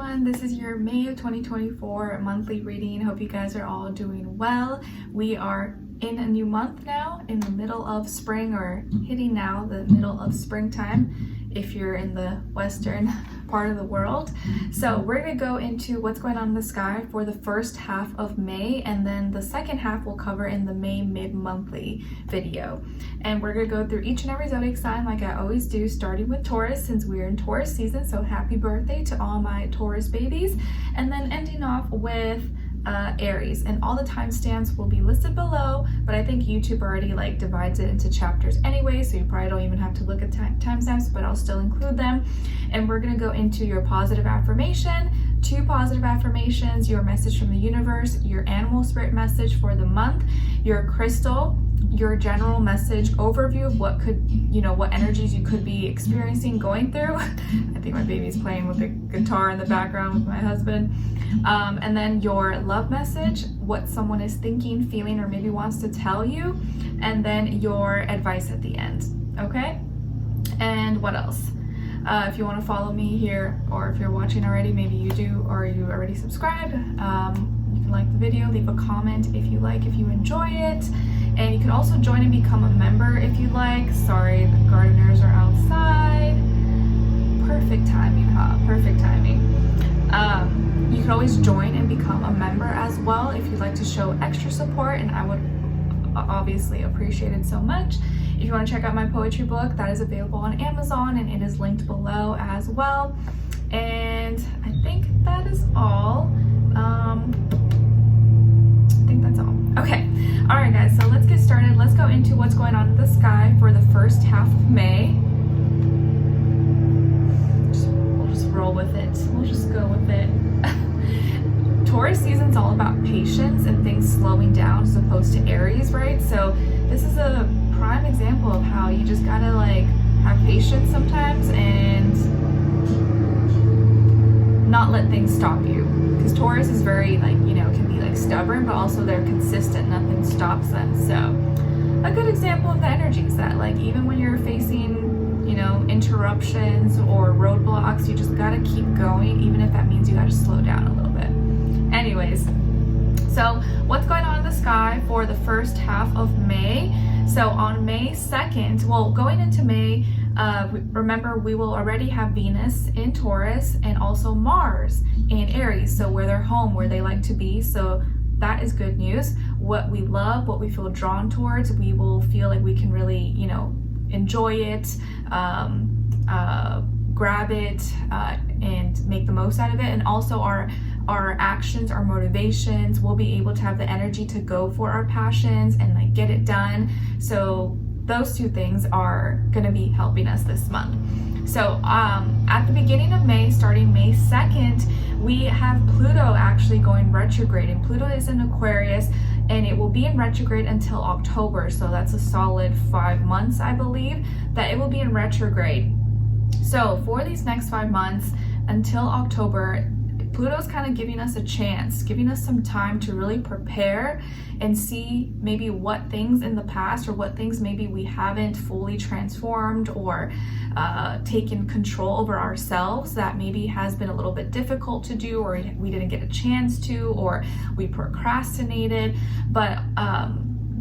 everyone, this is your May of 2024 monthly reading. Hope you guys are all doing well. We are in a new month now, in the middle of spring, or hitting now the middle of springtime if you're in the western part of the world. So we're going to go into what's going on in the sky for the first half of May, and then the second half we'll cover in the May mid-monthly video. And we're going to go through each and every zodiac sign like I always do, starting with Taurus since we're in Taurus season. So happy birthday to all my Taurus babies, and then ending off with Aries, and all the timestamps will be listed below, but I think YouTube already divides it into chapters anyway, so you probably don't even have to look at timestamps, but I'll still include them. And we're going to go into your positive affirmation, 2 positive affirmations, your message from the universe, your animal spirit message for the month, your crystal, your general message overview of what could, what energies you could be experiencing, going through. I think my baby's playing with the guitar in the background with my husband. And then your love message, what someone is thinking, feeling, or maybe wants to tell you. And then your advice at the end, okay? And what else? If you want to follow me here, or if you're watching already, maybe you do, or you already subscribed, you can like the video, leave a comment if you enjoy it. And you can also join and become a member if you like. Sorry, the gardeners are outside. Perfect timing, huh? Perfect timing. You can always join and become a member as well if you'd like to show extra support, and I would obviously appreciate it so much. If you want to check out my poetry book, that is available on Amazon, and it is linked below as well. And I think that is all. I think that's all. Okay. All right, guys, so let's get started. Let's go into what's going on in the sky for the first half of May. We'll just roll with it. We'll just go with it. Taurus season's all about patience and things slowing down as opposed to Aries, right? So this is a prime example of how you just gotta have patience sometimes and not let things stop you. Because Taurus is very can be stubborn, but also they're consistent. Nothing stops them. So a good example of the energies that even when you're facing interruptions or roadblocks, you just gotta keep going, even if that means you gotta slow down a little bit. Anyways, so what's going on in the sky for the first half of May? So on May 2nd, well, going into May, remember we will already have Venus in Taurus and also Mars in Aries, so where they're home, where they like to be. So that is good news. What we love, what we feel drawn towards, we will feel like we can really, enjoy it, grab it, and make the most out of it. And also our actions, our motivations, we'll be able to have the energy to go for our passions and get it done. So those 2 things are going to be helping us this month. So at the beginning of May, starting May 2nd, we have Pluto actually going retrograde, and Pluto is in Aquarius, and it will be in retrograde until October. So that's a solid 5 months, I believe, that it will be in retrograde. So for these next 5 months until October, Pluto's kind of giving us a chance, giving us some time to really prepare and see maybe what things in the past, or what things maybe we haven't fully transformed or taken control over ourselves, that maybe has been a little bit difficult to do, or we didn't get a chance to, or we procrastinated. But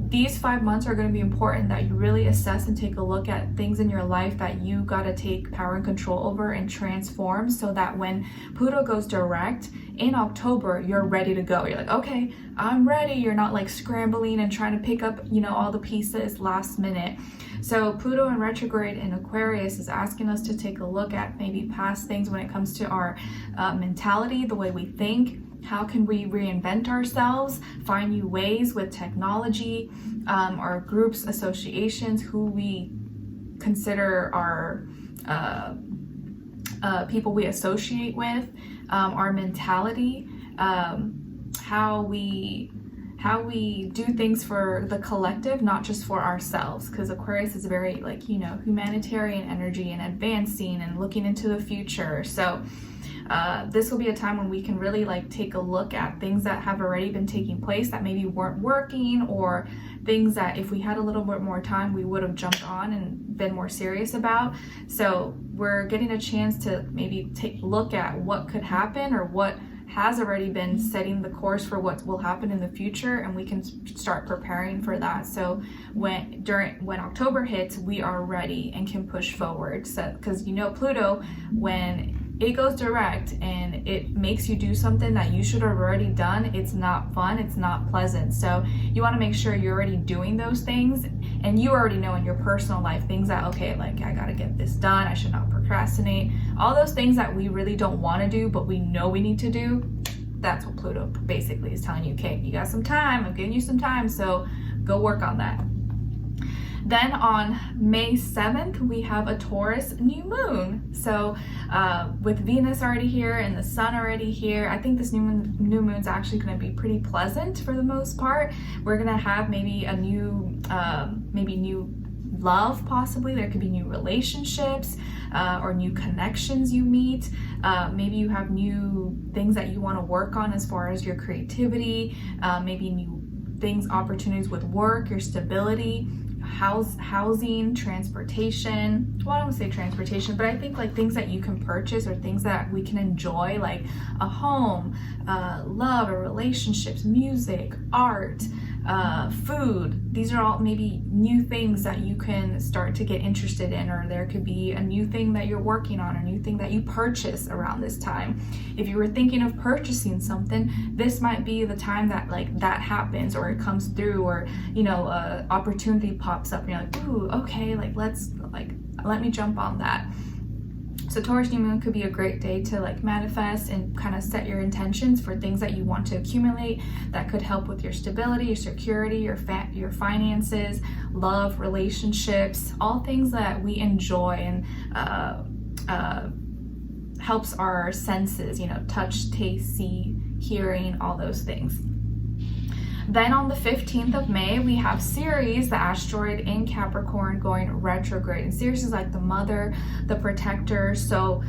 these 5 months are going to be important that you really assess and take a look at things in your life that you got to take power and control over and transform, so that when Pluto goes direct in October, you're ready to go. You're okay, I'm ready. You're not scrambling and trying to pick up, all the pieces last minute. So Pluto in retrograde in Aquarius is asking us to take a look at maybe past things when it comes to our mentality, the way we think. How can we reinvent ourselves, find new ways with technology, our groups, associations, who we consider our people we associate with, our mentality, how we do things for the collective, not just for ourselves, because Aquarius is very humanitarian energy and advancing and looking into the future. So this will be a time when we can really like take a look at things that have already been taking place that maybe weren't working, or things that if we had a little bit more time we would have jumped on and been more serious about. So we're getting a chance to maybe take a look at what could happen, or what has already been setting the course for what will happen in the future, and we can start preparing for that. So when October hits, we are ready and can push forward. So because you know, Pluto, when it goes direct and it makes you do something that you should have already done, it's not fun, it's not pleasant. So you want to make sure you're already doing those things, and you already know in your personal life things that, okay, like I gotta get this done, I should not procrastinate, all those things that we really don't want to do but we know we need to do. That's what Pluto basically is telling you. Okay, you got some time, I'm giving you some time, so go work on that. Then on May 7th, we have a Taurus new moon. So with Venus already here and the sun already here, I think this new moon's actually going to be pretty pleasant for the most part. We're going to have maybe a new, new love, possibly. There could be new relationships or new connections you meet. Maybe you have new things that you want to work on as far as your creativity, maybe new things, opportunities with work, your stability, housing, transportation. Well, I don't want to say transportation, but I think like things that you can purchase or things that we can enjoy, like a home, love or relationships, music, art, food. These are all maybe new things that you can start to get interested in, or there could be a new thing that you're working on, a new thing that you purchase around this time. If you were thinking of purchasing something, this might be the time that like that happens, or it comes through, or you know, opportunity pops up and you're like, ooh, okay, like let me jump on that. So Taurus new moon could be a great day to like manifest and kind of set your intentions for things that you want to accumulate that could help with your stability, your security, your finances, love, relationships, all things that we enjoy, and helps our senses, you know, touch, taste, see, hearing, all those things. Then on the 15th of May, we have Ceres, the asteroid in Capricorn, going retrograde. And Ceres is like the mother, the protector. So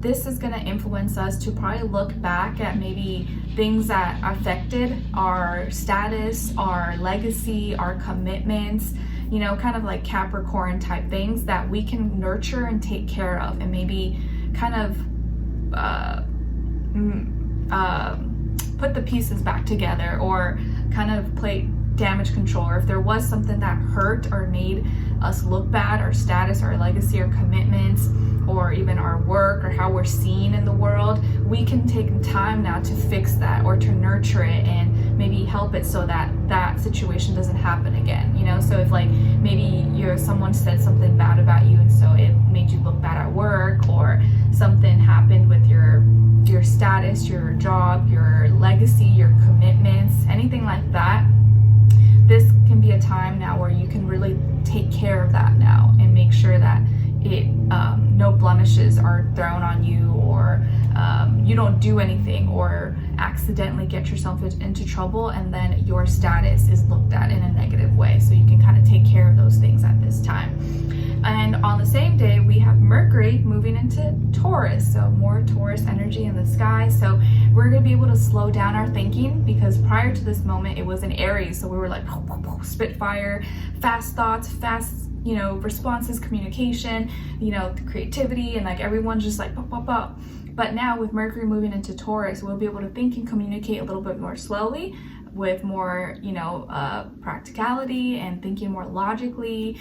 this is going to influence us to probably look back at maybe things that affected our status, our legacy, our commitments, you know, kind of like Capricorn type things that we can nurture and take care of, and maybe kind of put the pieces back together, or kind of play damage control. Or if there was something that hurt or made us look bad, our status, our legacy, our commitments, or even our work, or how we're seen in the world, we can take time now to fix that, or to nurture it and maybe help it so that that situation doesn't happen again, you know? So if like maybe someone said something bad about you and so it made you look bad at work, or something happened with your status, your job, your legacy, your commitments, anything like that, this can be a time now where you can really take care of that now and make sure that no blemishes are thrown on you, or you don't do anything or accidentally get yourself into trouble and then your status is looked at in a negative way. So you can kind of take care of those things at this time. And on the same day, we have Mercury moving into Taurus, so more Taurus energy in the sky. So we're going to be able to slow down our thinking, because prior to this moment it was in Aries, so we were like spitfire, fast thoughts, fast, you know, responses, communication, you know, creativity, and like everyone's just like pop. But now with Mercury moving into Taurus, we'll be able to think and communicate a little bit more slowly, with more, you know, practicality and thinking more logically,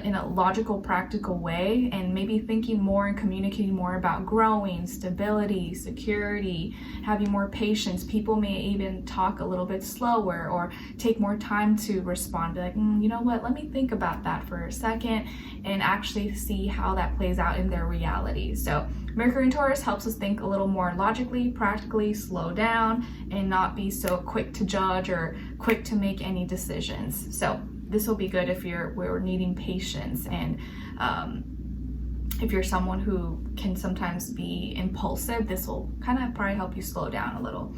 in a logical, practical way, and maybe thinking more and communicating more about growing, stability, security, having more patience. People may even talk a little bit slower or take more time to respond, be like, you know what, let me think about that for a second, and actually see how that plays out in their reality. So Mercury in Taurus helps us think a little more logically, practically, slow down, and not be so quick to judge or quick to make any decisions. So this will be good if we're needing patience, and if you're someone who can sometimes be impulsive, this will kind of probably help you slow down a little.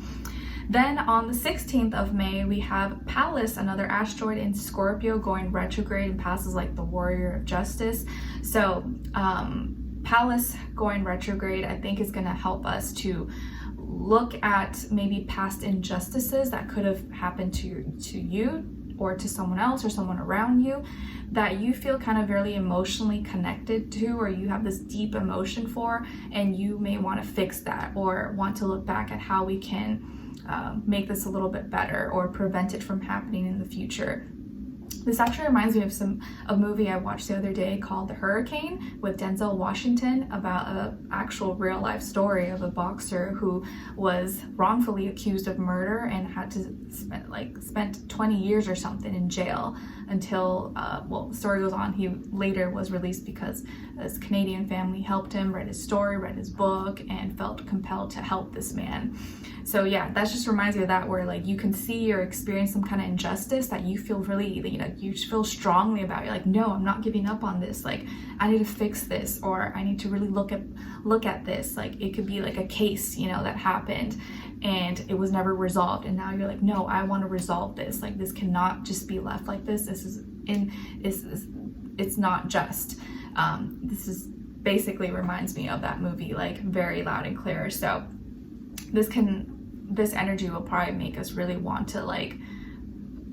Then on the 16th of May, we have Pallas, another asteroid in Scorpio, going retrograde, and Pallas is like the warrior of justice. So Pallas going retrograde, I think, is going to help us to look at maybe past injustices that could have happened to you or to someone else or someone around you that you feel kind of really emotionally connected to, or you have this deep emotion for, and you may want to fix that or want to look back at how we can make this a little bit better or prevent it from happening in the future. This actually reminds me of a movie I watched the other day called The Hurricane with Denzel Washington, about an actual real life story of a boxer who was wrongfully accused of murder and had to spent 20 years or something in jail until, well, the story goes on, he later was released because his Canadian family helped him, read his story, read his book, and felt compelled to help this man. So yeah, that just reminds me of that, where like you can see or experience some kind of injustice that you feel really, you feel strongly about. You're like, no, I'm not giving up on this. Like, I need to fix this, or I need to really look at this. Like, it could be like a case, that happened and it was never resolved, and now you're like, no, I want to resolve this. Like, this cannot just be left like this. It's not just. This is basically reminds me of that movie, like, very loud and clear. So this energy will probably make us really want to, like,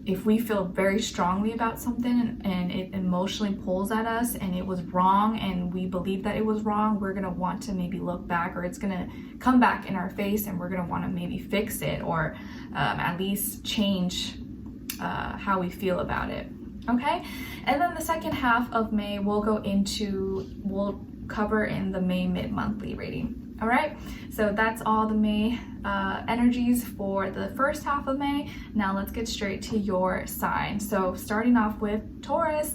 if we feel very strongly about something and it emotionally pulls at us and it was wrong and we believe that it was wrong, we're going to want to maybe look back, or it's going to come back in our face, and we're going to want to maybe fix it, or at least change how we feel about it. Okay, and then the second half of May we'll cover in the May mid-monthly reading. All right, so that's all the May energies for the first half of May. Now let's get straight to your sign. So starting off with Taurus.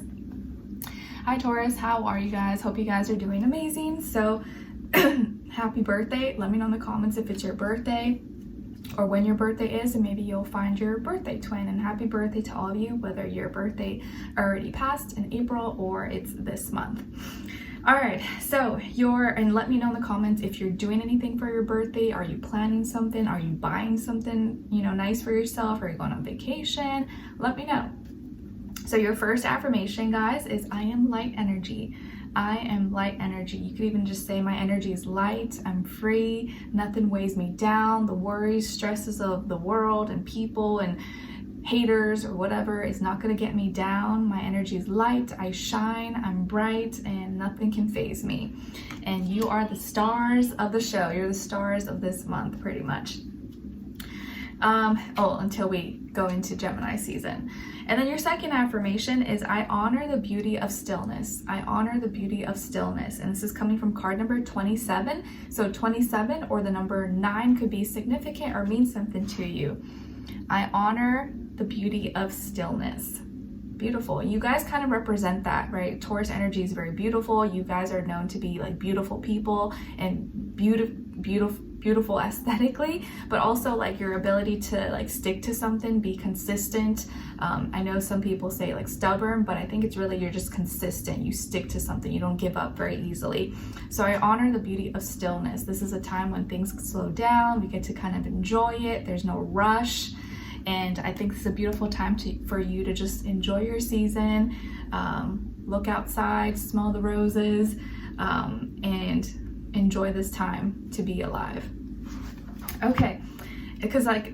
Hi Taurus, how are you guys? Hope you guys are doing amazing. So happy birthday. Let me know in the comments if it's your birthday or when your birthday is, and maybe you'll find your birthday twin. And happy birthday to all of you, whether your birthday already passed in April or it's this month. All right, so and let me know in the comments if you're doing anything for your birthday. Are you planning something? Are you buying something, nice for yourself? Are you going on vacation? Let me know. So your first affirmation, guys, is I am light energy. I am light energy. You could even just say my energy is light. I'm free. Nothing weighs me down. The worries, stresses of the world and people and haters or whatever is not going to get me down. My energy is light. I shine. I'm bright, and nothing can faze me. And you are the stars of the show. You're the stars of this month, pretty much. Until we go into Gemini season. And then your second affirmation is I honor the beauty of stillness. I honor the beauty of stillness. And this is coming from card number 27. So 27 or the number 9 could be significant or mean something to you. I honor the beauty of stillness. Beautiful. You guys kind of represent that, right? Taurus energy is very beautiful. You guys are known to be like beautiful people and beautiful aesthetically, but also like your ability to like stick to something, be consistent. I know some people say like stubborn, but I think it's really you're just consistent. You stick to something. You don't give up very easily. So I honor the beauty of stillness. This is a time when things slow down. We get to kind of enjoy it. There's no rush. And I think this is a beautiful time for you to just enjoy your season, look outside, smell the roses, and enjoy this time to be alive. Okay, because like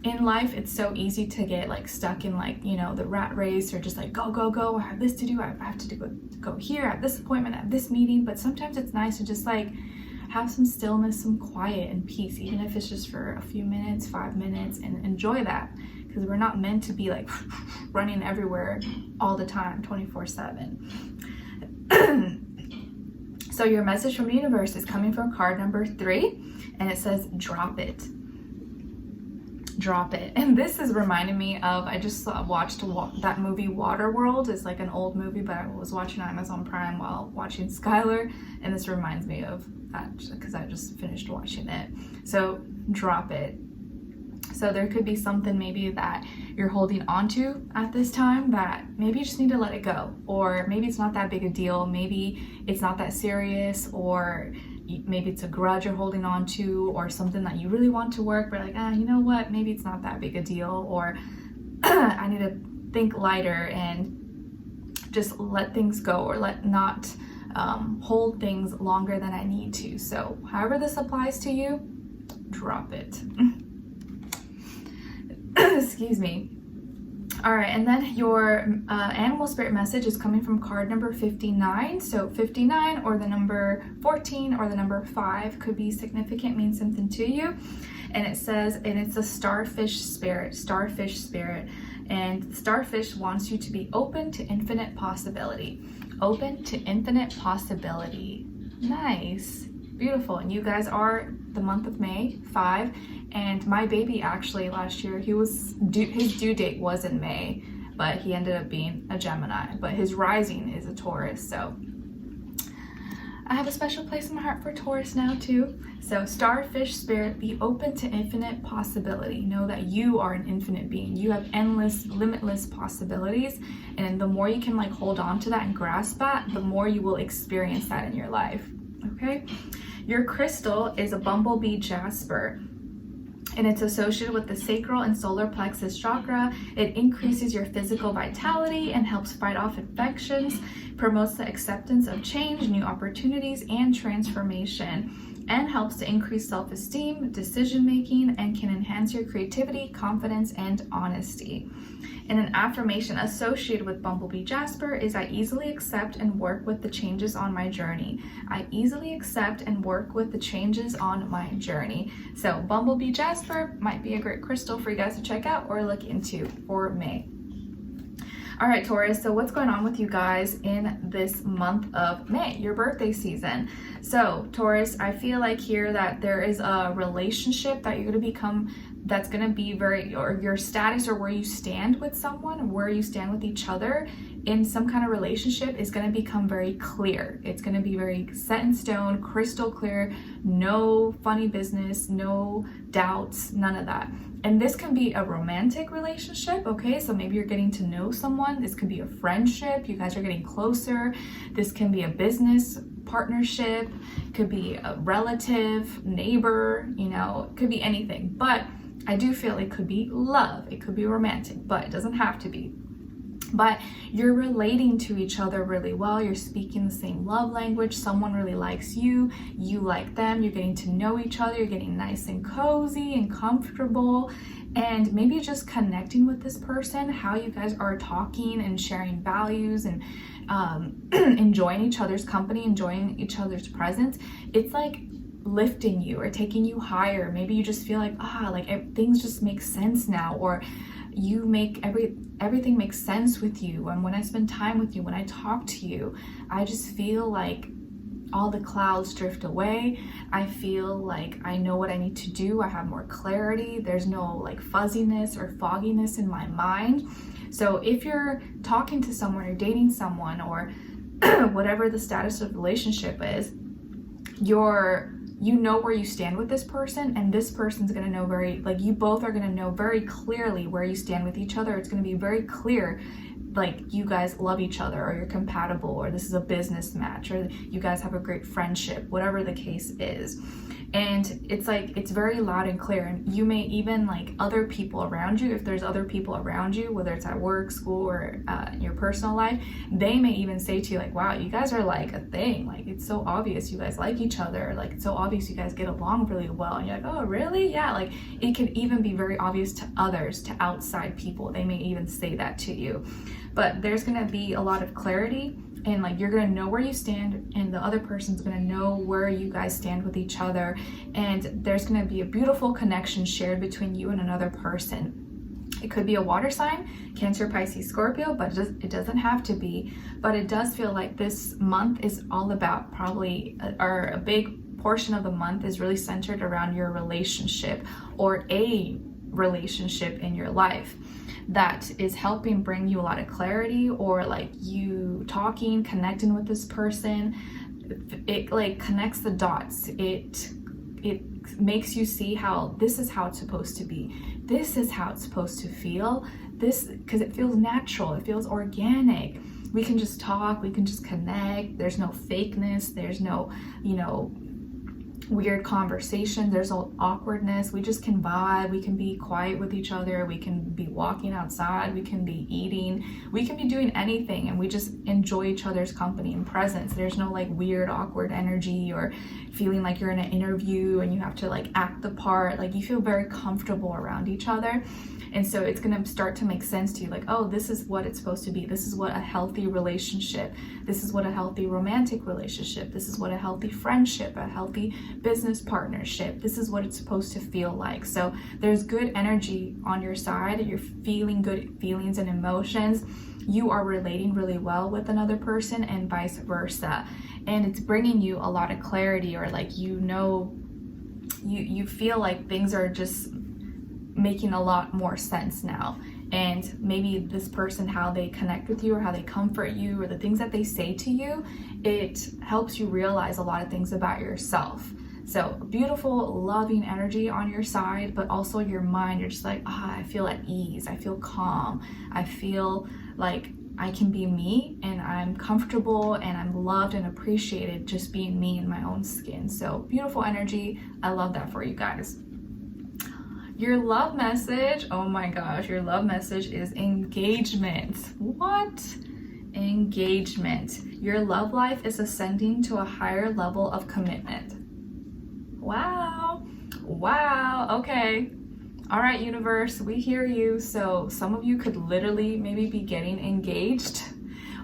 in life, it's so easy to get like stuck in like, the rat race, or just like go, I have this to do, I have to go here, I have this appointment, I have this meeting. But sometimes it's nice to just like have some stillness, some quiet and peace, even if it's just for a few minutes, 5 minutes, and enjoy that, because we're not meant to be like running everywhere all the time, 24/7. So your message from the universe is coming from card number 3, and it says drop it. Drop it. And this is reminding me of, I just watched that movie Waterworld. It's like an old movie, but I was watching Amazon Prime while watching Skylar, and this reminds me of that because I just finished watching it. So drop it. So there could be something maybe that you're holding on to at this time that maybe you just need to let it go, or maybe it's not that big a deal, maybe it's not that serious, or maybe it's a grudge you're holding on to, or something that you really want to work, but like, you know what, maybe it's not that big a deal, or I need to think lighter and just let things go, or not hold things longer than I need to. So however this applies to you, drop it. Excuse me. All right, and then your animal spirit message is coming from card number 59. So 59 or the number 14 or the number 5 could be significant, mean something to you. And it says, and it's a starfish spirit, and starfish wants you to be open to infinite possibility. Open to infinite possibility. Nice, beautiful. And you guys are the month of May, 5. And my baby actually last year, his due date was in May, but he ended up being a Gemini, but his rising is a Taurus. So I have a special place in my heart for Taurus now too. So starfish spirit, be open to infinite possibility. Know that you are an infinite being. You have endless, limitless possibilities. And the more you can like hold on to that and grasp that, the more you will experience that in your life. Okay. Your crystal is a bumblebee jasper, and it's associated with the sacral and solar plexus chakra. It increases your physical vitality and helps fight off infections, promotes the acceptance of change, new opportunities, and transformation, and helps to increase self-esteem, decision-making, and can enhance your creativity, confidence, and honesty. And an affirmation associated with Bumblebee Jasper is, I easily accept and work with the changes on my journey. I easily accept and work with the changes on my journey. So Bumblebee Jasper might be a great crystal for you guys to check out or look into for May. All right, Taurus, so what's going on with you guys in this month of May, your birthday season? So Taurus, I feel like here that there is a relationship that you're going to become, that's going to be very, or your status or where you stand with someone, where you stand with each other in some kind of relationship is going to become very clear. It's going to be very set in stone, crystal clear, no funny business, no doubts, none of that. And this can be a romantic relationship, okay? So maybe you're getting to know someone. This could be a friendship. You guys are getting closer. This can be a business partnership. It could be a relative, neighbor, you know, it could be anything. But I do feel it could be love. It could be romantic, but it doesn't have to be. But you're relating to each other really well. You're speaking the same love language. Someone really likes you. You like them. You're getting to know each other. You're getting nice and cozy and comfortable. And maybe just connecting with this person, how you guys are talking and sharing values and enjoying each other's company, enjoying each other's presence. It's like lifting you or taking you higher. Maybe you just feel like, things just make sense now, or you make everything makes sense with you. And when I spend time with you, when I talk to you, I just feel like all the clouds drift away. I feel like I know what I need to do. I have more clarity. There's no like fuzziness or fogginess in my mind. So if you're talking to someone or dating someone or whatever the status of the relationship is, you know where you stand with this person, and this person's going to know you both are going to know very clearly where you stand with each other. It's going to be very clear, like you guys love each other, or you're compatible, or this is a business match, or you guys have a great friendship, whatever the case is. And it's like, it's very loud and clear. And you may even like other people around you, if there's other people around you, whether it's at work, school, or your personal life, they may even say to you like, wow, you guys are like a thing. Like, it's so obvious you guys like each other. Like, it's so obvious you guys get along really well. And you're like, oh, really? Yeah. Like, it can even be very obvious to others, to outside people. They may even say that to you. But there's going to be a lot of clarity, and like you're going to know where you stand, and the other person's going to know where you guys stand with each other, and there's going to be a beautiful connection shared between you and another person. It could be a water sign, Cancer, Pisces, Scorpio, but it doesn't have to be. But it does feel like this month is all about a big portion of the month is really centered around your relationship, or a relationship in your life that is helping bring you a lot of clarity, or like you talking, connecting with this person. It like connects the dots. It makes you see how this is how it's supposed to be. This is how it's supposed to feel. This, because it feels natural. It feels organic. We can just talk. We can just connect. There's no fakeness. There's no, weird conversations, there's awkwardness. We just can vibe, we can be quiet with each other, we can be walking outside, we can be eating, we can be doing anything, and we just enjoy each other's company and presence. There's no like weird awkward energy or feeling like you're in an interview and you have to like act the part. Like you feel very comfortable around each other. And so it's going to start to make sense to you, like, oh, this is what it's supposed to be. This is what a healthy relationship, this is what a healthy romantic relationship, this is what a healthy friendship, a healthy business partnership, this is what it's supposed to feel like. So there's good energy on your side. You're feeling good feelings and emotions. You are relating really well with another person and vice versa. And it's bringing you a lot of clarity, or like, you know, you feel like things are just making a lot more sense now. And maybe this person, how they connect with you or how they comfort you or the things that they say to you, it helps you realize a lot of things about yourself. So beautiful, loving energy on your side, but also your mind, you're just like, I feel at ease, I feel calm, I feel like I can be me, and I'm comfortable, and I'm loved and appreciated just being me in my own skin. So beautiful energy. I love that for you guys. Your love message, oh my gosh, your love message is engagement. What? Engagement. Your love life is ascending to a higher level of commitment. Wow. Wow. Okay. All right, universe, we hear you. So some of you could literally maybe be getting engaged,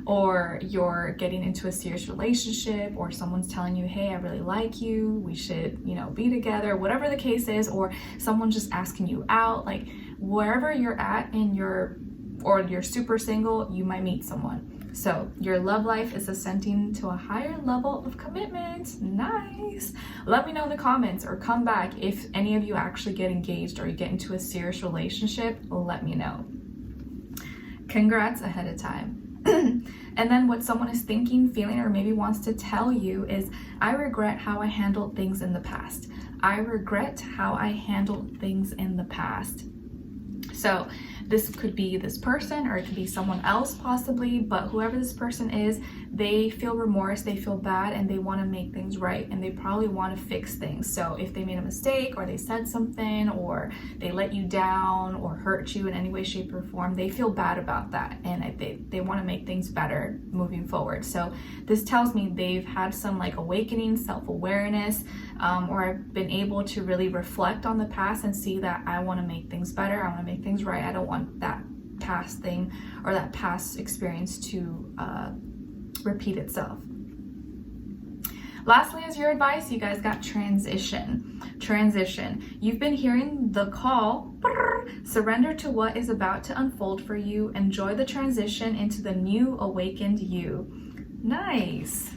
or you're getting into a serious relationship, or someone's telling you, hey, I really like you, we should, you know, be together, whatever the case is, or someone's just asking you out. Like wherever you're at in your, or you're super single, you might meet someone. So your love life is ascending to a higher level of commitment. Nice. Let me know in the comments, or come back if any of you actually get engaged or you get into a serious relationship. Let me know. Congrats ahead of time. And then what someone is thinking, feeling, or maybe wants to tell you is, I regret how I handled things in the past. I regret how I handled things in the past. So this could be this person, or it could be someone else possibly, but whoever this person is, they feel remorse, they feel bad, and they want to make things right, and they probably want to fix things. So if they made a mistake, or they said something, or they let you down or hurt you in any way, shape, or form, they feel bad about that, and they want to make things better moving forward. So this tells me they've had some like awakening, self-awareness, or I've been able to really reflect on the past and see that I want to make things better, I want to make things right. I don't want that past thing or that past experience to repeat itself. Lastly, as your advice, you guys got transition. Transition. You've been hearing the call. Surrender to what is about to unfold for you. Enjoy the transition into the new awakened you. Nice.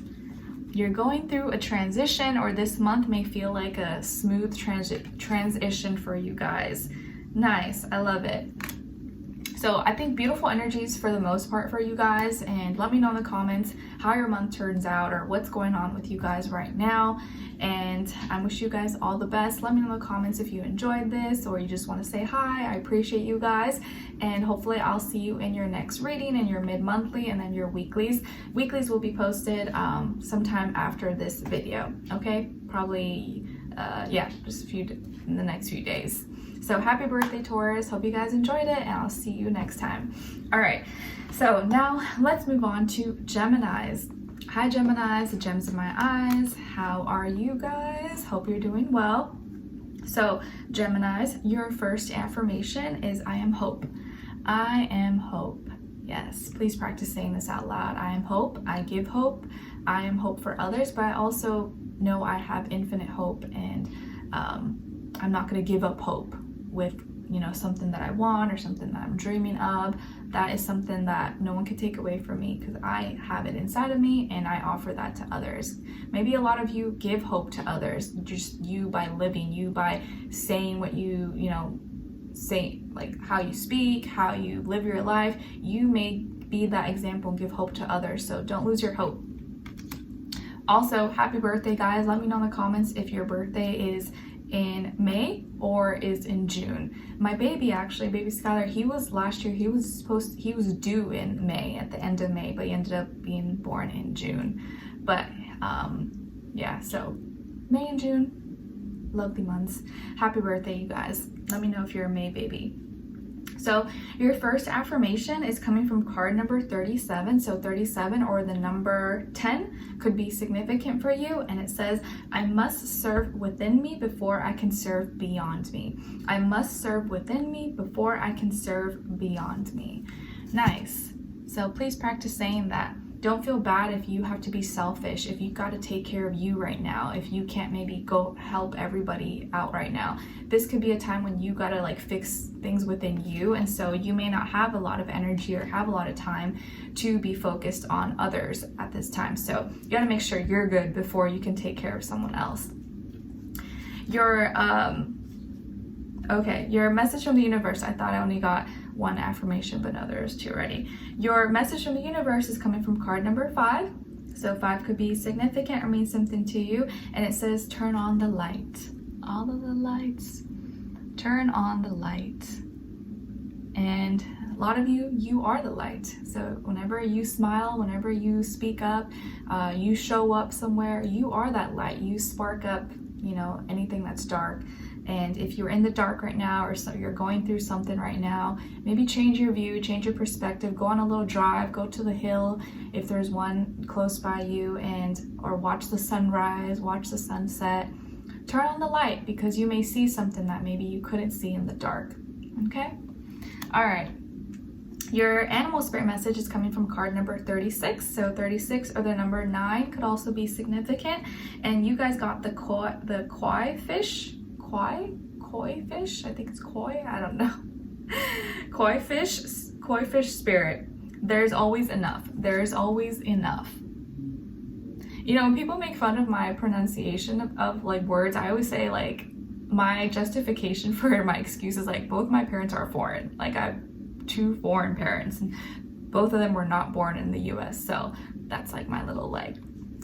You're going through a transition, or this month may feel like a smooth transition for you guys. Nice. I love it. So I think beautiful energies for the most part for you guys, and let me know in the comments how your month turns out, or what's going on with you guys right now. And I wish you guys all the best. Let me know in the comments if you enjoyed this, or you just want to say hi. I appreciate you guys, and hopefully I'll see you in your next reading, in your mid-monthly, and then your weeklies. Weeklies will be posted sometime after this video. Okay, probably just in the next few days. So happy birthday, Taurus. Hope you guys enjoyed it, and I'll see you next time. All right, so now let's move on to Geminis. Hi, Geminis, the gems in my eyes. How are you guys? Hope you're doing well. So Geminis, your first affirmation is, I am hope. I am hope. Yes, please practice saying this out loud. I am hope. I give hope. I am hope for others, but I also know I have infinite hope, and I'm not going to give up hope with, you know, something that I want or something that I'm dreaming of. That is something that no one can take away from me, because I have it inside of me and I offer that to others. Maybe a lot of you give hope to others, just you by living, you by saying what you say, like how you speak, how you live your life. You may be that example and give hope to others, so don't lose your hope. Also, happy birthday, guys. Let me know in the comments if your birthday is in May or is in June. My baby, actually, baby Skylar, he was due in May, at the end of May, but he ended up being born in June. But yeah, so May and June, lovely months. Happy birthday, you guys. Let me know if you're a May baby. So your first affirmation is coming from card number 37. So 37 or the number 10 could be significant for you. And it says, I must serve within me before I can serve beyond me. I must serve within me before I can serve beyond me. Nice. So please practice saying that. Don't feel bad if you have to be selfish, if you've got to take care of you right now, if you can't maybe go help everybody out right now. This could be a time when you gotta like fix things within you, and so you may not have a lot of energy or have a lot of time to be focused on others at this time. So you gotta make sure you're good before you can take care of someone else. Your message from the universe. I thought I only got one affirmation, but no, there's two already. Your message from the universe is coming from card number 5. So 5 could be significant or mean something to you. And it says, turn on the light. All of the lights. Turn on the light. And a lot of you are the light. So whenever you smile, whenever you speak up, you show up somewhere, you are that light. You spark up, you know, anything that's dark. And if you're in the dark right now, or so you're going through something right now, maybe change your view, change your perspective, go on a little drive, go to the hill if there's one close by you, or watch the sunrise, watch the sunset. Turn on the light, because you may see something that maybe you couldn't see in the dark. Okay? All right. Your animal spirit message is coming from card number 36. So 36 or the number 9 could also be significant. And you guys got the koi fish. Koi fish, I think it's koi, I don't know. Koi fish spirit. There's always enough. There's always enough. You know, when people make fun of my pronunciation of like words, I always say like my justification for my excuse is like both my parents are foreign. Like I have 2 foreign parents, and both of them were not born in the US. So that's like my little like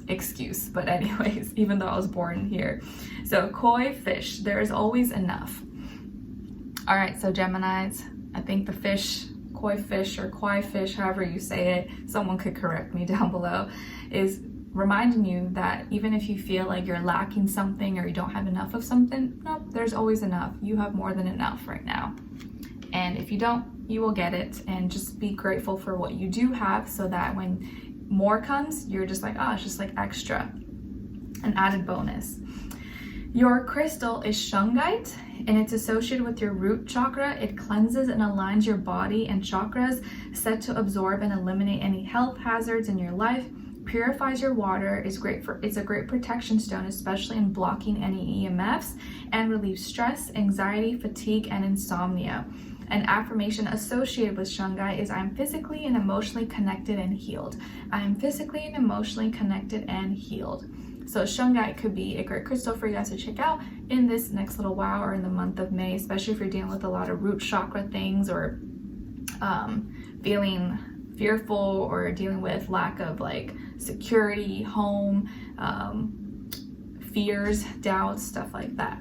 excuse. But anyways, even though I was born here. So koi fish, there's always enough. All right, so Geminis, I think the fish, koi fish or kwai fish, however you say it, someone could correct me down below, is reminding you that even if you feel like you're lacking something or you don't have enough of something, nope, there's always enough. You have more than enough right now. And if you don't, you will get it, and just be grateful for what you do have, so that when more comes, you're just like, oh, it's just like extra, an added bonus. Your crystal is shungite, and it's associated with your root chakra. It cleanses and aligns your body and chakras, set to absorb and eliminate any health hazards in your life, purifies your water, it's a great protection stone, especially in blocking any EMFs, and relieves stress, anxiety, fatigue, and insomnia. An affirmation associated with shungite is, I'm physically and emotionally connected and healed. I am physically and emotionally connected and healed. So shungite could be a great crystal for you guys to check out in this next little while, or in the month of May, especially if you're dealing with a lot of root chakra things, or feeling fearful, or dealing with lack of like security, home, fears, doubts, stuff like that.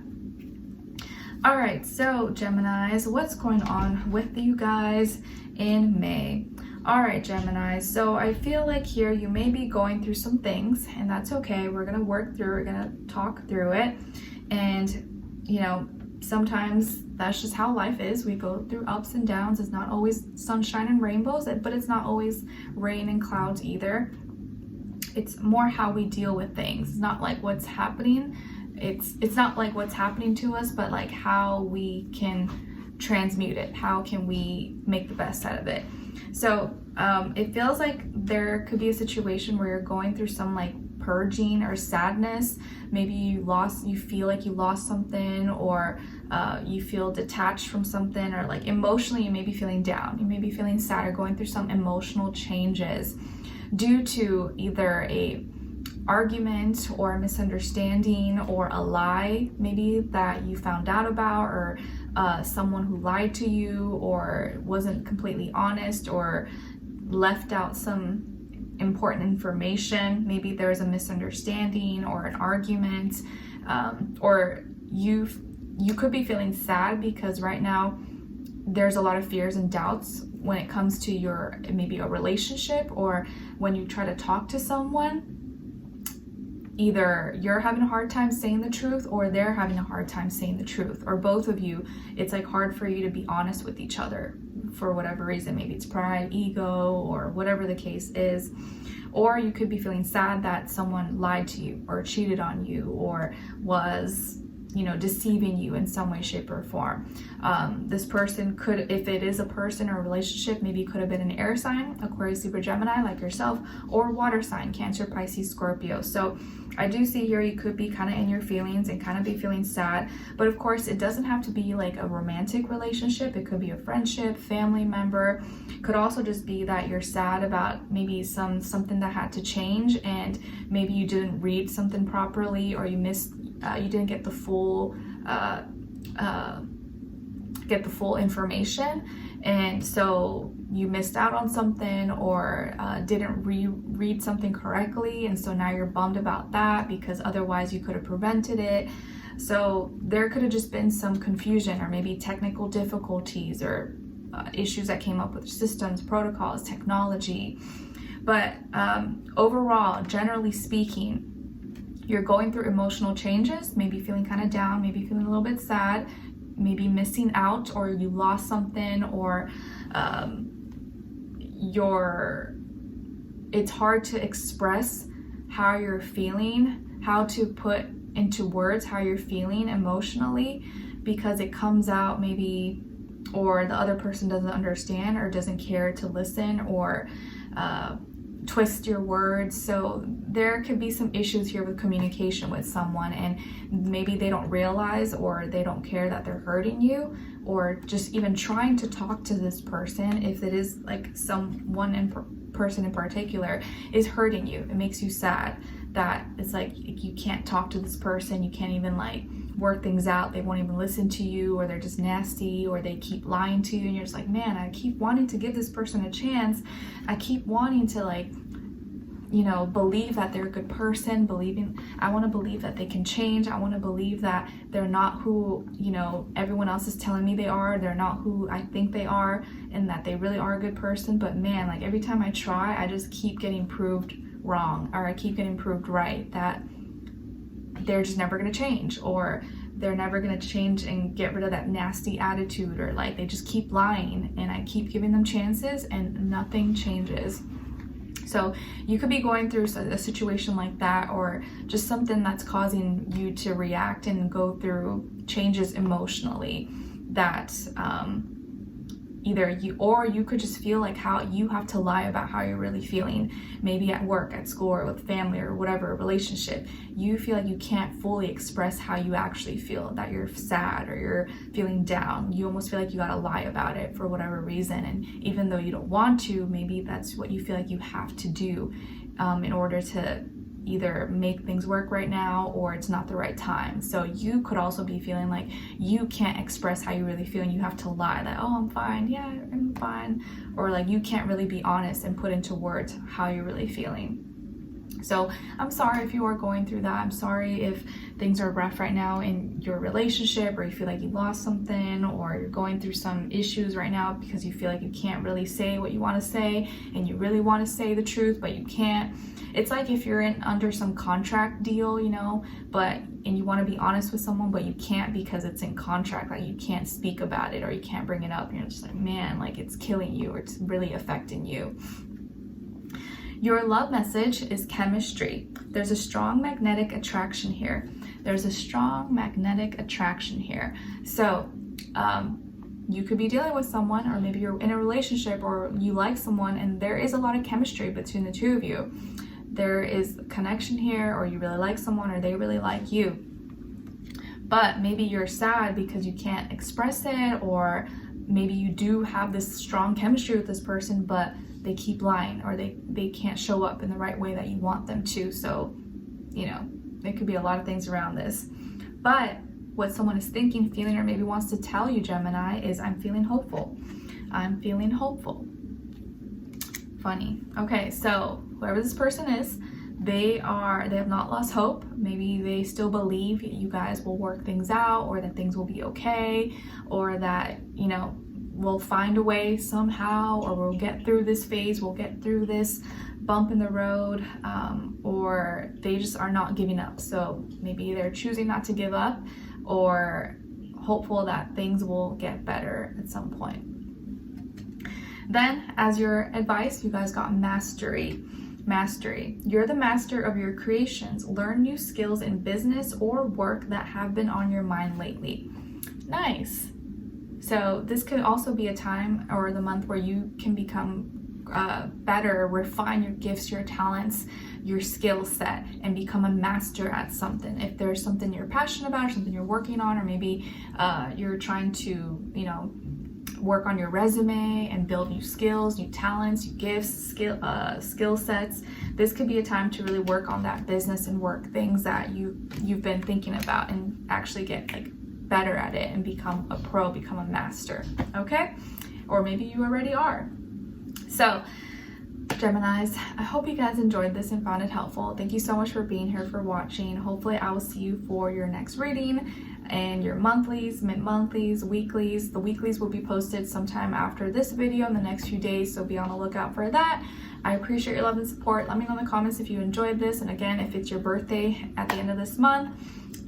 All right, so Geminis, what's going on with you guys in May? All right, Geminis, so I feel like here you may be going through some things, and that's okay. We're gonna work through, we're gonna talk through it. And, you know, sometimes that's just how life is. We go through ups and downs. It's not always sunshine and rainbows, but it's not always rain and clouds either. It's more how we deal with things. It's not like what's happening. It's not like what's happening to us, but like how we can transmute it. How can we make the best out of it? So it feels like there could be a situation where you're going through some like purging or sadness. Maybe you feel like you lost something, or you feel detached from something, or like emotionally you may be feeling down. You may be feeling sad or going through some emotional changes due to either a argument or a misunderstanding, or a lie maybe that you found out about, or someone who lied to you, or wasn't completely honest, or left out some important information. Maybe there's a misunderstanding or an argument, or you could be feeling sad because right now there's a lot of fears and doubts when it comes to maybe a relationship, or when you try to talk to someone. either you're having a hard time saying the truth or they're having a hard time saying the truth, or both of you. It's like hard for you to be honest with each other for whatever reason. Maybe it's pride, ego, or whatever the case is. Or you could be feeling sad that someone lied to you or cheated on you or was, you know, deceiving you in some way, shape, or form. This person could, if it is a person or a relationship, maybe could have been an air sign, Aquarius, Libra, Gemini, like yourself, or water sign, Cancer, Pisces, Scorpio. So I do see here you could be kind of in your feelings and kind of be feeling sad. But of course, it doesn't have to be like a romantic relationship. It could be a friendship, family member. Could also just be that you're sad about maybe something that had to change, and maybe you didn't read something properly, or you missed, you didn't get the full information, and so you missed out on something, or didn't read something correctly, and so now you're bummed about that because otherwise you could have prevented it. So there could have just been some confusion, or maybe technical difficulties, or issues that came up with systems, protocols, technology. But overall, generally speaking, you're going through emotional changes, maybe feeling kind of down, maybe feeling a little bit sad, maybe missing out, or you lost something, or it's hard to express how you're feeling, how to put into words how you're feeling emotionally, because it comes out maybe, or the other person doesn't understand or doesn't care to listen, or twist your words. So there could be some issues here with communication with someone, and maybe they don't realize, or they don't care that they're hurting you, or just even trying to talk to this person, if it is like person in particular is hurting you. It makes you sad that it's like you can't talk to this person, you can't even like work things out, they won't even listen to you, or they're just nasty, or they keep lying to you, and you're just like, man, I keep wanting to give this person a chance, I keep wanting to, like, you know, believe that they're a good person, I want to believe that they can change, I want to believe that they're not who, you know, everyone else is telling me they are, they're not who I think they are, and that they really are a good person. But man, like every time I try, I just keep getting proved wrong, or I keep getting proved right, that they're just never going to change, or they're never going to change and get rid of that nasty attitude, or like they just keep lying, and I keep giving them chances and nothing changes. So you could be going through a situation like that, or just something that's causing you to react and go through changes emotionally, that either you could just feel like how you have to lie about how you're really feeling, maybe at work, at school, or with family, or whatever relationship. You feel like you can't fully express how you actually feel, that you're sad or you're feeling down. You almost feel like you gotta lie about it for whatever reason, and even though you don't want to, maybe that's what you feel like you have to do in order to either make things work right now, or it's not the right time. So you could also be feeling like you can't express how you really feel, and you have to lie that, oh, I'm fine, yeah, I'm fine, or like you can't really be honest and put into words how you're really feeling. So I'm sorry if you are going through that. I'm sorry if things are rough right now in your relationship, or you feel like you lost something, or you're going through some issues right now because you feel like you can't really say what you want to say, and you really want to say the truth, but you can't. It's like if you're under some contract deal, you know, and you want to be honest with someone, but you can't because it's in contract, like you can't speak about it, or you can't bring it up, and you're just like, man, like it's killing you, or it's really affecting you. Your love message is chemistry. There's a strong magnetic attraction here. So you could be dealing with someone, or maybe you're in a relationship, or you like someone, and there is a lot of chemistry between the two of you. There is a connection here, or you really like someone, or they really like you. But maybe you're sad because you can't express it, or maybe you do have this strong chemistry with this person, but they keep lying, or they can't show up in the right way that you want them to. So, you know, there could be a lot of things around this. But what someone is thinking, feeling, or maybe wants to tell you, Gemini, is I'm feeling hopeful. I'm feeling hopeful. Funny. Okay, so whoever this person is, they have not lost hope. Maybe they still believe you guys will work things out, or that things will be okay, or that, you know, we'll find a way somehow, or we'll get through this phase, we'll get through this bump in the road, or they just are not giving up. So maybe they're choosing not to give up, or hopeful that things will get better at some point. Then, as your advice, you guys got mastery. Mastery. You're the master of your creations. Learn new skills in business or work that have been on your mind lately. Nice. So this could also be a time or the month where you can become better, refine your gifts, your talents, your skill set, and become a master at something. If there's something you're passionate about, or something you're working on, or maybe you're trying to, work on your resume and build new skills, new talents, new gifts, skill sets. This could be a time to really work on that business and work things that you've been thinking about, and actually get better at it and become a pro, become a master. Okay? Or maybe you already are. So, Geminis, I hope you guys enjoyed this and found it helpful. Thank you so much for being here, for watching. Hopefully I will see you for your next reading, and your monthlies, mid-monthlies, weeklies. The weeklies will be posted sometime after this video in the next few days, so be on the lookout for that. I appreciate your love and support. Let me know in the comments if you enjoyed this, and again, if it's your birthday at the end of this month.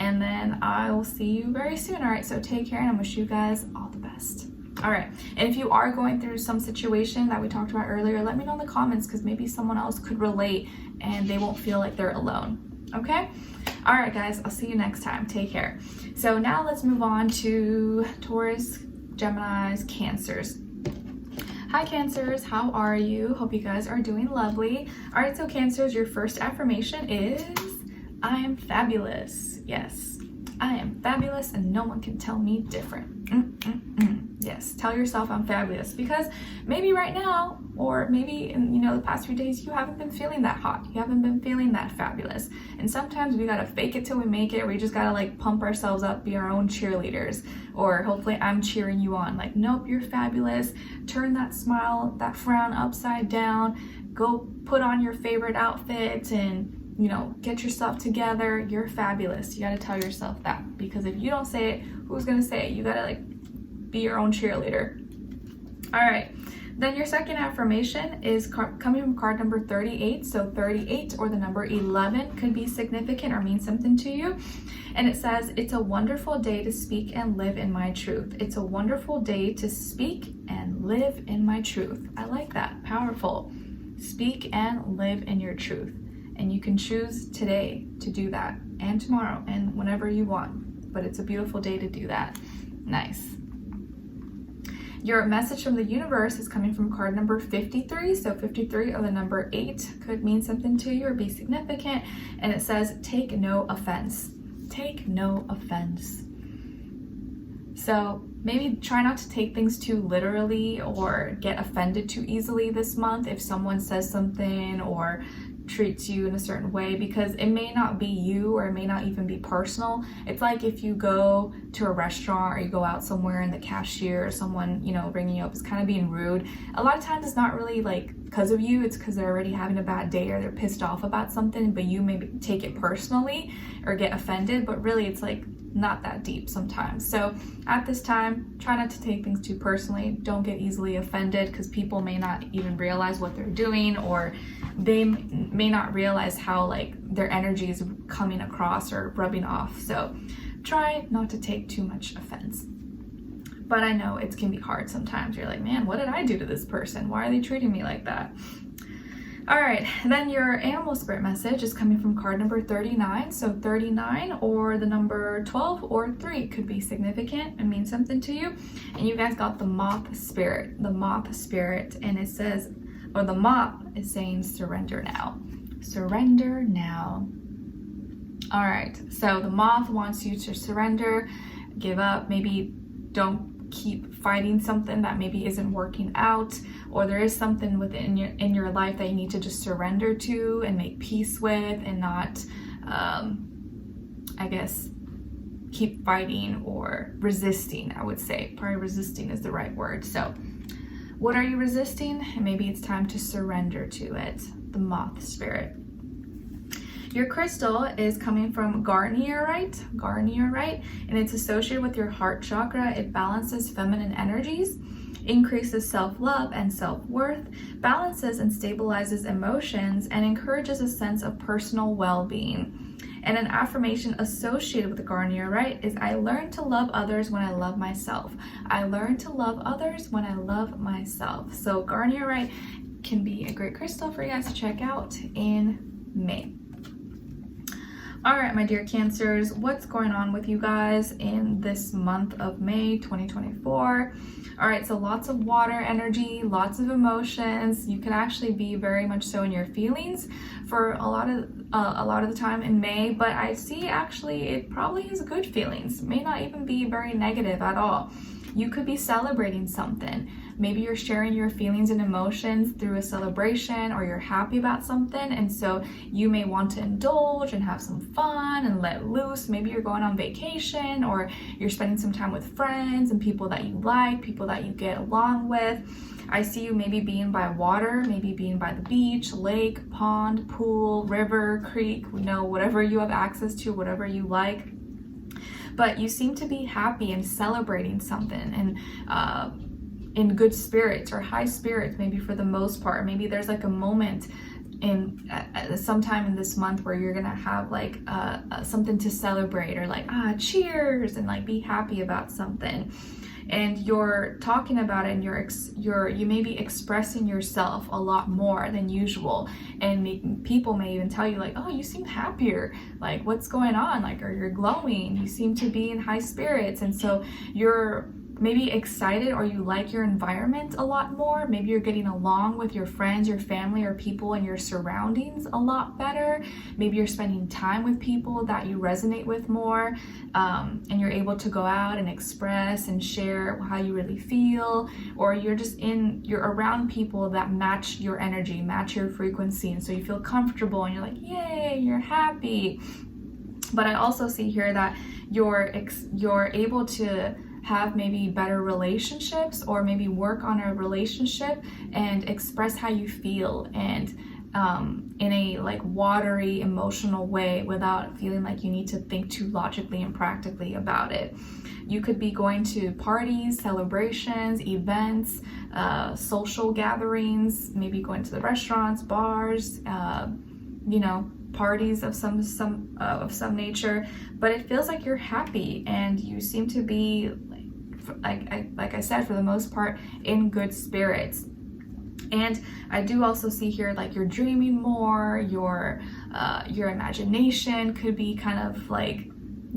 And then I will see you very soon. All right, so take care, and I wish you guys all the best. All right, and if you are going through some situation that we talked about earlier, let me know in the comments, because maybe someone else could relate and they won't feel like they're alone. Okay? All right, guys, I'll see you next time. Take care. So now let's move on to Taurus, Geminis, Cancers. Hi, Cancers. How are you? Hope you guys are doing lovely. All right, so Cancers, your first affirmation is, I am fabulous. Yes, I am fabulous, and no one can tell me different. Yes, tell yourself I'm fabulous, because maybe right now, or maybe in the past few days, you haven't been feeling that hot. You haven't been feeling that fabulous. And sometimes we gotta fake it till we make it. We just gotta pump ourselves up, be our own cheerleaders. Or hopefully I'm cheering you on. Nope, you're fabulous. Turn that smile, that frown upside down. Go put on your favorite outfit and get yourself together. You're fabulous. You got to tell yourself that, because if you don't say it, who's going to say it? You got to be your own cheerleader. All right. Then your second affirmation is coming from card number 38. So 38 or the number 11 could be significant or mean something to you. And it says, it's a wonderful day to speak and live in my truth. It's a wonderful day to speak and live in my truth. I like that. Powerful. Speak and live in your truth. And you can choose today to do that, and tomorrow, and whenever you want. But it's a beautiful day to do that. Nice. Your message from the universe is coming from card number 53. So 53 or the number 8 could mean something to you or be significant. And it says, take no offense. Take no offense. So maybe try not to take things too literally or get offended too easily this month if someone says something or treats you in a certain way, because it may not be you, or it may not even be personal. It's like if you go to a restaurant or you go out somewhere and the cashier or someone ringing you up is kind of being rude. A lot of times it's not really because of you, it's because they're already having a bad day or they're pissed off about something, but you maybe take it personally or get offended, but really it's not that deep sometimes. So at this time, try not to take things too personally. Don't get easily offended, because people may not even realize what they're doing, or they may not realize how their energy is coming across or rubbing off. So try not to take too much offense. But I know it can be hard sometimes. You're like, man, what did I do to this person? Why are they treating me like that? All right, then your animal spirit message is coming from card number 39. So 39 or the number 12 or 3 could be significant and mean something to you. And you guys got the moth spirit, and it says, or the moth is saying, surrender now. Surrender now. All right, so the moth wants you to surrender, give up, maybe don't keep fighting something that maybe isn't working out, or there is something within your life that you need to just surrender to and make peace with, and not I guess keep fighting or resisting. I would say probably resisting is the right word. So what are you resisting? And maybe it's time to surrender to it. The moth spirit. Your crystal is coming from garnierite, and it's associated with your heart chakra. It balances feminine energies. increases self-love and self-worth, balances and stabilizes emotions, and encourages a sense of personal well-being. And an affirmation associated with the garnierite is, I learn to love others when I love myself. I learn to love others when I love myself. So garnierite can be a great crystal for you guys to check out in May. All right, my dear Cancers, what's going on with you guys in this month of May 2024? All right, so lots of water energy, lots of emotions. You can actually be very much so in your feelings for a lot of the time in May, but I see actually it probably is good feelings. It may not even be very negative at all. You could be celebrating something. Maybe you're sharing your feelings and emotions through a celebration, or you're happy about something, and so you may want to indulge and have some fun and let loose. Maybe you're going on vacation, or you're spending some time with friends and people that you like, people that you get along with. I see you maybe being by water, maybe being by the beach, lake, pond, pool, river, creek, whatever you have access to, whatever you like. But you seem to be happy and celebrating something, and in good spirits or high spirits, maybe for the most part. Maybe there's like a moment in sometime in this month where you're gonna have like something to celebrate, or like cheers, and like be happy about something. And you're talking about it, and you may be expressing yourself a lot more than usual, and people may even tell you like, oh, you seem happier, like what's going on, like, or you're glowing, you seem to be in high spirits. And so you're maybe excited, or you like your environment a lot more. Maybe you're getting along with your friends, your family, or people in your surroundings a lot better. Maybe you're spending time with people that you resonate with more, and you're able to go out and express and share how you really feel, or you're around people that match your energy, match your frequency, and so you feel comfortable and you're like, yay, you're happy. But I also see here that you're able to have maybe better relationships, or maybe work on a relationship and express how you feel, and in a like watery emotional way, without feeling like you need to think too logically and practically about it. You could be going to parties, celebrations, events, social gatherings, maybe going to the restaurants, bars, parties of some nature. But it feels like you're happy, and you seem to be like I said, for the most part, in good spirits. And I do also see here like you're dreaming more, your imagination could be kind of like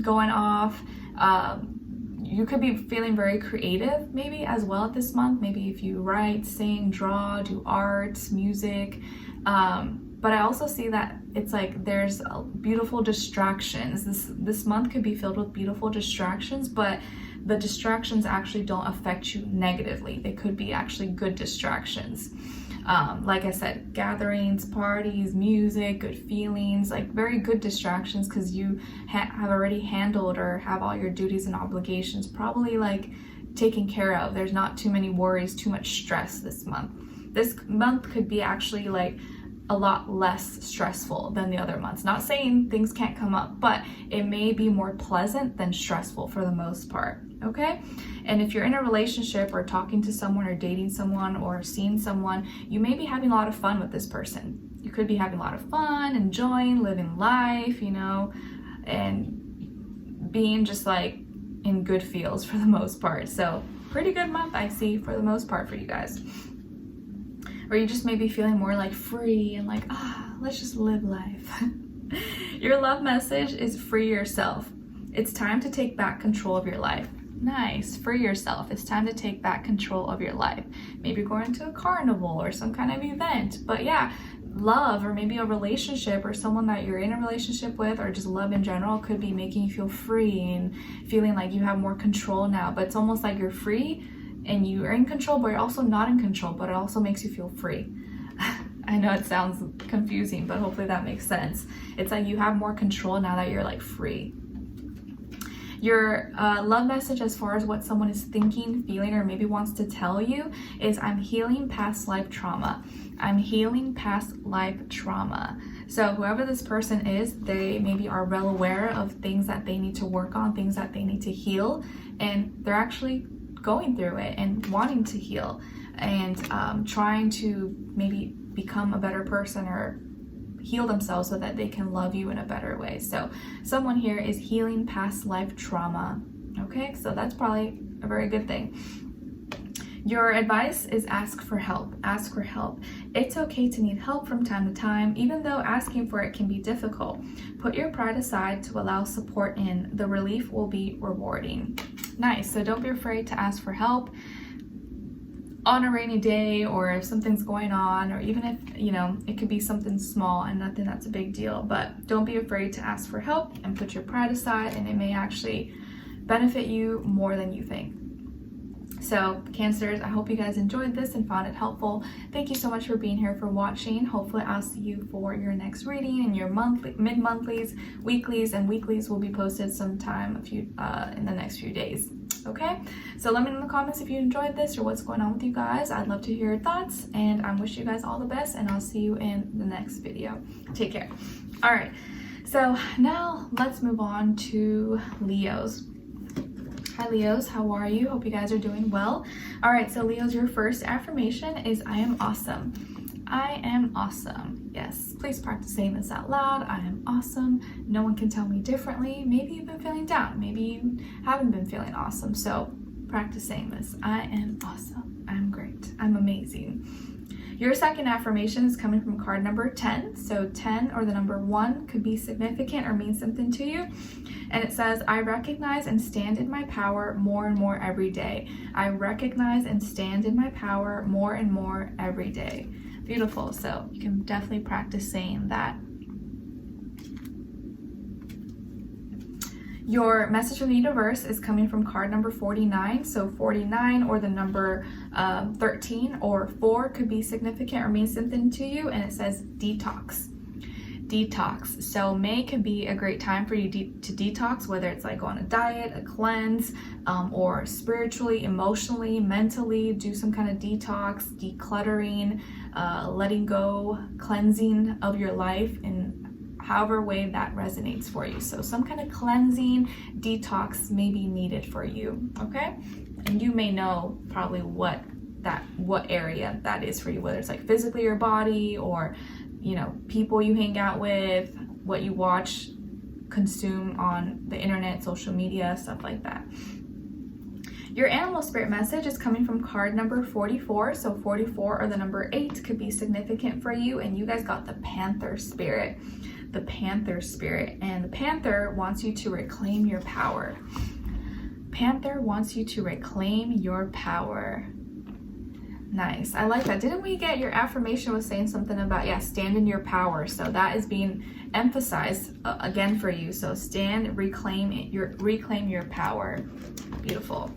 going off. You could be feeling very creative maybe as well at this month, maybe if you write, sing, draw, do art, music. But I also see that it's like there's beautiful distractions. This month could be filled with beautiful distractions, but the distractions actually don't affect you negatively. They could be actually good distractions. Like I said, gatherings, parties, music, good feelings, like very good distractions, because you have already handled or have all your duties and obligations probably like taken care of. There's not too many worries, too much stress this month. This month could be actually like a lot less stressful than the other months. Not saying things can't come up, but it may be more pleasant than stressful for the most part, okay? And if you're in a relationship, or talking to someone, or dating someone, or seeing someone, you may be having a lot of fun with this person. You could be having a lot of fun, enjoying, living life, and being just like in good feels for the most part. So pretty good month I see for the most part for you guys. Or you just may be feeling more like free and like, let's just live life. Your love message is free yourself. It's time to take back control of your life. Nice, free yourself. It's time to take back control of your life. Maybe going to a carnival or some kind of event. But yeah, love, or maybe a relationship, or someone that you're in a relationship with, or just love in general, could be making you feel free and feeling like you have more control now. But it's almost like you're free and you are in control, but you're also not in control, but it also makes you feel free. I know it sounds confusing, but hopefully that makes sense. It's like you have more control now that you're like free. Your love message, as far as what someone is thinking, feeling, or maybe wants to tell you, is I'm healing past life trauma. I'm healing past life trauma. So whoever this person is, they maybe are well aware of things that they need to work on, things that they need to heal, and they're actually going through it and wanting to heal and trying to maybe become a better person or heal themselves so that they can love you in a better way. So someone here is healing past life trauma. Okay, so that's probably a very good thing. Your advice is ask for help. Ask for help. It's okay to need help from time to time, even though asking for it can be difficult. Put your pride aside to allow support in. The relief will be rewarding. Nice. So don't be afraid to ask for help on a rainy day, or if something's going on, or even if, you know, it could be something small and nothing that's a big deal. But don't be afraid to ask for help and put your pride aside, and it may actually benefit you more than you think. So Cancers, I hope you guys enjoyed this and found it helpful. Thank you so much for being here, for watching. Hopefully I'll see you for your next reading, and your monthly, mid-monthlies, weeklies, and weeklies will be posted sometime in the next few days. Okay, so let me know in the comments if you enjoyed this or what's going on with you guys. I'd love to hear your thoughts, and I wish you guys all the best, and I'll see you in the next video. Take care. All right, so now let's move on to Leos. Hi Leos, how are you? Hope you guys are doing well. All right, so Leos, your first affirmation is I am awesome. I am awesome. Yes, please practice saying this out loud. I am awesome. No one can tell me differently. Maybe you've been feeling down. Maybe you haven't been feeling awesome. So practice saying this. I am awesome. I'm great. I'm amazing. Your second affirmation is coming from card number 10. So 10 or the number 1 could be significant or mean something to you. And it says, I recognize and stand in my power more and more every day. I recognize and stand in my power more and more every day. Beautiful. So you can definitely practice saying that. Your message from the universe is coming from card number 49. So 49 or the number 13 or 4 could be significant or mean something to you. And it says detox. Detox. So May could be a great time for you to detox, whether it's like on a diet, a cleanse, or spiritually, emotionally, mentally, do some kind of detox, decluttering, letting go, cleansing of your life in however way that resonates for you. So some kind of cleansing, detox may be needed for you, okay? And you may know probably what area that is for you, whether it's like physically your body, or you know, people you hang out with, what you watch, consume on the internet, social media, stuff like that. Your animal spirit message is coming from card number 44. So 44 or the number 8 could be significant for you, and you guys got the Panther spirit. The Panther spirit, and the Panther wants you to reclaim your power. Panther wants you to reclaim your power. Nice. I like that. Didn't we get your affirmation was saying something about, yeah, stand in your power? So that is being emphasized again for you. So stand, reclaim your power. Beautiful.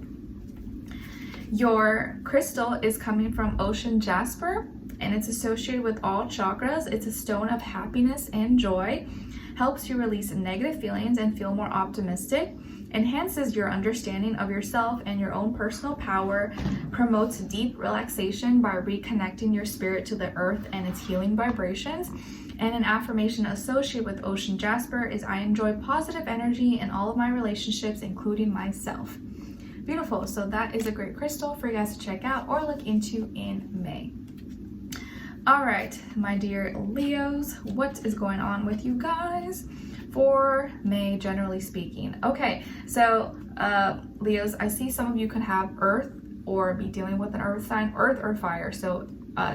Your crystal is coming from Ocean Jasper, and it's associated with all chakras. It's a stone of happiness and joy. Helps you release negative feelings and feel more optimistic. Enhances your understanding of yourself and your own personal power, promotes deep relaxation by reconnecting your spirit to the earth and its healing vibrations. And an affirmation associated with Ocean Jasper is I enjoy positive energy in all of my relationships, including myself. Beautiful. So that is a great crystal for you guys to check out or look into in May. All right, my dear Leos, what is going on with you guys for May, generally speaking? Okay, so Leos, I see some of you could have earth or be dealing with an earth sign, earth or fire. So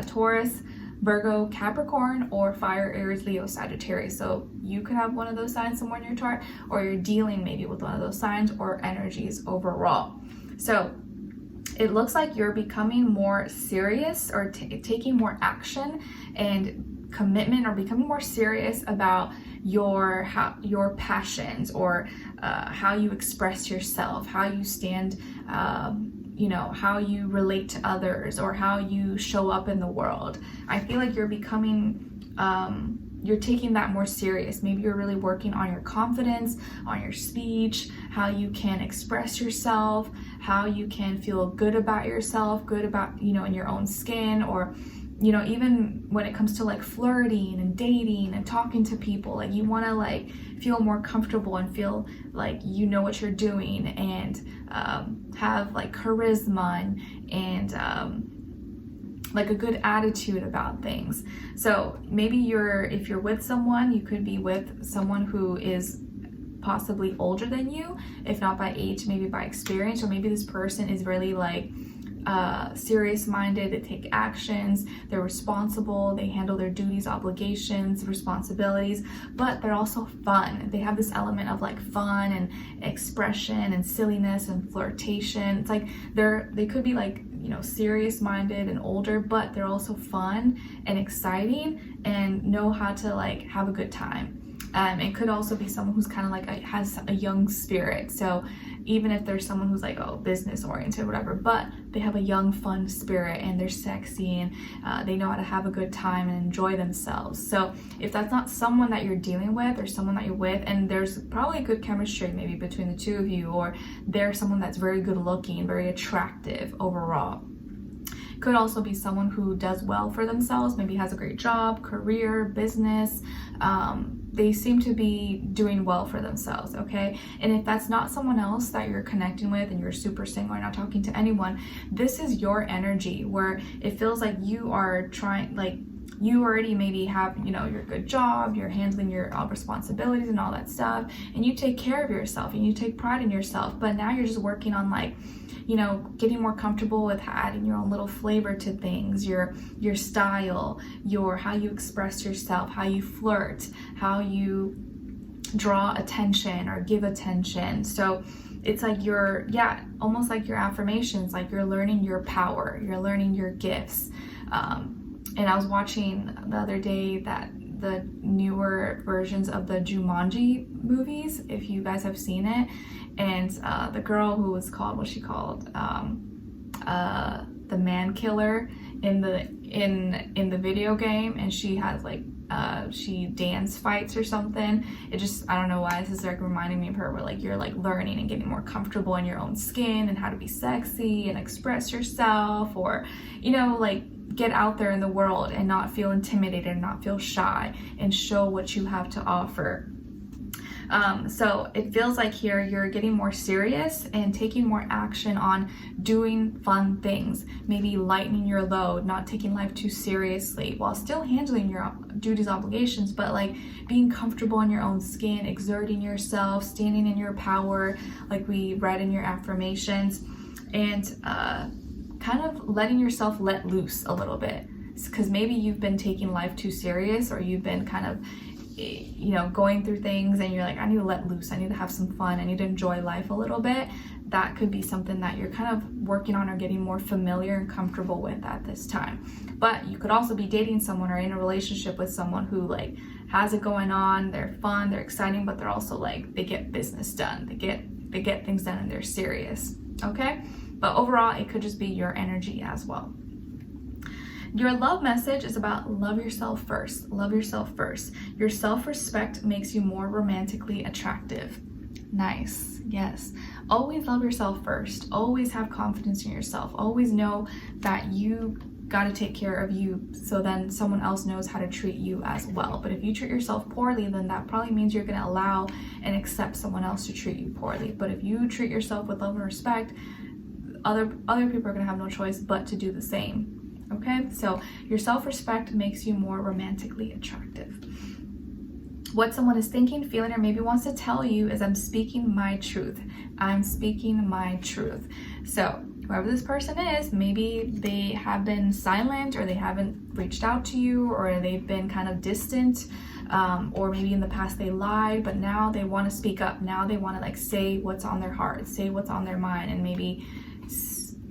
Taurus, Virgo, Capricorn, or fire, Aries, Leo, Sagittarius. So you could have one of those signs somewhere in your chart, or you're dealing maybe with one of those signs or energies overall. So it looks like you're becoming more serious, or taking more action and commitment, or becoming more serious about your passions, or how you express yourself, how you stand, you know, how you relate to others, or how you show up in the world. I feel like you're becoming, you're taking that more serious. Maybe you're really working on your confidence, on your speech, how you can express yourself, how you can feel good about yourself, good about, you know, in your own skin, or you know, even when it comes to like flirting and dating and talking to people, like you want to like feel more comfortable and feel like you know what you're doing, and have like charisma and like a good attitude about things. So maybe if you're with someone, you could be with someone who is possibly older than you, if not by age, maybe by experience, or maybe this person is really like serious minded, they take actions, they're responsible, they handle their duties, obligations, responsibilities, but they're also fun. They have this element of like fun and expression and silliness and flirtation. It's like they could be like, you know, serious minded and older, but they're also fun and exciting and know how to like have a good time. It could also be someone who's kind of like has a young spirit. So even if there's someone who's like, oh, business oriented, whatever, but they have a young, fun spirit and they're sexy and they know how to have a good time and enjoy themselves. So if that's not someone that you're dealing with or someone that you're with, and there's probably good chemistry maybe between the two of you, or they're someone that's very good looking, very attractive overall. Could also be someone who does well for themselves, maybe has a great job, career, business. They seem to be doing well for themselves, okay? And if that's not someone else that you're connecting with and you're super single or not talking to anyone, this is your energy where it feels like you are trying, like you already maybe have, you know, your good job, you're handling your responsibilities and all that stuff, and you take care of yourself and you take pride in yourself, but now you're just working on like, you know, getting more comfortable with adding your own little flavor to things, your style, how you express yourself, how you flirt, how you draw attention or give attention. So it's like almost like your affirmations, like you're learning your power, you're learning your gifts. And I was watching the other day that the newer versions of the Jumanji movies, if you guys have seen it, and the girl who was called, what's she called? The man killer in the video game, and she has like she dance fights or something. It just, I don't know why this is like reminding me of her, where like you're like learning and getting more comfortable in your own skin and how to be sexy and express yourself, or, you know, like get out there in the world and not feel intimidated and not feel shy and show what you have to offer. So it feels like here you're getting more serious and taking more action on doing fun things, maybe lightening your load, not taking life too seriously while still handling your duties, obligations, but like being comfortable in your own skin, exerting yourself, standing in your power, like we read in your affirmations, and kind of letting yourself let loose a little bit, because maybe you've been taking life too serious, or you've been kind of, you know, going through things and you're like, I need to let loose, I need to have some fun, I need to enjoy life a little bit. That could be something that you're kind of working on or getting more familiar and comfortable with at this time. But you could also be dating someone or in a relationship with someone who like has it going on, they're fun, they're exciting, but they're also like, they get business done, they get things done and they're serious, okay? But overall, it could just be your energy as well. Your love message is about love yourself first. Love yourself first. Your self-respect makes you more romantically attractive. Nice. Yes. Always love yourself first. Always have confidence in yourself. Always know that you got to take care of you, so then someone else knows how to treat you as well. But if you treat yourself poorly, then that probably means you're going to allow and accept someone else to treat you poorly. But if you treat yourself with love and respect, other people are going to have no choice but to do the same. Okay, so your self-respect makes you more romantically attractive. What someone is thinking, feeling, or maybe wants to tell you is, I'm speaking my truth. I'm speaking my truth. So whoever this person is, maybe they have been silent, or they haven't reached out to you, or they've been kind of distant, or maybe in the past they lied, but now they want to speak up. Now they want to like say what's on their heart, say what's on their mind, and maybe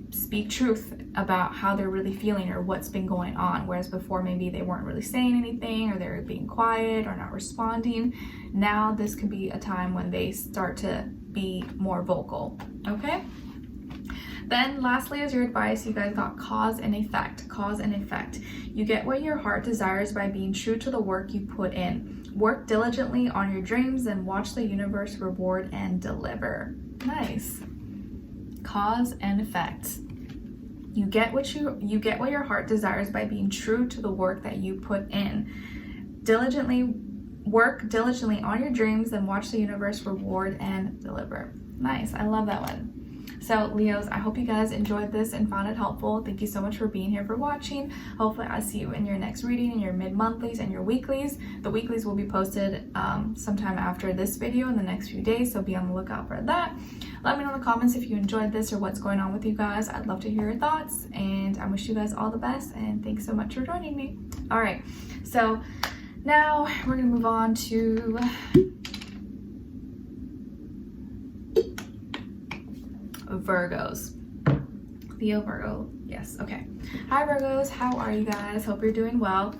speak truth about how they're really feeling or what's been going on. Whereas before maybe they weren't really saying anything, or they were being quiet or not responding. Now this could be a time when they start to be more vocal, okay? Then lastly, as your advice, you guys got cause and effect. Cause and effect. You get what your heart desires by being true to the work you put in. Work diligently on your dreams and watch the universe reward and deliver. Nice. Cause and effect. You get what your heart desires by being true to the work that you put in. Work diligently on your dreams and watch the universe reward and deliver. Nice, I love that one. So Leos, I hope you guys enjoyed this and found it helpful. Thank you so much for being here, for watching. Hopefully I'll see you in your next reading, in your mid-monthlies and your weeklies. The weeklies will be posted sometime after this video in the next few days, so be on the lookout for that. Let me know in the comments if you enjoyed this or what's going on with you guys. I'd love to hear your thoughts, and I wish you guys all the best, and thanks so much for joining me. All right, so now we're gonna move on to Virgos. Leo, Virgo, yes, okay. Hi Virgos, how are you guys? Hope you're doing well.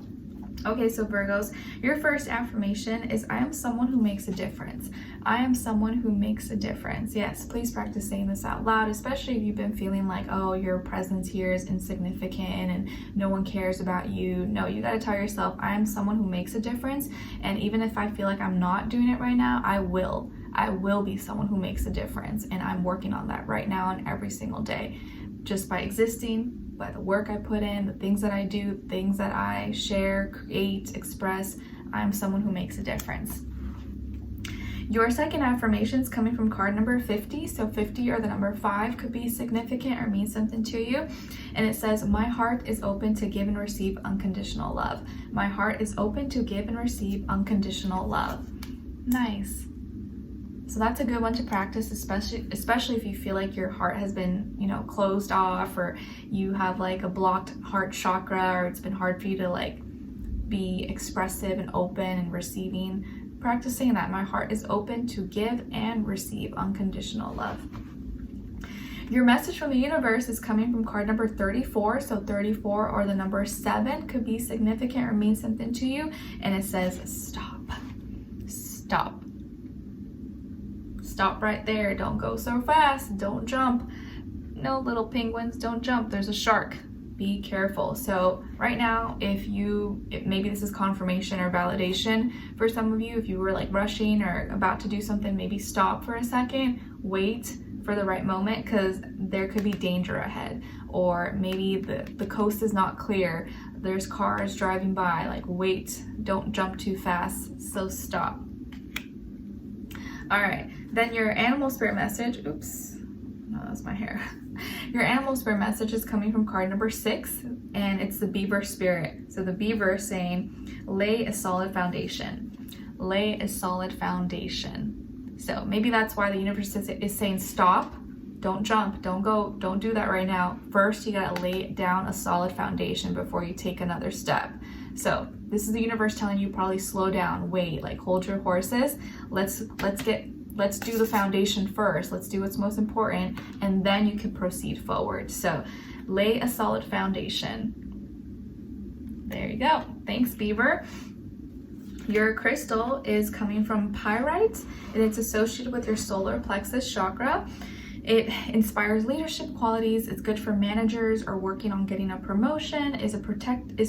Okay, so Virgos, your first affirmation is, I am someone who makes a difference. I am someone who makes a difference. Yes, please practice saying this out loud, especially if you've been feeling like, oh, your presence here is insignificant and no one cares about you. No, you gotta tell yourself, I am someone who makes a difference, and even if I feel like I'm not doing it right now, I will be someone who makes a difference, and I'm working on that right now and every single day. Just by existing, by the work I put in, the things that I do, things that I share, create, express, I'm someone who makes a difference. Your second affirmation is coming from card number 50. So 50 or the number 5 could be significant or mean something to you. And it says, my heart is open to give and receive unconditional love. My heart is open to give and receive unconditional love. Nice. So that's a good one to practice, especially if you feel like your heart has been, closed off, or you have like a blocked heart chakra, or it's been hard for you to like be expressive and open and receiving. Practice saying that, my heart is open to give and receive unconditional love. Your message from the universe is coming from card number 34. So 34 or the number 7 could be significant or mean something to you. And it says, stop. Stop. Stop right there. Don't go so fast. Don't jump. No, little penguins, don't jump. There's a shark. Be careful. So right now, if maybe this is confirmation or validation for some of you, if you were like rushing or about to do something, maybe stop for a second, wait for the right moment, because there could be danger ahead, or maybe the coast is not clear, there's cars driving by. Like, wait, don't jump too fast, so stop. All right, then your animal spirit message, oops, no, that's my hair. Your animal spirit message is coming from card number 6, and it's the beaver spirit. So the beaver is saying, lay a solid foundation. Lay a solid foundation. So maybe that's why the universe is saying stop, don't jump, don't go, don't do that right now. First, you gotta lay down a solid foundation before you take another step. So this is the universe telling you probably slow down, wait, like hold your horses. Let's do the foundation first. Let's do what's most important, and then you can proceed forward. So lay a solid foundation. There you go. Thanks, Beaver. Your crystal is coming from pyrite, and it's associated with your solar plexus chakra. It inspires leadership qualities. It's good for managers or working on getting a promotion. Is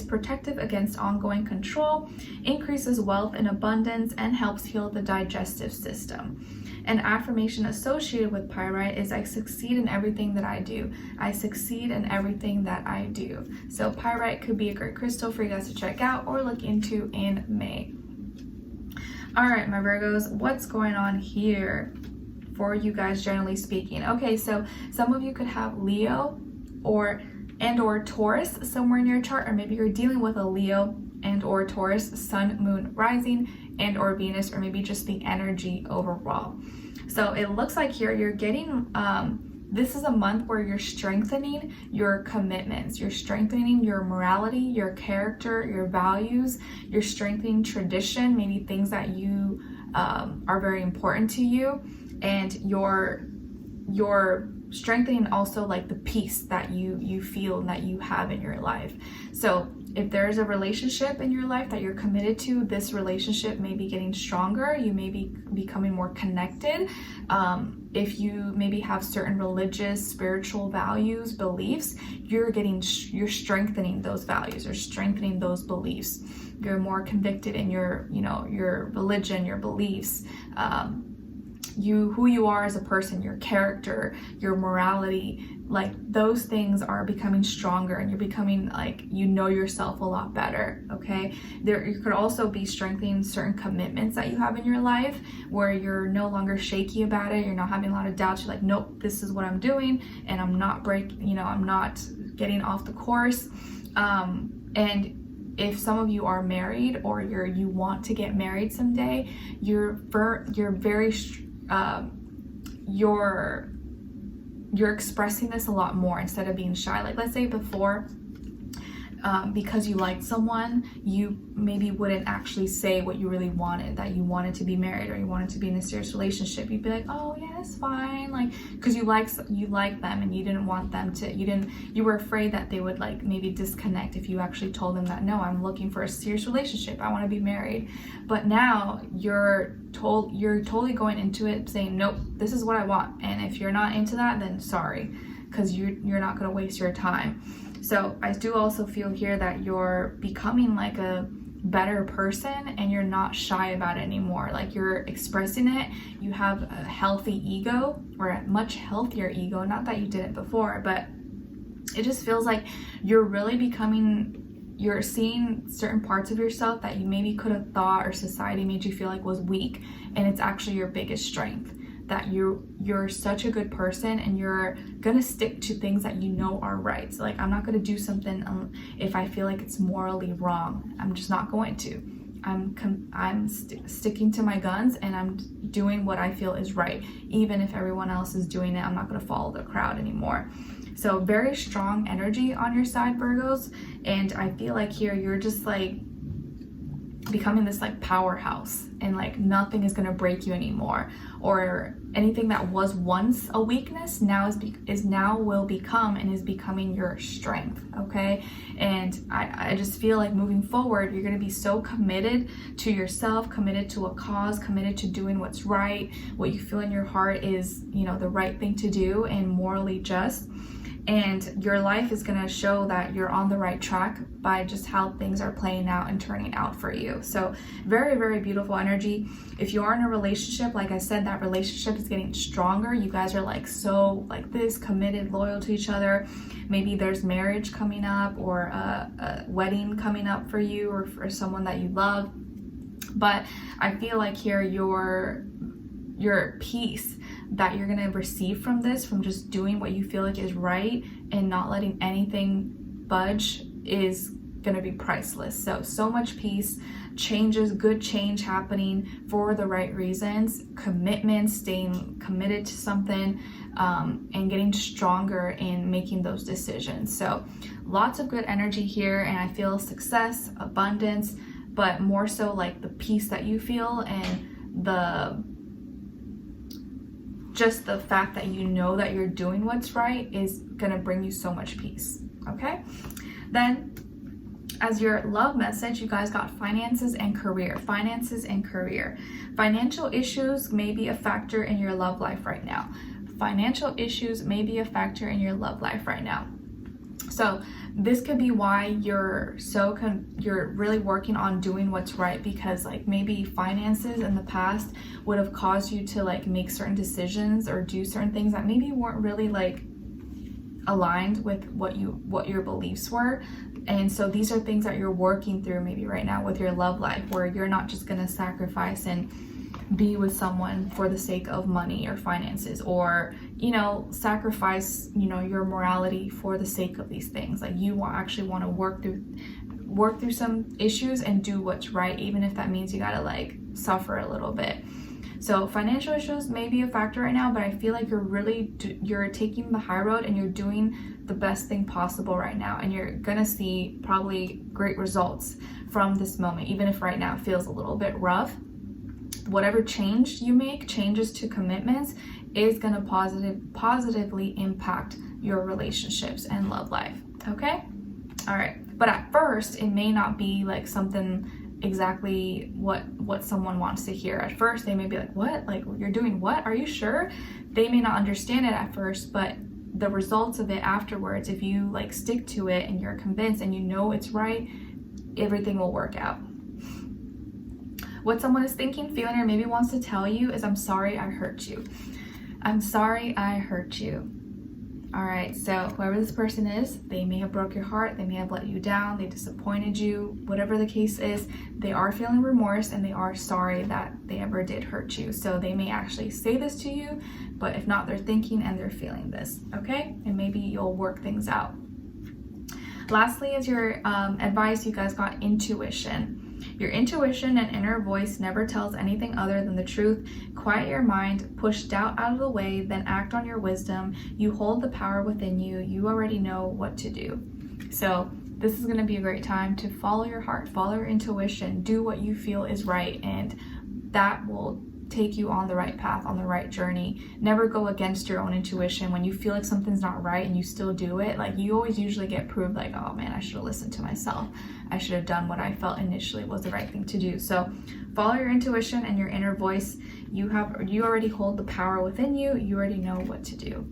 protective against ongoing control, increases wealth and abundance, and helps heal the digestive system. An affirmation associated with pyrite is, I succeed in everything that I do. I succeed in everything that I do. So pyrite could be a great crystal for you guys to check out or look into in May. All right, my Virgos, what's going on here for you guys, generally speaking? Okay, so some of you could have Leo or Taurus somewhere in your chart, or maybe you're dealing with a Leo and or Taurus sun, moon, rising, and or Venus, or maybe just the energy overall. So it looks like here you're getting this is a month where you're strengthening your commitments, you're strengthening your morality, your character, your values, you're strengthening tradition, maybe things that you are very important to you, and you're strengthening also like the peace that you feel and that you have in your life. So if there's a relationship in your life that you're committed to, this relationship may be getting stronger. You may be becoming more connected. If you maybe have certain religious, spiritual values, beliefs, you're strengthening those values or strengthening those beliefs. You're more convicted in your religion, your beliefs. who you are as a person, your character, your morality, like those things are becoming stronger, and you're becoming like, you know yourself a lot better. Okay, you could also be strengthening certain commitments that you have in your life, where you're no longer shaky about it, you're not having a lot of doubts, you're like, nope, this is what I'm doing, and I'm not I'm not getting off the course. And if some of you are married, or you want to get married someday, you're expressing this a lot more instead of being shy. Like, let's say before, because you liked someone, you maybe wouldn't actually say what you really wanted, that you wanted to be married or you wanted to be in a serious relationship. You'd be like, oh yeah, it's fine, like, because you like them, and you didn't want them to, you were afraid that they would like maybe disconnect if you actually told them that, no, I'm looking for a serious relationship, I want to be married. But now you're totally going into it saying, nope, this is what I want, and if you're not into that, then sorry, because you're not going to waste your time. So I do also feel here that you're becoming like a better person, and you're not shy about it anymore. Like, you're expressing it. You have a healthy ego, or a much healthier ego. Not that you didn't before, but it just feels like you're really you're seeing certain parts of yourself that you maybe could have thought, or society made you feel like was weak, and it's actually your biggest strength. That you're such a good person, and you're gonna stick to things that you know are right. So like, I'm not gonna do something if I feel like it's morally wrong. I'm just not going to. I'm sticking to my guns, and I'm doing what I feel is right. Even if everyone else is doing it, I'm not gonna follow the crowd anymore. So very strong energy on your side, Virgos. And I feel like here you're just like becoming this like powerhouse, and like nothing is gonna break you anymore, or anything that was once a weakness now will become and is becoming your strength. Okay, and I just feel like moving forward, you're gonna be so committed to yourself, committed to a cause, committed to doing what's right, what you feel in your heart is, the right thing to do and morally just. And your life is going to show that you're on the right track by just how things are playing out and turning out for you. So very, very beautiful energy. If you are in a relationship, like I said, that relationship is getting stronger. You guys are like so like this, committed, loyal to each other. Maybe there's marriage coming up, or a wedding coming up for you, or for someone that you love. But I feel like here your peace that you're going to receive from this, from just doing what you feel like is right and not letting anything budge, is going to be priceless. So much peace, changes, good change happening for the right reasons, commitment, staying committed to something, and getting stronger in making those decisions. So lots of good energy here, and I feel success, abundance, but more so like the peace that you feel, and just the fact that you know that you're doing what's right is gonna bring you so much peace. Okay, then as your love message, you guys got finances and career. Finances and career. Financial issues may be a factor in your love life right now. Financial issues may be a factor in your love life right now. So this could be why you're really working on doing what's right, because like maybe finances in the past would have caused you to like make certain decisions or do certain things that maybe weren't really like aligned with what your beliefs were. And so these are things that you're working through maybe right now with your love life, where you're not just going to sacrifice and be with someone for the sake of money or finances, or sacrifice your morality for the sake of these things. Like, you actually want to work through some issues and do what's right, even if that means you gotta like suffer a little bit. So financial issues may be a factor right now, but I feel like you're taking the high road, and you're doing the best thing possible right now, and you're gonna see probably great results from this moment, even if right now it feels a little bit rough. Whatever change you make, changes to commitments, is going to positively impact your relationships and love life. Okay? All right. But at first, it may not be like something exactly what someone wants to hear. At first, they may be like, what? Like, you're doing what? Are you sure? They may not understand it at first, but the results of it afterwards, if you like stick to it and you're convinced and you know it's right, everything will work out. what someone is thinking, feeling, or maybe wants to tell you is, I'm sorry I hurt you. I'm sorry I hurt you. All right, so whoever this person is, they may have broke your heart, they may have let you down, they disappointed you, whatever the case is, they are feeling remorse and they are sorry that they ever did hurt you. So they may actually say this to you, but if not, they're thinking and they're feeling this, okay? And maybe you'll work things out. Lastly, as your advice, you guys got intuition. Your intuition and inner voice never tells anything other than the truth. Quiet your mind, push doubt out of the way, then act on your wisdom. You hold the power within you. You already know what to do. So this is going to be a great time to follow your heart, follow your intuition, do what you feel is right, and that will take you on the right path, on the right journey. Never go against your own intuition. When you feel like something's not right and you still do it, like you always usually get proved like, oh man, I should have listened to myself. I should have done what I felt initially was the right thing to do. So follow your intuition and your inner voice. You already hold the power within you. You already know what to do.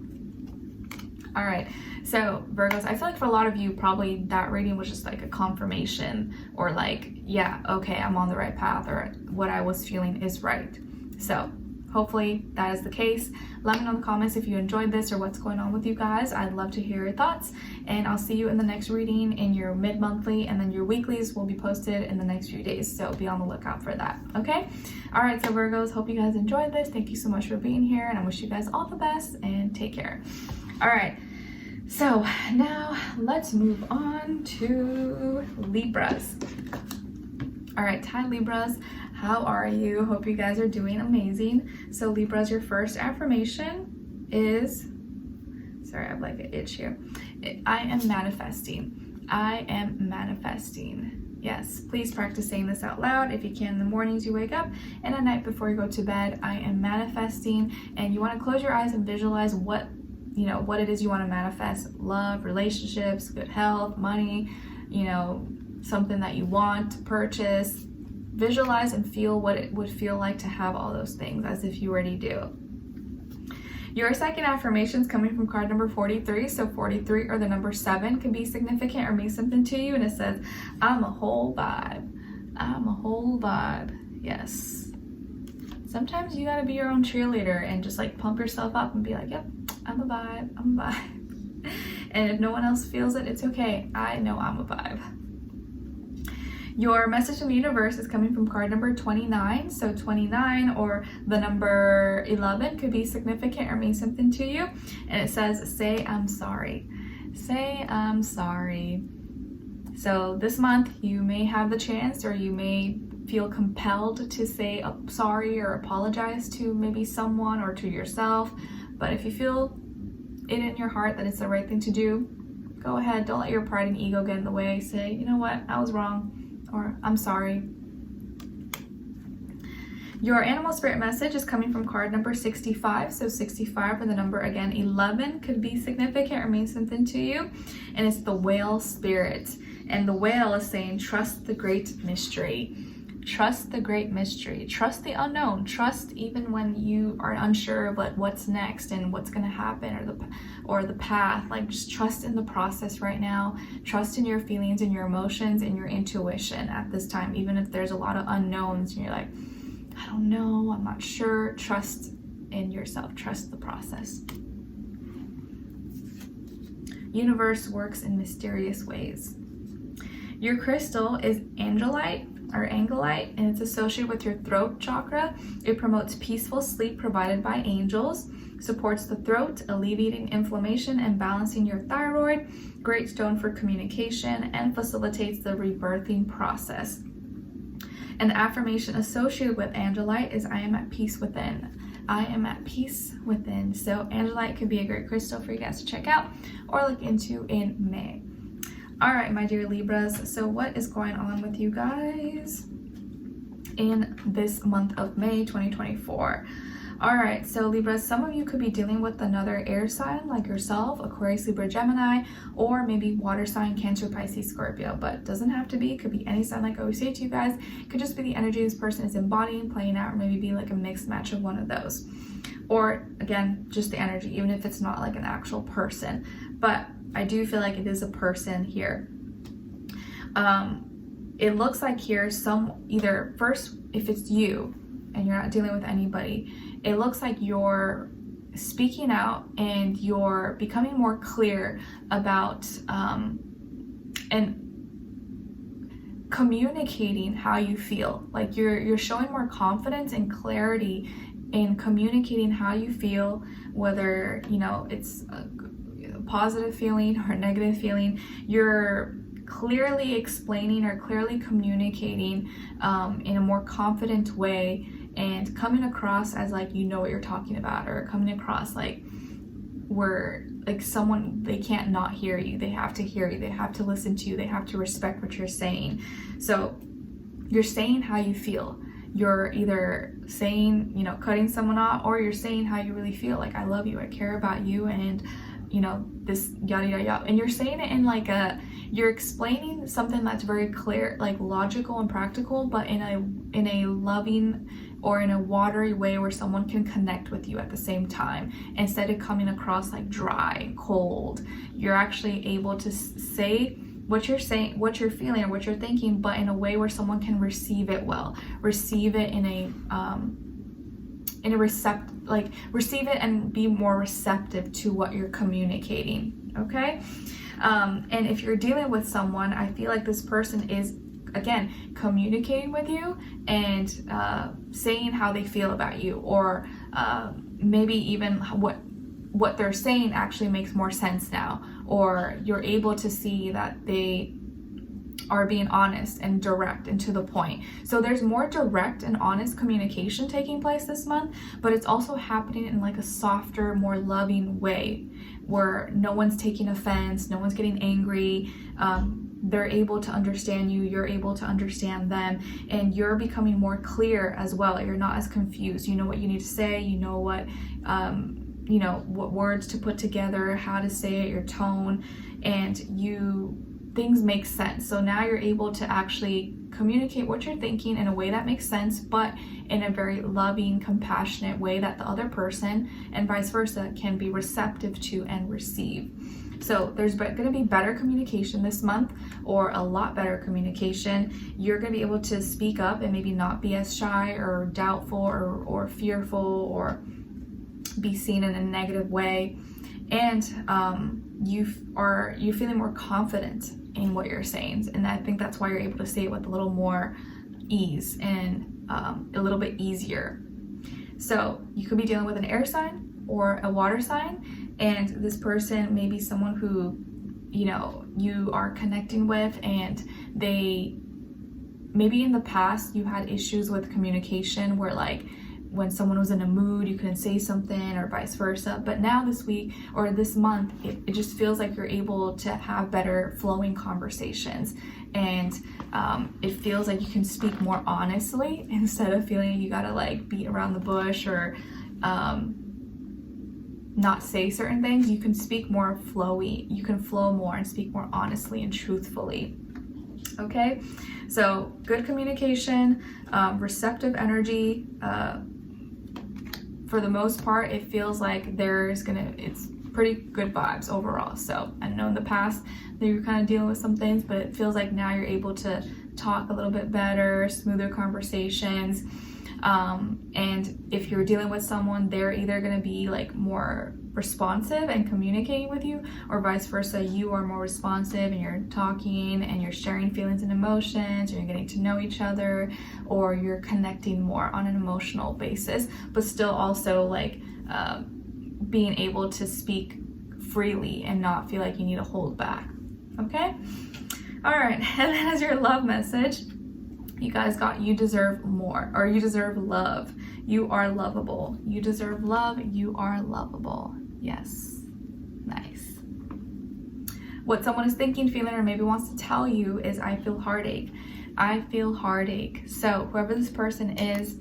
All right, so Virgos, I feel like for a lot of you, probably that reading was just like a confirmation, or like, yeah, okay, I'm on the right path, or what I was feeling is right. So hopefully that is the case. Let me know in the comments if you enjoyed this or what's going on with you guys. I'd love to hear your thoughts, and I'll see you in the next reading in your mid-monthly, and then your weeklies will be posted in the next few days. So be on the lookout for that, okay? All right, so Virgos, hope you guys enjoyed this. Thank you so much for being here, and I wish you guys all the best and take care. All right, so now let's move on to Libras. All right, hi Libras. How are you? Hope you guys are doing amazing. So Libras, your first affirmation is, sorry, I have like an itch here. I am manifesting. I am manifesting. Yes, please practice saying this out loud if you can in the mornings you wake up, and at night before you go to bed. I am manifesting, and you want to close your eyes and visualize what it is you want to manifest. Love, relationships, good health, money, something that you want to purchase. Visualize and feel what it would feel like to have all those things as if you already do. Your second affirmation is coming from card number 43. So 43 or the number 7 can be significant or mean something to you. And it says, I'm a whole vibe. I'm a whole vibe. Yes. Sometimes you gotta be your own cheerleader and just like pump yourself up and be like, yep, I'm a vibe. I'm a vibe. And if no one else feels it, it's okay. I know I'm a vibe. Your message from the universe is coming from card number 29. So 29 or the number 11 could be significant or mean something to you. And it says, say I'm sorry. Say I'm sorry. So this month you may have the chance, or you may feel compelled to say sorry or apologize to maybe someone or to yourself. But if you feel it in your heart that it's the right thing to do, go ahead. Don't let your pride and ego get in the way. Say, you know what, I was wrong. Or I'm sorry. Your animal spirit message is coming from card number 65. So 65 for the number, again, 11 could be significant or mean something to you. And it's the whale spirit. And the whale is saying, trust the great mystery. Trust the great mystery. Trust the unknown. Trust even when you are unsure of what's next and what's going to happen, or the path. Like, just trust in the process right now. Trust in your feelings and your emotions and your intuition at this time, even if there's a lot of unknowns and you're like, I don't know, I'm not sure. Trust in yourself. Trust the process. Universe works in mysterious ways. Your crystal is angelite, and it's associated with your throat chakra. It promotes peaceful sleep provided by angels, supports the throat, alleviating inflammation and balancing your thyroid, great stone for communication, and facilitates the rebirthing process. And the affirmation associated with angelite is, I am at peace within. I am at peace within. So angelite could be a great crystal for you guys to check out or look into in May. All right, my dear Libras, so what is going on with you guys in this month of May 2024? All right, so Libras, some of you could be dealing with another air sign like yourself, Aquarius, Libra, Gemini, or maybe water sign, Cancer, Pisces, Scorpio, but it doesn't have to be. It could be any sign, like I always say to you guys. It could just be the energy this person is embodying, playing out, or maybe be like a mixed match of one of those. Or again, just the energy, even if it's not like an actual person. But I do feel like it is a person here. It looks like here either first if it's you and you're not dealing with anybody, it looks like you're speaking out and you're becoming more clear about and communicating how you feel. Like you're showing more confidence and clarity in communicating how you feel, whether, you know, it's a positive feeling or a negative feeling. You're clearly explaining or clearly communicating in a more confident way, and coming across as like you know what you're talking about, or coming across like where like someone, they can't not hear you. They have to hear you. They have to listen to you. They have to respect what you're saying. So you're saying how you feel. You're either saying, you know, cutting someone off, or you're saying how you really feel. Like, I love you, I care about you, and, you know, this yada yada yada. And you're saying it in like you're explaining something that's very clear, like logical and practical, but in a loving or in a watery way where someone can connect with you at the same time. Instead of coming across like dry, cold, you're actually able to say what you're saying, what you're feeling, or what you're thinking, but in a way where someone can receive it well, receive it in a receive it and be more receptive to what you're communicating. Okay. And if you're dealing with someone, I feel like this person is, again, communicating with you and saying how they feel about you, or maybe even what they're saying actually makes more sense now, or you're able to see that they are being honest and direct and to the point. So there's more direct and honest communication taking place this month, but it's also happening in like a softer, more loving way, where no one's taking offense, no one's getting angry. They're able to understand you, you're able to understand them, and you're becoming more clear as well. You're not as confused. You know what you need to say, you know what words to put together, how to say it, your tone, and things make sense. So now you're able to actually communicate what you're thinking in a way that makes sense, but in a very loving, compassionate way that the other person and vice versa can be receptive to and receive. So there's going to be better communication this month, or a lot better communication. You're going to be able to speak up and maybe not be as shy or doubtful or fearful or be seen in a negative way. And you're feeling more confident in what you're saying. And I think that's why you're able to say it with a little more ease and a little bit easier. So you could be dealing with an air sign or a water sign, and this person may be someone who, you know, you are connecting with, and they maybe in the past you had issues with communication where like when someone was in a mood you couldn't say something, or vice versa. But now this week or this month, it just feels like you're able to have better flowing conversations, and it feels like you can speak more honestly instead of feeling like you gotta like beat around the bush or not say certain things. You can speak more flowy, you can flow more and speak more honestly and truthfully. Okay, so good communication, receptive energy. For the most part, it feels like it's pretty good vibes overall. So I know in the past that you're kind of dealing with some things, but it feels like now you're able to talk a little bit better, smoother conversations. And if you're dealing with someone, they're either going to be like more responsive and communicating with you, or vice versa, you are more responsive and you're talking and you're sharing feelings and emotions, or you're getting to know each other, or you're connecting more on an emotional basis, but still also like being able to speak freely and not feel like you need to hold back. Okay, all right. And then as your love message, you guys got, you deserve more, or you deserve love. You are lovable. You deserve love. You are lovable. Yes. Nice. What someone is thinking, feeling, or maybe wants to tell you is, I feel heartache. I feel heartache. So whoever this person is,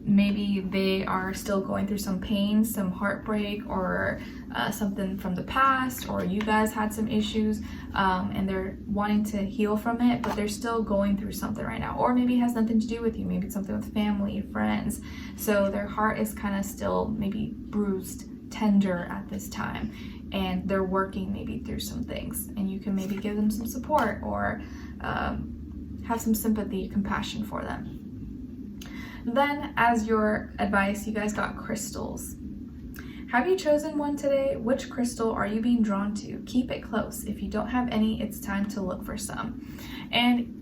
maybe they are still going through some pain, some heartbreak, or something from the past, or you guys had some issues and they're wanting to heal from it, but they're still going through something right now. Or maybe it has nothing to do with you, maybe it's something with family, friends. So their heart is kind of still maybe bruised, tender at this time, and they're working maybe through some things, and you can maybe give them some support or have some sympathy, compassion for them. Then as your advice, you guys got crystals. Have you chosen one today? Which crystal are you being drawn to? Keep it close. If you don't have any, it's time to look for some. And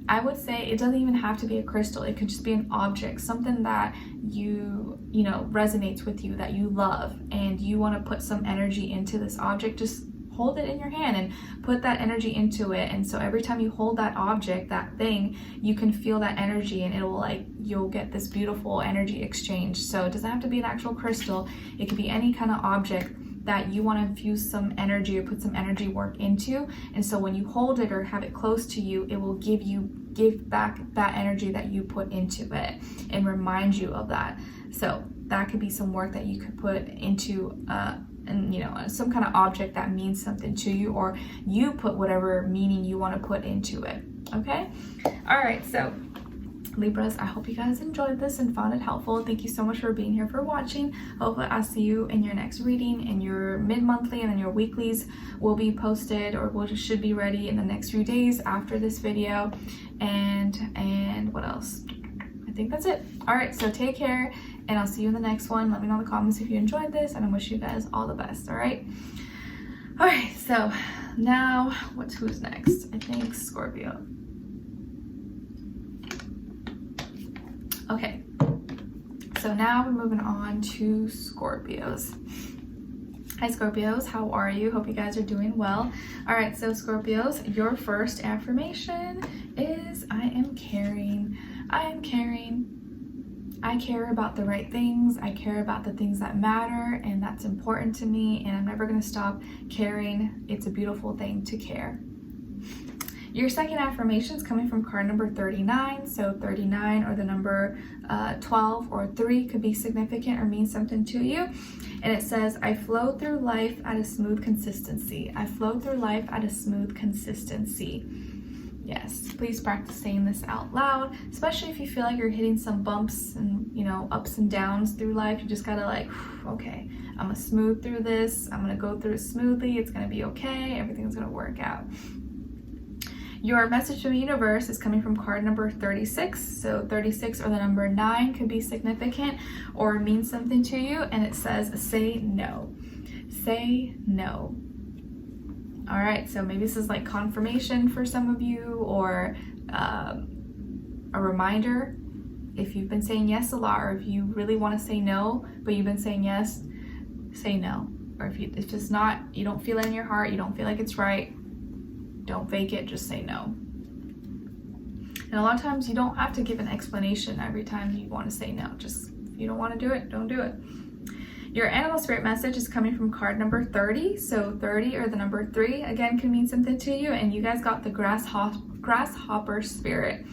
I would say it doesn't even have to be a crystal. It could just be an object, something that you know, resonates with you, that you love, and you want to put some energy into this object. Just hold it in your hand and put that energy into it. And so every time you hold that object, that thing, you can feel that energy, and it'll like, you'll get this beautiful energy exchange. So it doesn't have to be an actual crystal. It could be any kind of object that you want to infuse some energy or put some energy work into. And so when you hold it or have it close to you, it will give back that energy that you put into it and remind you of that. So that could be some work that you could put into and you know, some kind of object that means something to you, or you put whatever meaning you want to put into it. Okay, all right, so Libras, I hope you guys enjoyed this and found it helpful. Thank you so much for being here, for watching. Hopefully I'll see you in your next reading, and your mid-monthly and then your weeklies will be posted, or should be ready in the next few days after this video. And what else? I think that's it. All right, so take care, and I'll see you in the next one. Let me know in the comments if you enjoyed this, and I wish you guys all the best. All right, so now who's next? I think Scorpio. Okay, so now we're moving on to Scorpios. Hi Scorpios, how are you? Hope you guys are doing well. All right, so Scorpios, your first affirmation is I am caring. I am caring. I care about the right things. I care about the things that matter, and that's important to me, and I'm never going to stop caring. It's a beautiful thing to care. Your second affirmation is coming from card number 39. So 39, or the number 12 or 3, could be significant or mean something to you. And it says, I flow through life at a smooth consistency. I flow through life at a smooth consistency. Yes, please practice saying this out loud, especially if you feel like you're hitting some bumps and, you know, ups and downs through life. You just gotta like, okay, I'm gonna smooth through this. I'm gonna go through it smoothly. It's gonna be okay. Everything's gonna work out. Your message from the universe is coming from card number 36. So 36, or the number 9, could be significant or mean something to you. And it says, say no. Say no. All right, so maybe this is like confirmation for some of you, or a reminder. If you've been saying yes a lot, or if you really want to say no, but you've been saying yes, say no. Or if it's not, you don't feel it in your heart, you don't feel like it's right, don't fake it, just say no. And a lot of times you don't have to give an explanation every time you want to say no. Just, if you don't want to do it, don't do it. Your animal spirit message is coming from card number 30. So 30, or the number 3, again, can mean something to you. And you guys got the grasshopper spirit.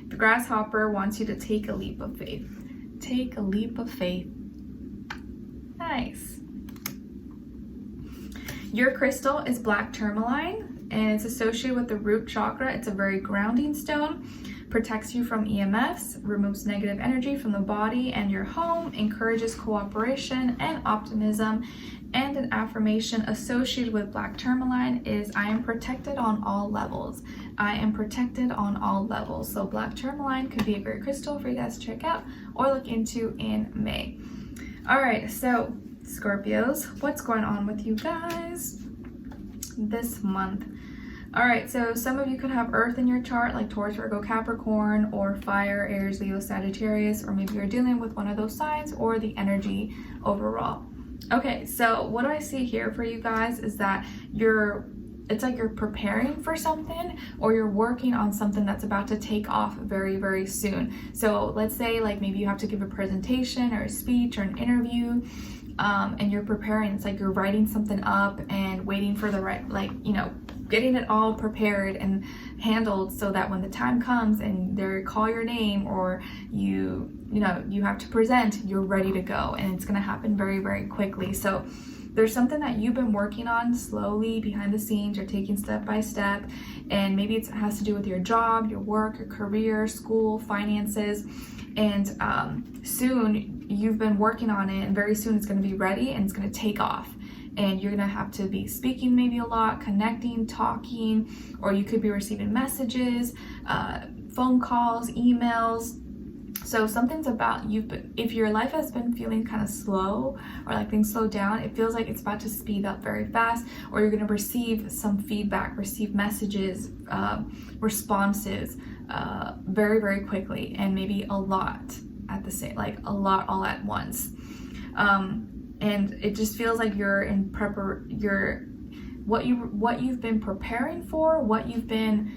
The grasshopper wants you to take a leap of faith. Take a leap of faith. Nice. Your crystal is black tourmaline, and it's associated with the root chakra. It's a very grounding stone. Protects you from EMFs, removes negative energy from the body and your home, encourages cooperation and optimism. And an affirmation associated with black tourmaline is, I am protected on all levels. I am protected on all levels. So black tourmaline could be a great crystal for you guys to check out or look into in May. All right, so Scorpios, what's going on with you guys this month? All right, so some of you could have Earth in your chart, like Taurus, Virgo, Capricorn, or Fire, Aries, Leo, Sagittarius, or maybe you're dealing with one of those signs, or the energy overall. Okay, so what I see here for you guys is that it's like you're preparing for something, or you're working on something that's about to take off very, very soon. So let's say like maybe you have to give a presentation or a speech or an interview, and you're preparing. It's like you're writing something up and waiting for the right, like, you know, getting it all prepared and handled so that when the time comes and they call your name, or you have to present, you're ready to go, and it's going to happen very, very quickly. So there's something that you've been working on slowly behind the scenes. You're taking step by step, and maybe it has to do with your job, your work, your career, school, finances, and soon you've been working on it, and very soon it's going to be ready and it's going to take off. And you're gonna have to be speaking maybe a lot, connecting, talking, or you could be receiving messages, phone calls, emails. So something's about if your life has been feeling kind of slow, or like things slow down, it feels like it's about to speed up very fast, or you're going to receive some feedback, receive messages, responses very, very quickly, and maybe a lot at the same, like a lot all at once. And it just feels like you're in what you've been preparing for, what you've been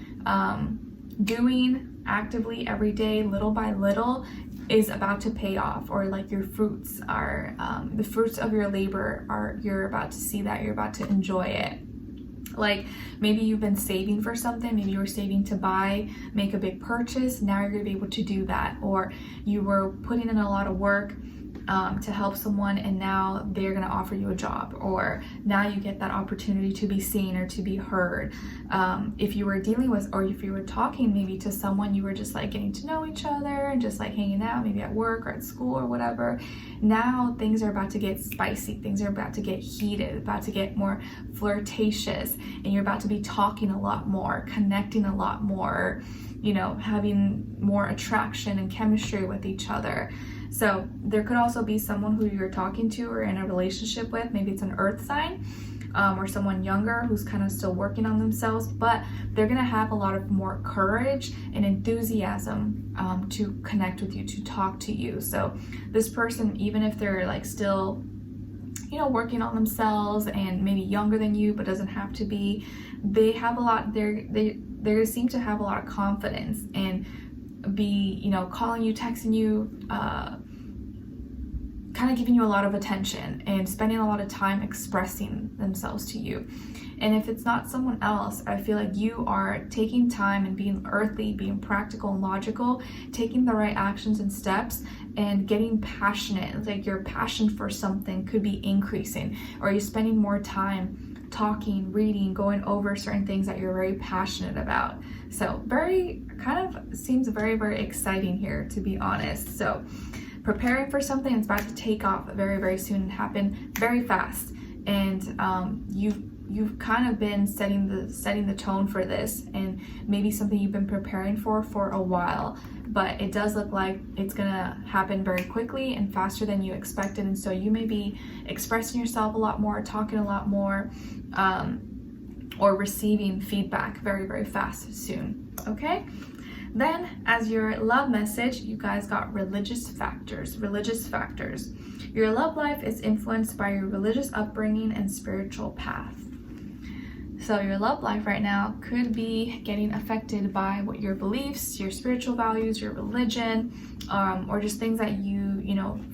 doing actively every day, little by little, is about to pay off, or like your fruits are the fruits of your labor are, you're about to see that, you're about to enjoy it. Like maybe you've been saving for something, maybe you were saving to make a big purchase, now you're going to be able to do that. Or you were putting in a lot of work to help someone, and now they're going to offer you a job, or now you get that opportunity to be seen or to be heard. If you were dealing with, or if you were talking maybe to someone, you were just like getting to know each other and just like hanging out, maybe at work or at school or whatever. Now things are about to get spicy, things are about to get heated, about to get more flirtatious, and you're about to be talking a lot more, connecting a lot more, you know, having more attraction and chemistry with each other. So there could also be someone who you're talking to or in a relationship with, maybe it's an earth sign, or someone younger who's kind of still working on themselves, but they're gonna have a lot of more courage and enthusiasm to connect with you, to talk to you. So this person, even if they're like still, you know, working on themselves and maybe younger than you, but doesn't have to be, they have a lot, they seem to have a lot of confidence and be, you know, calling you, texting you, kind of giving you a lot of attention and spending a lot of time expressing themselves to you. And if it's not someone else, I feel like you are taking time and being earthly, being practical and logical, taking the right actions and steps, and getting passionate. Like your passion for something could be increasing, or you're spending more time talking, reading, going over certain things that you're very passionate about. So kind of seems very, very exciting here, to be honest. So preparing for something that's about to take off very, very soon and happen very fast. And you've kind of been setting the tone for this, and maybe something you've been preparing for a while, but it does look like it's gonna happen very quickly and faster than you expected. And so you may be expressing yourself a lot more, talking a lot more, or receiving feedback very, very fast soon. Okay? Then as your love message, you guys got religious factors. Your love life is influenced by your religious upbringing and spiritual path. So your love life right now could be getting affected by what your beliefs, your spiritual values, your religion, or just things that you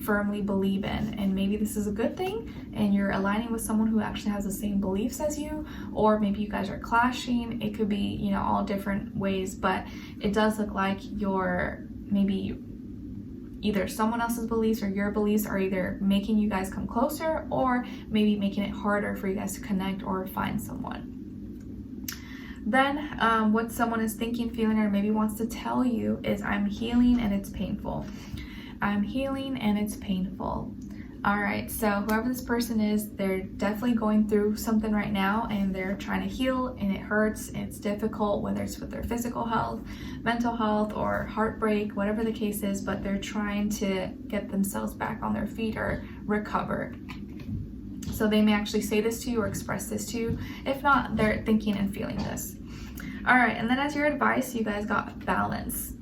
firmly believe in. And maybe this is a good thing and you're aligning with someone who actually has the same beliefs as you, or maybe you guys are clashing. It could be, all different ways, but it does look like you're maybe either someone else's beliefs or your beliefs are either making you guys come closer, or maybe making it harder for you guys to connect or find someone. Then what someone is thinking, feeling, or maybe wants to tell you is, I'm healing and it's painful. I'm healing and it's painful. All right, so whoever this person is, they're definitely going through something right now, and they're trying to heal, and it hurts, and it's difficult, whether it's with their physical health, mental health, or heartbreak, whatever the case is, but they're trying to get themselves back on their feet or recover. So they may actually say this to you or express this to you. If not, they're thinking and feeling this. All right, and then as your advice, you guys got balance.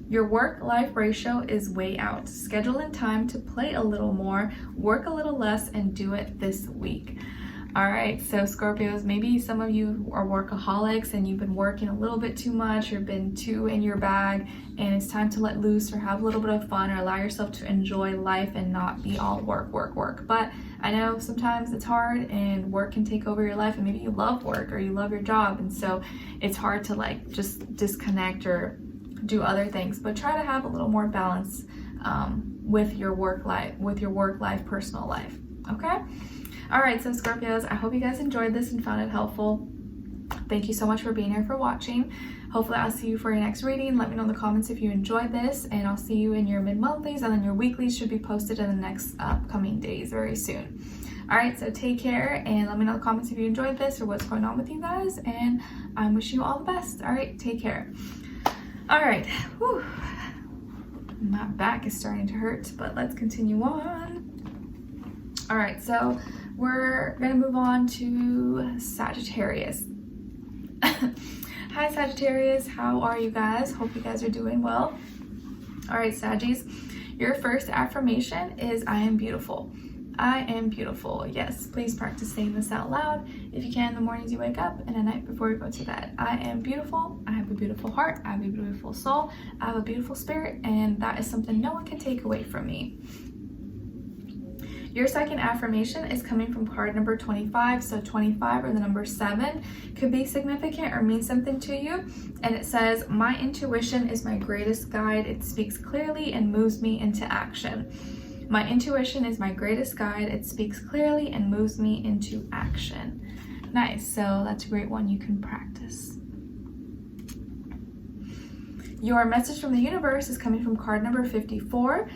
Your work-life ratio is way out. Schedule in time to play a little more, work a little less, and do it this week. All right, so Scorpios, maybe some of you are workaholics and you've been working a little bit too much or been too in your bag, and it's time to let loose or have a little bit of fun or allow yourself to enjoy life and not be all work. But I know sometimes it's hard and work can take over your life, and maybe you love work or you love your job, and so it's hard to just disconnect or do other things, but try to have a little more balance with your work life, personal life. Okay? All right, so Scorpios, I hope you guys enjoyed this and found it helpful. Thank you so much for being here, for watching. Hopefully I'll see you for your next reading. Let me know in the comments if you enjoyed this, and I'll see you in your mid-monthlies, and then your weeklies should be posted in the next upcoming days very soon. All right, so take care, and let me know in the comments if you enjoyed this or what's going on with you guys, and I'm wishing you all the best. All right, take care. All right. Whew. My back is starting to hurt, but let's continue on. All right, so we're gonna move on to Sagittarius. Hi Sagittarius, how are you guys? Hope you guys are doing well. All right, Saggies, your first affirmation is I am beautiful. I am beautiful. Yes, please practice saying this out loud if you can in the mornings you wake up and at night before you go to bed. I am beautiful. I have a beautiful heart. I have a beautiful soul. I have a beautiful spirit, and that is something no one can take away from me. Your second affirmation is coming from card number 25. So 25 or the number 7 could be significant or mean something to you. And it says, my intuition is my greatest guide. It speaks clearly and moves me into action. My intuition is my greatest guide. It speaks clearly and moves me into action. Nice. So that's a great one you can practice. Your message from the universe is coming from card number 54.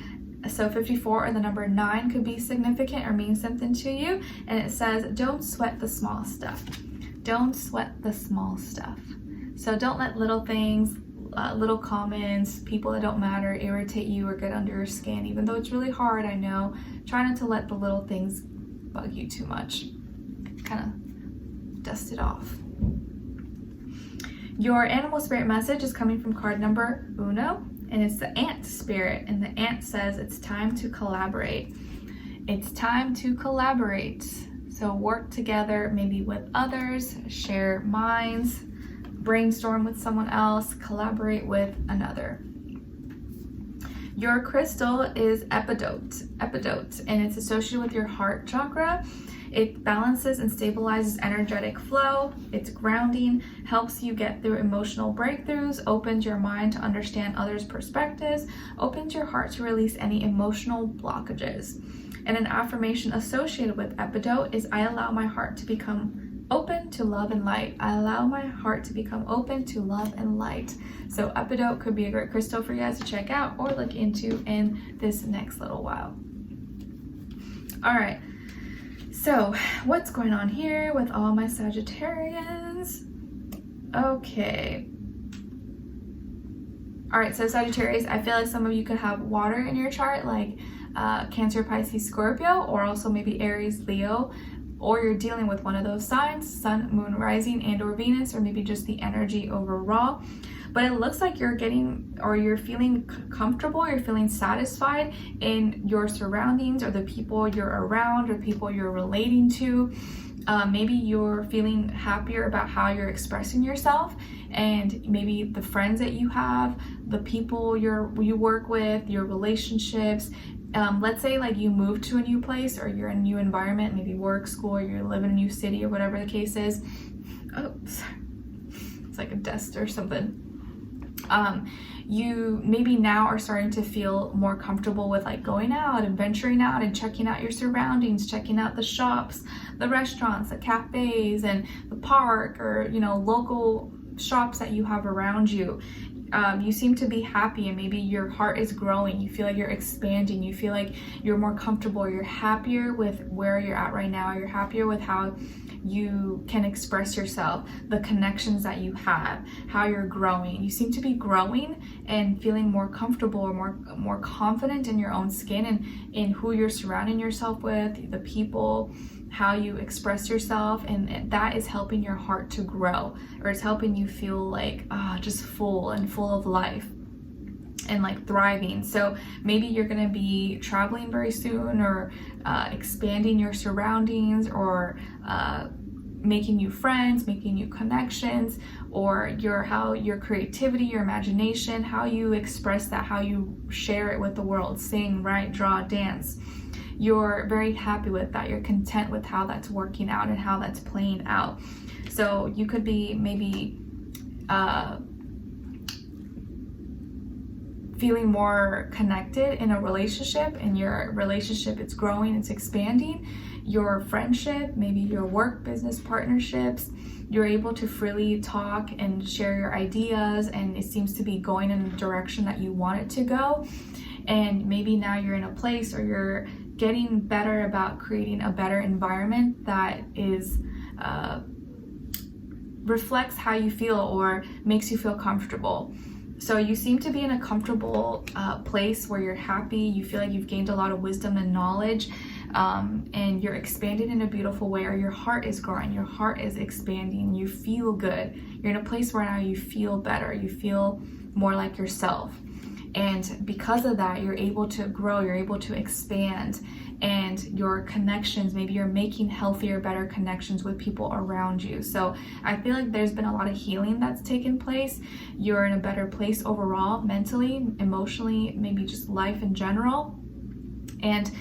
So 54 or the number 9 could be significant or mean something to you. And it says, don't sweat the small stuff. Don't sweat the small stuff. So don't let little things, little comments, people that don't matter irritate you or get under your skin. Even though it's really hard, I know. Try not to let the little things bug you too much. Kind of dust it off. Your animal spirit message is coming from card number 1, and it's the ant spirit. And the ant says it's time to collaborate. It's time to collaborate. So work together, maybe with others, share minds, brainstorm with someone else, collaborate with another. Your crystal is epidote, and it's associated with your heart chakra. It balances and stabilizes energetic flow. It's grounding, helps you get through emotional breakthroughs, opens your mind to understand others' perspectives, opens your heart to release any emotional blockages. And an affirmation associated with epidote is, I allow my heart to become open to love and light. I allow my heart to become open to love and light. So epidote could be a great crystal for you guys to check out or look into in this next little while. All right, so what's going on here with all my Sagittarians? Okay. All right, so Sagittarius, I feel like some of you could have water in your chart, like Cancer, Pisces, Scorpio, or also maybe Aries, Leo, or you're dealing with one of those signs, Sun, Moon, Rising, and or Venus, or maybe just the energy overall. But it looks like you're getting, or you're feeling comfortable, you're feeling satisfied in your surroundings or the people you're around or people you're relating to. Maybe you're feeling happier about how you're expressing yourself, and maybe the friends that you have, the people you work with, your relationships. Let's say like you moved to a new place or you're in a new environment, maybe work, school, or you live in a new city or whatever the case is. Oh, sorry. It's like a dust or something. You maybe now are starting to feel more comfortable with like going out and venturing out and checking out your surroundings, checking out the shops, the restaurants, the cafes, and the park, or local shops that you have around you. You seem to be happy, and maybe your heart is growing. You feel like you're expanding. You feel like you're more comfortable. You're happier with where you're at right now. You're happier with how you can express yourself, the connections that you have, how you're growing. You seem to be growing and feeling more comfortable or more confident in your own skin and in who you're surrounding yourself with, the people, how you express yourself, and that is helping your heart to grow, or it's helping you feel like just full of life and like thriving. So maybe you're going to be traveling very soon, or expanding your surroundings, or making new friends, making new connections, or how your creativity, your imagination, how you express that, how you share it with the world, sing, write, draw, dance. You're very happy with that. You're content with how that's working out and how that's playing out. So you could be maybe feeling more connected in a relationship, and your relationship, it's growing, it's expanding. Your friendship, maybe your work, business partnerships, you're able to freely talk and share your ideas, and it seems to be going in the direction that you want it to go. And maybe now you're in a place, or you're getting better about creating a better environment that is reflects how you feel or makes you feel comfortable. So you seem to be in a comfortable place where you're happy. You feel like you've gained a lot of wisdom and knowledge, and you're expanding in a beautiful way, or your heart is growing, your heart is expanding, you feel good. You're in a place where now you feel better, you feel more like yourself. And because of that, you're able to grow, you're able to expand, and your connections, maybe you're making healthier, better connections with people around you. So I feel like there's been a lot of healing that's taken place. You're in a better place overall, mentally, emotionally, maybe just life in general. And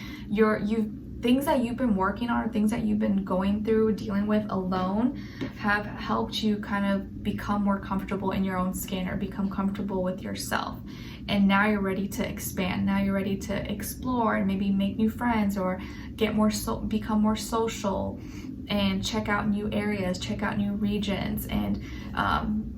things that you've been working on, or things that you've been going through, dealing with alone, have helped you kind of become more comfortable in your own skin, or become comfortable with yourself. And now you're ready to expand. Now you're ready to explore and maybe make new friends, or become more social, and check out new areas, check out new regions, and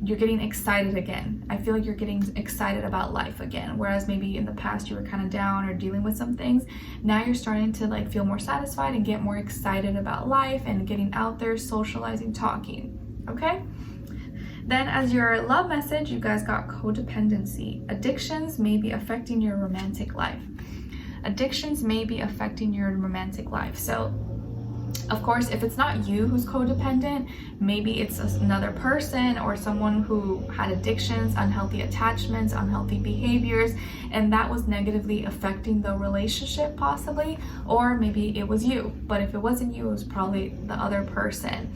you're getting excited again. I feel like you're getting excited about life again, whereas maybe in the past you were kind of down or dealing with some things. Now you're starting to like feel more satisfied and get more excited about life, and getting out there, socializing, talking. Okay? Then as your love message, you guys got codependency. Addictions may be affecting your romantic life. Addictions may be affecting your romantic life. So of course, if it's not you who's codependent, maybe it's another person, or someone who had addictions, unhealthy attachments, unhealthy behaviors, and that was negatively affecting the relationship possibly, or maybe it was you. But if it wasn't you, it was probably the other person.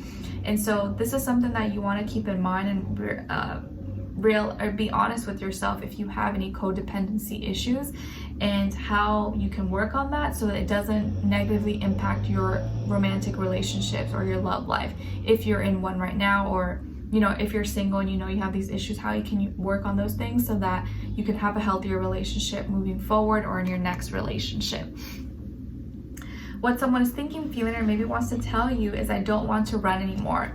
And so this is something that you want to keep in mind, and be honest with yourself if you have any codependency issues, and how you can work on that so that it doesn't negatively impact your romantic relationships or your love life. If you're in one right now, or if you're single and you have these issues, how you can work on those things so that you can have a healthier relationship moving forward, or in your next relationship. What someone is thinking, feeling, or maybe wants to tell you is, I don't want to run anymore.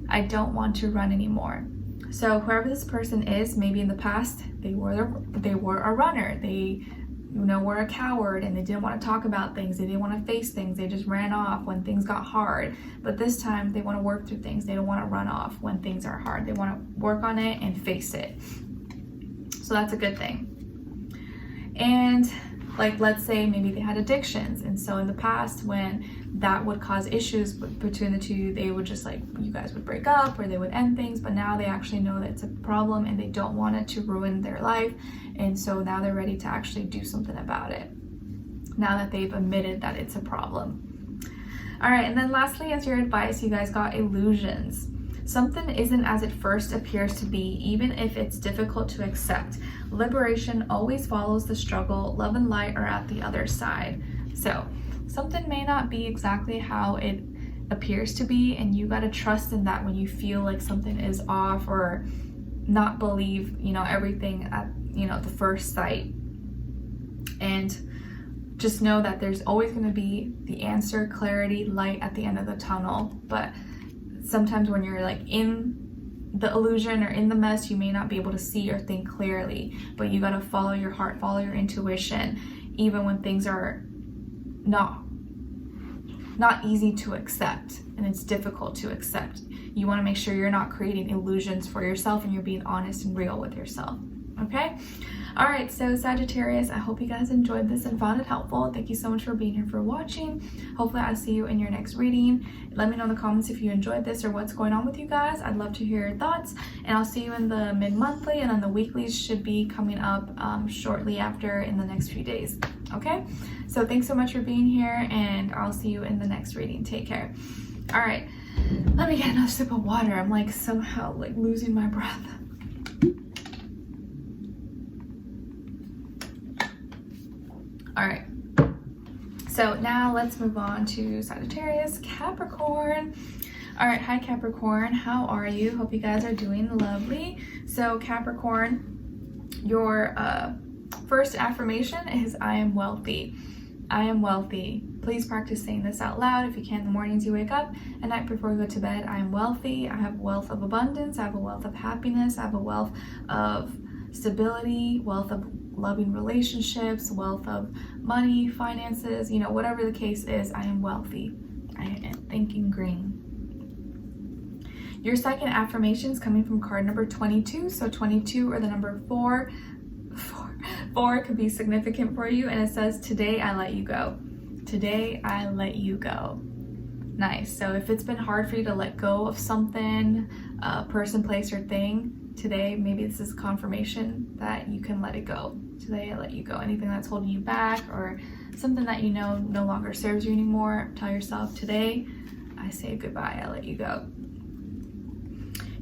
I don't want to run anymore. So whoever this person is, maybe in the past they were a runner. They were a coward, and they didn't want to talk about things. They didn't want to face things. They just ran off when things got hard. But this time they want to work through things. They don't want to run off when things are hard. They want to work on it and face it. So that's a good thing. And like, let's say maybe they had addictions, and so in the past when that would cause issues between the two, they would just you guys would break up, or they would end things. But now they actually know that it's a problem, and they don't want it to ruin their life, and so now they're ready to actually do something about it, now that they've admitted that it's a problem. All right, and then lastly, as your advice, you guys got illusions. Something isn't as it first appears to be, even if it's difficult to accept. Liberation always follows the struggle. Love and light are at the other side. So something may not be exactly how it appears to be, and you got to trust in that when you feel like something is off, or not believe everything at the first sight. And just know that there's always going to be the answer, clarity, light at the end of the tunnel. But sometimes when you're in the illusion or in the mess, you may not be able to see or think clearly, but you got to follow your heart, follow your intuition, even when things are not easy to accept and it's difficult to accept. You want to make sure you're not creating illusions for yourself, and you're being honest and real with yourself. Okay? All right, so Sagittarius, I hope you guys enjoyed this and found it helpful. Thank you so much for being here, for watching. Hopefully I'll see you in your next reading. Let me know in the comments if you enjoyed this, or what's going on with you guys. I'd love to hear your thoughts, and I'll see you in the mid-monthly, and then the weeklies should be coming up shortly after, in the next few days. Okay, so thanks so much for being here, and I'll see you in the next reading. Take care. All right, let me get another sip of water. I'm somehow losing my breath. All right, so now let's move on to Sagittarius, Capricorn. All right, hi Capricorn, how are you? Hope you guys are doing lovely. So Capricorn, your first affirmation is, I am wealthy. I am wealthy. Please practice saying this out loud if you can in the mornings you wake up, at night before you go to bed. I am wealthy. I have wealth of abundance. I have a wealth of happiness. I have a wealth of stability, wealth of loving relationships, wealth of money, finances, whatever the case is, I am wealthy. I am thinking green. Your second affirmation is coming from card number 22. So 22 or the number 4 could be significant for you, and it says, today I let you go. Today I let you go. Nice. So if it's been hard for you to let go of something, person, place, or thing, today maybe this is confirmation that you can let it go. Today I let you go. Anything that's holding you back or something that you know no longer serves you anymore, tell yourself, today I say goodbye, I let you go.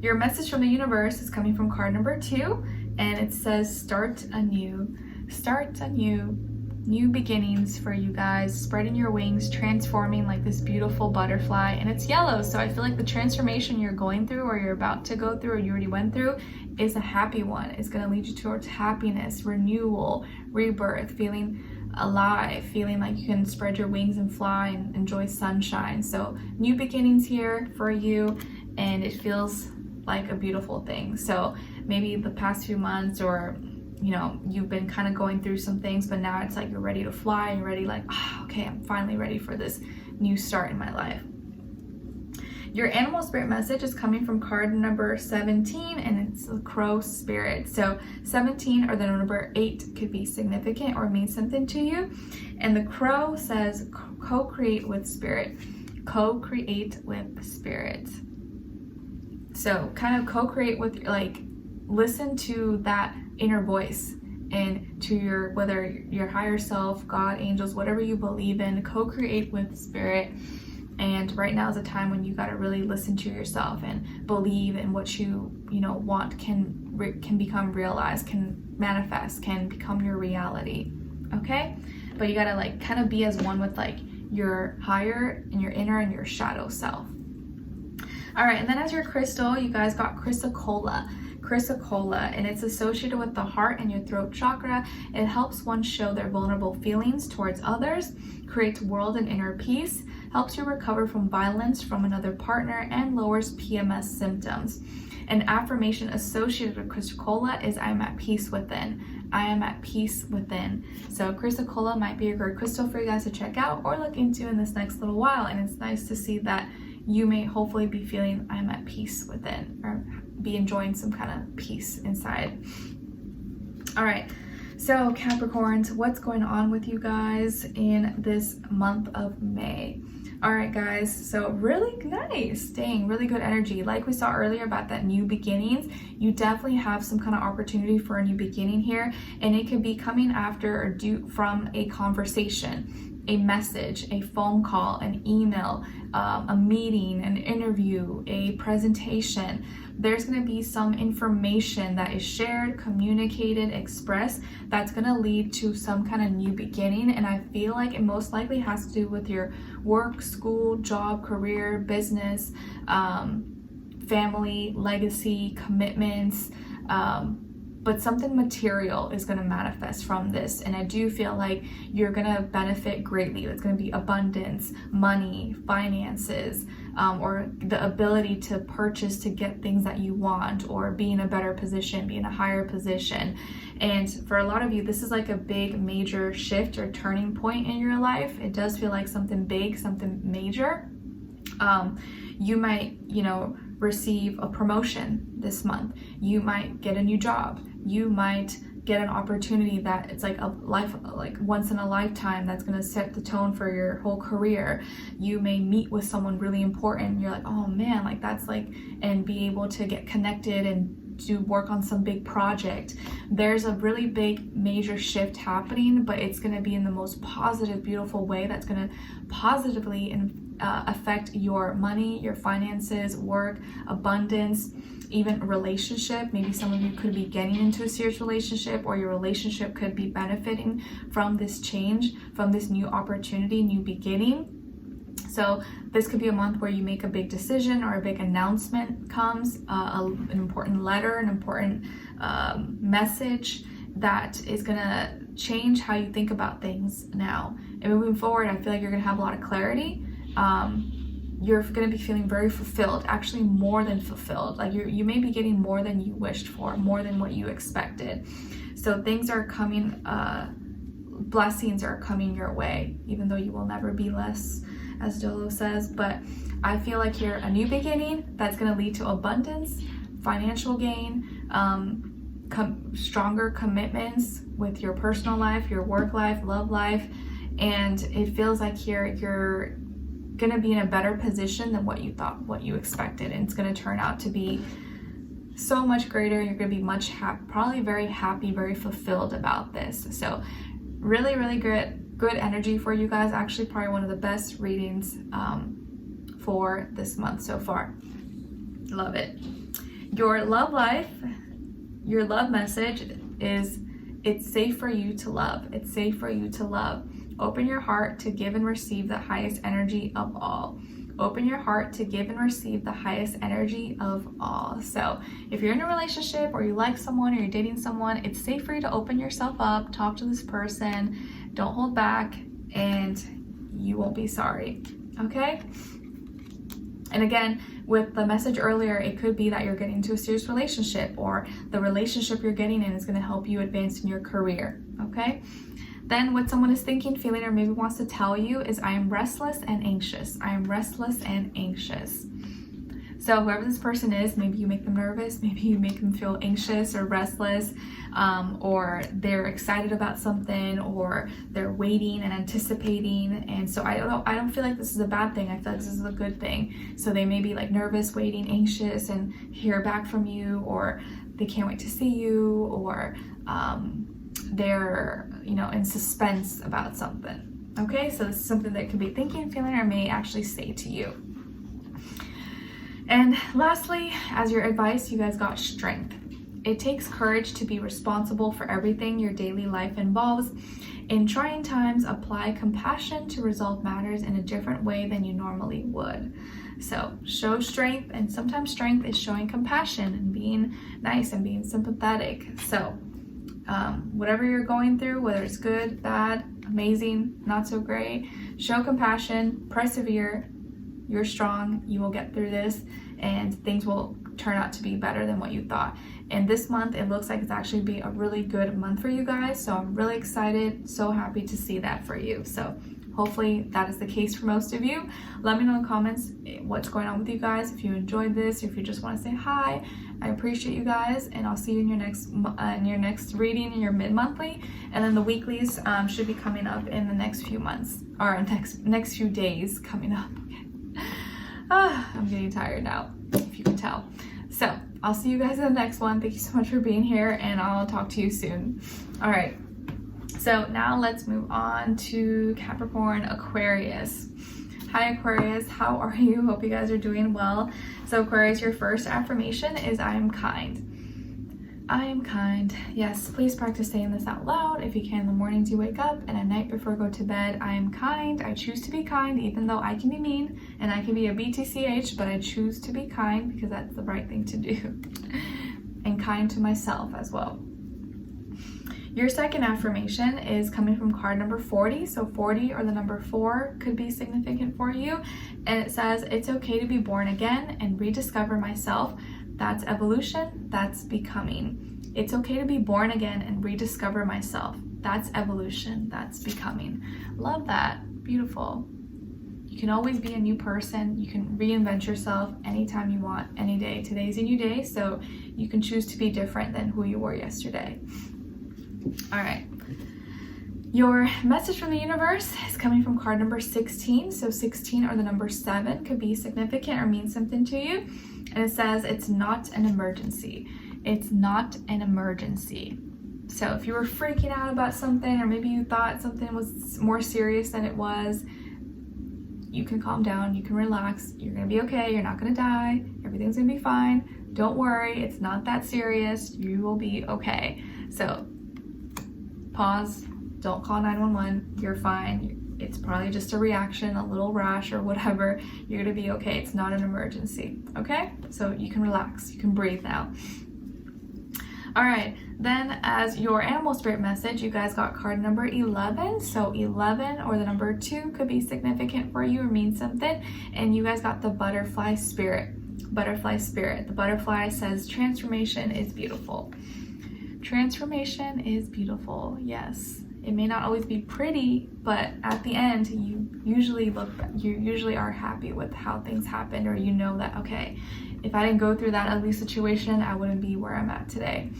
Your message from the universe is coming from card number 2, and it says start anew. Start anew. New beginnings for you guys, spreading your wings, transforming like this beautiful butterfly, and it's yellow, so I feel like the transformation you're going through or you're about to go through or you already went through is a happy one. It's going to lead you towards happiness, renewal, rebirth, feeling alive, feeling like you can spread your wings and fly and enjoy sunshine. So new beginnings here for you, and it feels like a beautiful thing. So maybe the past few months, or you know, you've been kind of going through some things, but now it's like you're ready to fly. You're ready, like, oh, okay, I'm finally ready for this new start in my life. Your animal spirit message is coming from card number 17, and it's the crow spirit. So 17 or the number 8 could be significant or mean something to you. And the crow says co-create with spirit. Co-create with spirit. So kind of co-create with, like, listen to that inner voice and to your, whether your higher self, God, angels, whatever you believe in, co-create with spirit. And right now is a time when you got to really listen to yourself and believe in what you know want can become realized, can manifest, can become your reality. Okay, but you got to like kind of be as one with like your higher and your inner and your shadow self. All right, and then as your crystal, you guys got chrysocolla, and it's associated with the heart and your throat chakra. It helps one show their vulnerable feelings towards others, creates world and inner peace, helps you recover from violence from another partner, and lowers PMS symptoms. An affirmation associated with chrysocolla is I am at peace within. I am at peace within. So chrysocolla might be a great crystal for you guys to check out or look into in this next little while. And it's nice to see that you may hopefully be feeling I'm at peace within, or be enjoying some kind of peace inside. All right, so Capricorns, what's going on with you guys in this month of May? All right, guys, so really nice, dang, really good energy. Like we saw earlier about that new beginnings, you definitely have some kind of opportunity for a new beginning here, and it could be coming after or due from a conversation, a message, a phone call, an email, a meeting, an interview, a presentation. There's going to be some information that is shared, communicated, expressed that's going to lead to some kind of new beginning. And I feel like it most likely has to do with your work, school, job, career, business, family, legacy, commitments, but something material is going to manifest from this. And I do feel like you're going to benefit greatly. It's going to be abundance, money, finances, or the ability to purchase, to get things that you want, or be in a better position, be in a higher position. And for a lot of you, this is like a big major shift or turning point in your life. It does feel like something big, something major. You might, receive a promotion this month. You might get a new job. You might get an opportunity that it's like a life, like once in a lifetime, that's going to set the tone for your whole career. You may meet with someone really important. You're like, oh man, like that's like, and be able to get connected and do work on some big project. There's a really big major shift happening, but it's going to be in the most positive, beautiful way that's going to positively affect your money, your finances, work, abundance, even relationship. Maybe some of you could be getting into a serious relationship, or your relationship could be benefiting from this change, from this new opportunity, new beginning. So this could be a month where you make a big decision or a big announcement comes, an important letter, an important message that is gonna change how you think about things now. And moving forward, I feel like you're gonna have a lot of clarity. You're going to be feeling very fulfilled, actually more than fulfilled. Like you may be getting more than you wished for, more than what you expected. So things are coming, blessings are coming your way, even though you will never be less as Dolo says, but I feel like here a new beginning that's going to lead to abundance, financial gain, stronger commitments with your personal life, your work life, love life, and it feels like here you're going to be in a better position than what you thought, what you expected, and it's going to turn out to be so much greater. You're going to be probably very happy, very fulfilled about this. So really, really good energy for you guys. Actually, probably one of the best readings for this month so far. Love it. Your love life, your love message is, it's safe for you to love. It's safe for you to love. Open your heart to give and receive the highest energy of all. Open your heart to give and receive the highest energy of all. So if you're in a relationship or you like someone or you're dating someone, it's safe for you to open yourself up, talk to this person, don't hold back, and you won't be sorry, okay? And again, with the message earlier, it could be that you're getting into a serious relationship, or the relationship you're getting in is going to help you advance in your career, okay? Then what someone is thinking, feeling, or maybe wants to tell you is, I am restless and anxious. I am restless and anxious. So whoever this person is, maybe you make them nervous, maybe you make them feel anxious or restless, or they're excited about something, or they're waiting and anticipating. And so I don't feel like this is a bad thing. I feel like this is a good thing. So they may be like nervous, waiting, anxious, and hear back from you, or they can't wait to see you, or they're, in suspense about something. Okay, so this is something that could be thinking, feeling, or may actually say to you. And lastly, as your advice, you guys got strength. It takes courage to be responsible for everything your daily life involves. In trying times, apply compassion to resolve matters in a different way than you normally would. So show strength, and sometimes strength is showing compassion and being nice and being sympathetic. So whatever you're going through, whether it's good, bad, amazing, not so great, show compassion, persevere. You're strong, you will get through this, and things will turn out to be better than what you thought. And this month, it looks like it's actually be a really good month for you guys, so I'm really excited, so happy to see that for you. So hopefully that is the case for most of you. Let me know in the comments what's going on with you guys, if you enjoyed this, if you just want to say hi. I appreciate you guys, and I'll see you in your next reading, in your mid-monthly, and then the weeklies should be coming up in the next few months, or next few days coming up. I'm getting tired now, if you can tell. So I'll see you guys in the next one. Thank you so much for being here, and I'll talk to you soon. All right, so now let's move on to Capricorn, Aquarius. Hi Aquarius, how are you? Hope you guys are doing well. So Aquarius, your first affirmation is, I am kind. I am kind. Yes, please practice saying this out loud if you can in the mornings you wake up, and at night before you go to bed. I am kind. I choose to be kind, even though I can be mean and I can be a BTCH, but I choose to be kind because that's the right thing to do. And kind to myself as well. Your second affirmation is coming from card number 40. So 40 or the number 4 could be significant for you. And it says, it's okay to be born again and rediscover myself. That's evolution, that's becoming. It's okay to be born again and rediscover myself. That's evolution, that's becoming. Love that, beautiful. You can always be a new person. You can reinvent yourself anytime you want, any day. Today's a new day, so you can choose to be different than who you were yesterday. All right. Your message from the universe is coming from card number 16. So 16 or the number 7 could be significant or mean something to you. And it says, it's not an emergency. It's not an emergency. So if you were freaking out about something, or maybe you thought something was more serious than it was, you can calm down, you can relax. You're gonna be okay, you're not gonna die, everything's gonna be fine. Don't worry, it's not that serious, you will be okay. So pause, don't call 911, you're fine. It's probably just a reaction, a little rash or whatever. You're gonna be okay, it's not an emergency, okay? So you can relax, you can breathe now. All right, then as your animal spirit message, you guys got card number 11. So 11 or the number 2 could be significant for you or mean something. And you guys got the butterfly spirit. Butterfly spirit. The butterfly says transformation is beautiful. Transformation is beautiful. Yes, It may not always be pretty, but at the end, you usually are happy with how things happened, or you know that, okay, if I didn't go through that ugly situation, I wouldn't be where I'm at today.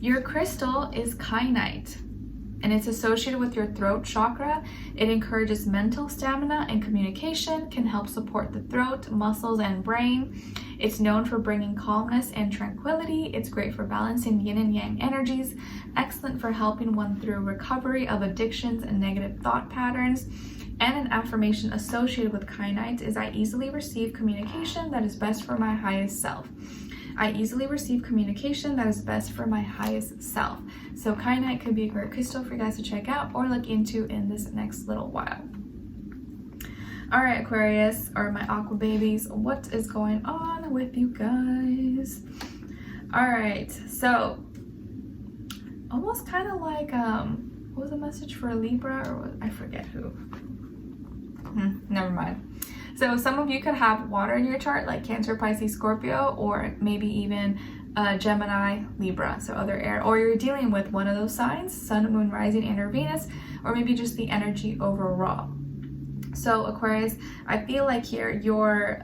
Your crystal is kyanite, and it's associated with your throat chakra. It encourages mental stamina and communication, can help support the throat, muscles, and brain. It's known for bringing calmness and tranquility. It's great for balancing yin and yang energies, excellent for helping one through recovery of addictions and negative thought patterns. And an affirmation associated with kyanite is, I easily receive communication that is best for my highest self. I easily receive communication that is best for my highest self. So kyanite could be a great crystal for you guys to check out or look into in this next little while. All right, Aquarius, or my aqua babies, what is going on with you guys? All right, so almost kind of like, what was the message for Libra, or I forget who. Never mind. So some of you could have water in your chart, like Cancer, Pisces, Scorpio, or maybe even Gemini, Libra, so other air, or you're dealing with one of those signs, Sun, Moon, Rising, and or Venus, or maybe just the energy overall. So Aquarius, I feel like here you're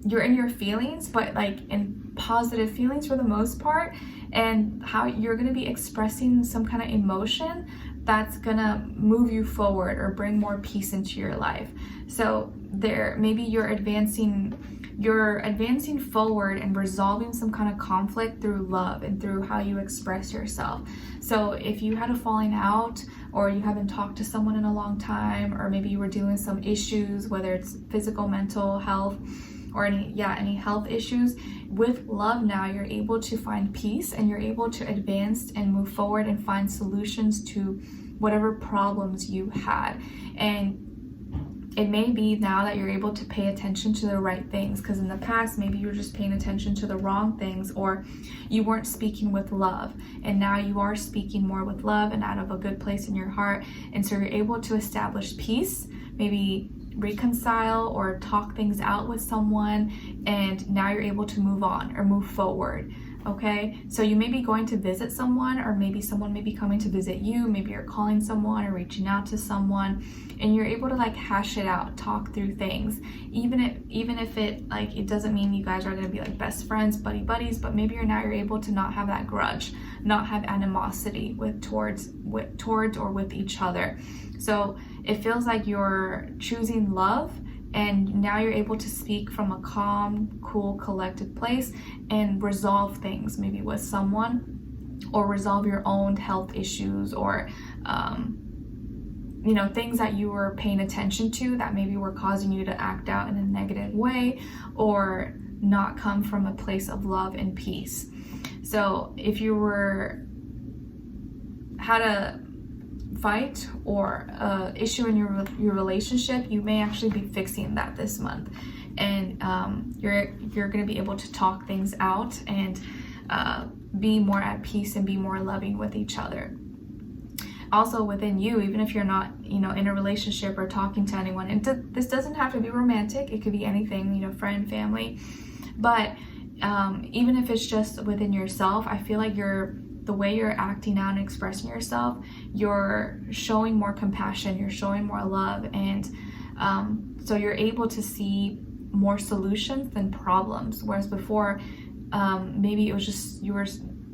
in your feelings, but like in positive feelings for the most part, and how you're going to be expressing some kind of emotion that's gonna move you forward or bring more peace into your life. So there, maybe you're advancing forward and resolving some kind of conflict through love and through how you express yourself. So if you had a falling out, or you haven't talked to someone in a long time, or maybe you were dealing with some issues, whether it's physical, mental health, or any health issues, with love now you're able to find peace, and you're able to advance and move forward and find solutions to whatever problems you had. And it may be now that you're able to pay attention to the right things, because in the past maybe you were just paying attention to the wrong things, or you weren't speaking with love, and now you are speaking more with love and out of a good place in your heart. And so you're able to establish peace, maybe reconcile or talk things out with someone, and now you're able to move on or move forward. Okay, so you may be going to visit someone, or maybe someone may be coming to visit you. Maybe you're calling someone or reaching out to someone, and you're able to like hash it out, talk through things. Even if it like, it doesn't mean you guys are going to be like best friends, buddies, but maybe you're able to not have that grudge, not have animosity towards or with each other. So it feels like you're choosing love, and now you're able to speak from a calm, cool, collected place and resolve things maybe with someone, or resolve your own health issues, or things that you were paying attention to that maybe were causing you to act out in a negative way, or not come from a place of love and peace. So if you had a fight or issue in your relationship, you may actually be fixing that this month, and you're going to be able to talk things out and be more at peace and be more loving with each other. Also within you, even if you're not in a relationship or talking to anyone, and this doesn't have to be romantic, it could be anything, friend, family, but even if it's just within yourself, I feel like the way you're acting out and expressing yourself, you're showing more compassion, you're showing more love, and so you're able to see more solutions than problems. Whereas before, maybe it was just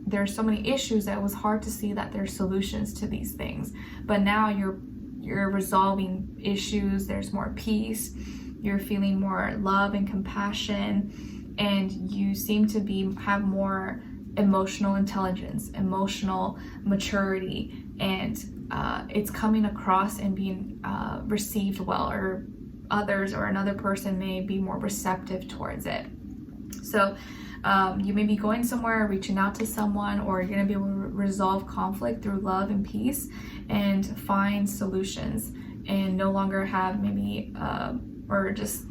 there's so many issues that it was hard to see that there's solutions to these things. But now you're resolving issues, there's more peace, you're feeling more love and compassion, and you seem to have more emotional intelligence, emotional maturity, and it's coming across and being received well, or others or another person may be more receptive towards it. So you may be going somewhere, reaching out to someone, or you're going to be able to resolve conflict through love and peace and find solutions, and no longer have maybe or just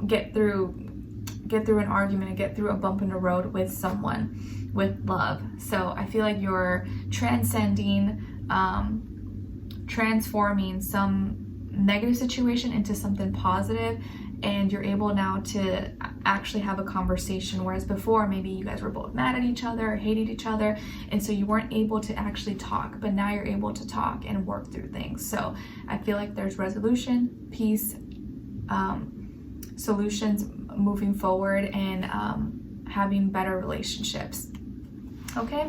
get through an argument and get through a bump in the road with someone with love. So I feel like you're transcending, transforming some negative situation into something positive, and you're able now to actually have a conversation, whereas before maybe you guys were both mad at each other or hated each other, and so you weren't able to actually talk, but now you're able to talk and work through things. So I feel like there's resolution, peace, solutions moving forward, and having better relationships. Okay,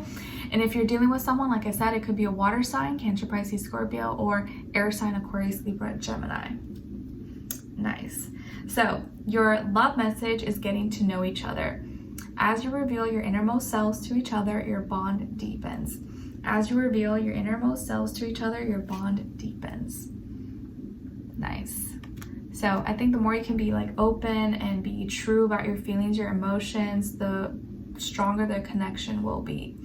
and if you're dealing with someone, like I said, it could be a water sign, Cancer, Pisces, Scorpio, or air sign, Aquarius, Libra, Gemini. Nice. So your love message is getting to know each other. As you reveal your innermost selves to each other, your bond deepens. As you reveal your innermost selves to each other, your bond deepens. Nice. So I think the more you can be like open and be true about your feelings, your emotions, the stronger the connection will be.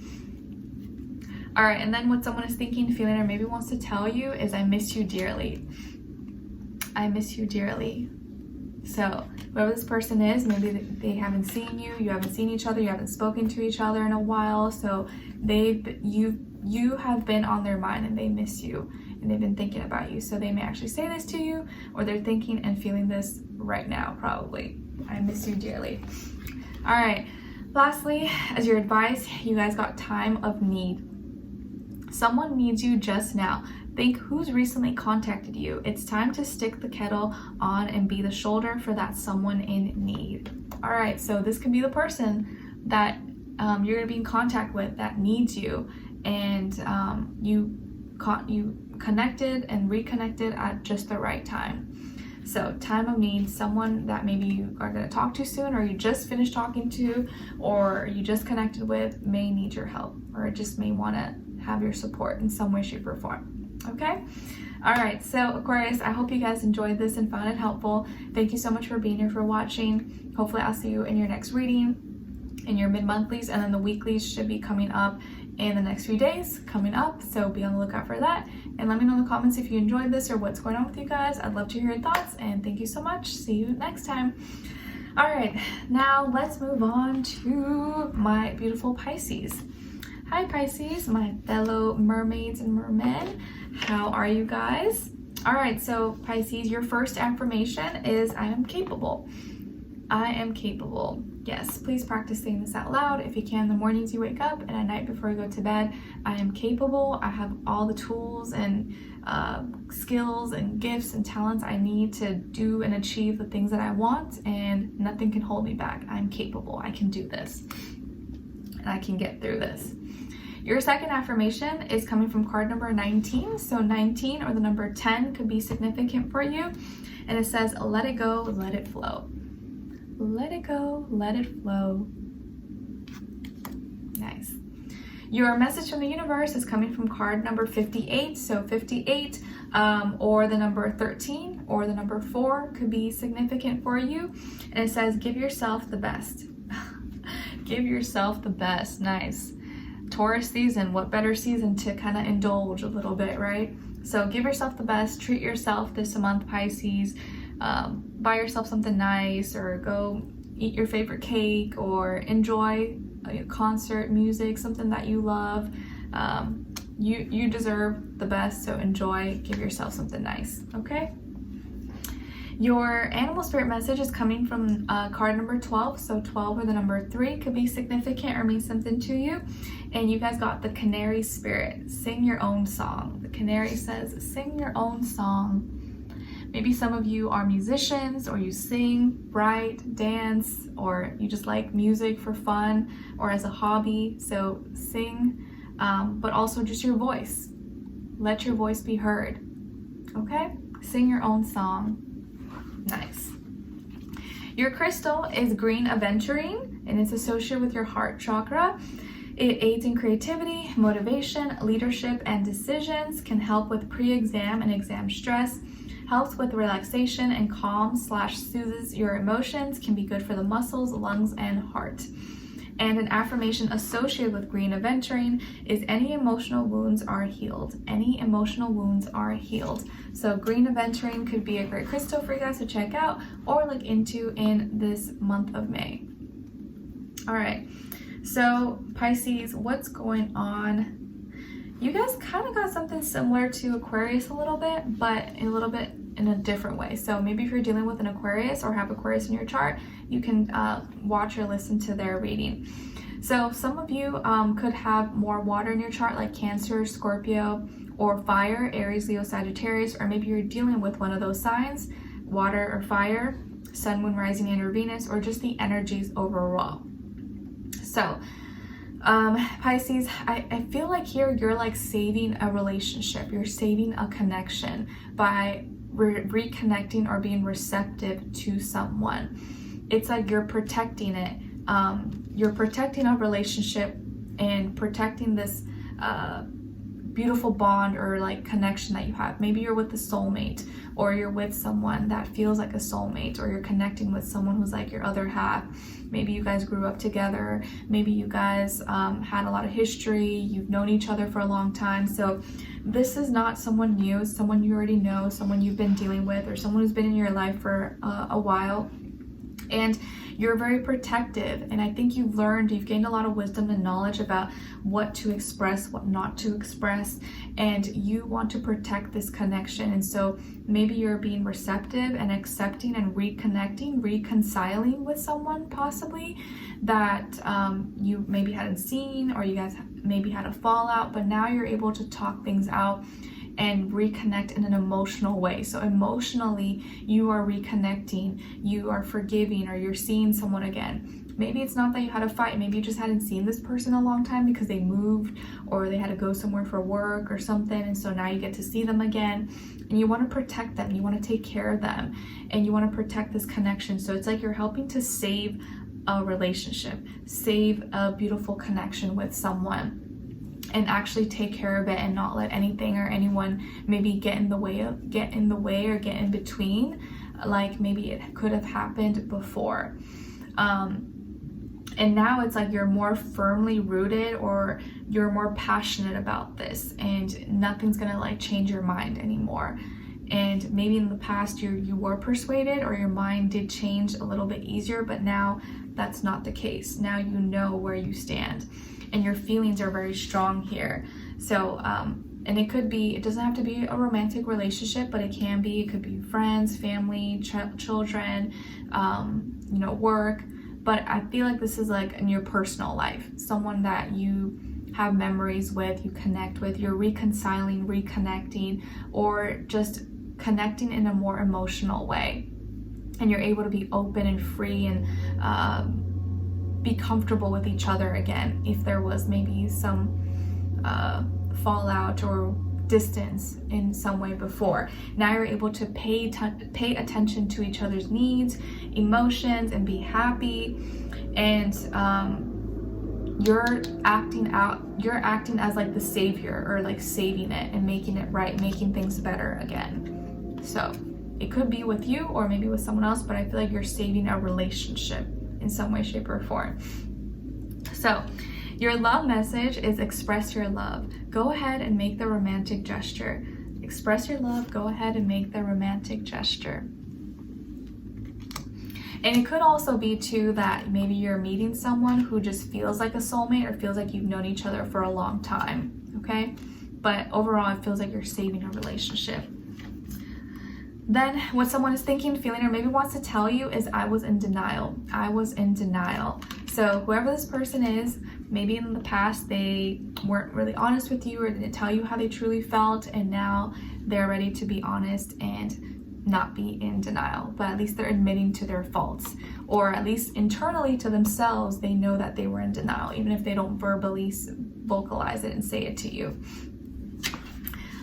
All right, and then what someone is thinking, feeling, or maybe wants to tell you is, I miss you dearly. I miss you dearly. So whoever this person is, maybe they haven't seen you, you haven't seen each other, you haven't spoken to each other in a while, so you have been on their mind and they miss you and they've been thinking about you. So they may actually say this to you, or they're thinking and feeling this right now probably. I miss you dearly. All right, lastly, as your advice, you guys got time of need. Someone needs you just now. Think who's recently contacted you. It's time to stick the kettle on and be the shoulder for that someone in need. All right, so this could be the person that you're gonna be in contact with that needs you, and you connected and reconnected at just the right time. So time of need, someone that maybe you are gonna talk to soon, or you just finished talking to, or you just connected with, may need your help, or just may wanna have your support in some way, shape, or form. Okay? All right, so Aquarius, I hope you guys enjoyed this and found it helpful. Thank you so much for being here, for watching. Hopefully I'll see you in your next reading, in your mid-monthlies, and then the weeklies should be coming up in the next few days coming up, so be on the lookout for that. And let me know in the comments if you enjoyed this or what's going on with you guys. I'd love to hear your thoughts, and thank you so much. See you next time. All right, now let's move on to my beautiful Pisces. Hi Pisces, my fellow mermaids and mermen. How are you guys? All right, so Pisces, your first affirmation is, I am capable. I am capable. Yes, please practice saying this out loud if you can in the mornings you wake up and at night before you go to bed. I am capable. I have all the tools and skills and gifts and talents I need to do and achieve the things that I want, and nothing can hold me back. I'm capable. I can do this, and I can get through this. Your second affirmation is coming from card number 19. So 19, or the number 10, could be significant for you. And it says, let it go, let it flow. Let it go, let it flow. Nice. Your message from the universe is coming from card number 58. So 58, or the number 13, or the number 4 could be significant for you. And it says, give yourself the best. Give yourself the best. Nice. Taurus season, what better season to kind of indulge a little bit, right? So give yourself the best, treat yourself this month, Pisces. Buy yourself something nice, or go eat your favorite cake, or enjoy a concert, music, something that you love. You deserve the best, so enjoy, give yourself something nice, okay? Your animal spirit message is coming from card number 12. So 12, or the number 3, could be significant or mean something to you. And you guys got the canary spirit. Sing your own song. The canary says, sing your own song. Maybe some of you are musicians, or you sing, write, dance, or you just like music for fun or as a hobby. So sing, but also just your voice. Let your voice be heard, okay? Sing your own song. Nice. Your crystal is green aventurine, and it's associated with your heart chakra. It aids in creativity, motivation, leadership, and decisions, can help with pre-exam and exam stress, helps with relaxation and calm / soothes your emotions, can be good for the muscles, lungs, and heart. And an affirmation associated with green aventurine is, any emotional wounds are healed. Any emotional wounds are healed. So green aventurine could be a great crystal for you guys to check out or look into in this month of May. All right, so Pisces, what's going on? You guys kind of got something similar to Aquarius a little bit, but a little bit in a different way. So maybe if you're dealing with an Aquarius or have Aquarius in your chart, you can watch or listen to their reading. So some of you could have more water in your chart, like Cancer, Scorpio, or fire, Aries, Leo, Sagittarius, or maybe you're dealing with one of those signs, water or fire, Sun, Moon, Rising, and or Venus, or just the energies overall. So Pisces, I feel like here you're like saving a relationship, you're saving a connection by reconnecting or being receptive to someone. It's like you're protecting it. You're protecting a relationship and protecting this beautiful bond or like connection that you have. Maybe you're with a soulmate, or you're with someone that feels like a soulmate, or you're connecting with someone who's like your other half. Maybe you guys grew up together. Maybe you guys had a lot of history. You've known each other for a long time. So this is not someone new, it's someone you already know, someone you've been dealing with, or someone who's been in your life for a while. And you're very protective, and I think you've gained a lot of wisdom and knowledge about what to express, what not to express, and you want to protect this connection. And so maybe you're being receptive and accepting and reconnecting, reconciling with someone possibly that you maybe hadn't seen, or you guys maybe had a fallout, but now you're able to talk things out and reconnect in an emotional way. So emotionally, you are reconnecting, you are forgiving, or you're seeing someone again. Maybe it's not that you had a fight, maybe you just hadn't seen this person a long time because they moved or they had to go somewhere for work or something, and so now you get to see them again, and you want to protect them, you want to take care of them, and you want to protect this connection. So it's like you're helping to save a relationship, save a beautiful connection with someone, and actually take care of it and not let anything or anyone maybe get in the way or get in between, like maybe it could have happened before. And now it's like you're more firmly rooted, or you're more passionate about this, and nothing's gonna like change your mind anymore. And maybe in the past you were persuaded, or your mind did change a little bit easier, but now that's not the case. Now you know where you stand, and your feelings are very strong here. So and it doesn't have to be a romantic relationship, but it could be friends, family, children, work. But I feel like this is like in your personal life, someone that you have memories with, you connect with, you're reconciling, reconnecting, or just connecting in a more emotional way, and you're able to be open and free and be comfortable with each other again. If there was maybe some fallout or distance in some way before, now you're able to pay attention to each other's needs, emotions, and be happy. And you're acting as like the savior, or like saving it and making it right, making things better again. So it could be with you or maybe with someone else, but I feel like you're saving a relationship in some way, shape, or form. So your love message is express your love. Go ahead and make the romantic gesture. Express your love, go ahead and make the romantic gesture. And it could also be too that maybe you're meeting someone who just feels like a soulmate, or feels like you've known each other for a long time, okay? But overall, it feels like you're saving a relationship. Then what someone is thinking, feeling, or maybe wants to tell you is, I was in denial. I was in denial. So whoever this person is, maybe in the past they weren't really honest with you, or didn't tell you how they truly felt, and now they're ready to be honest and not be in denial, but at least they're admitting to their faults, or at least internally to themselves, they know that they were in denial, even if they don't verbally vocalize it and say it to you.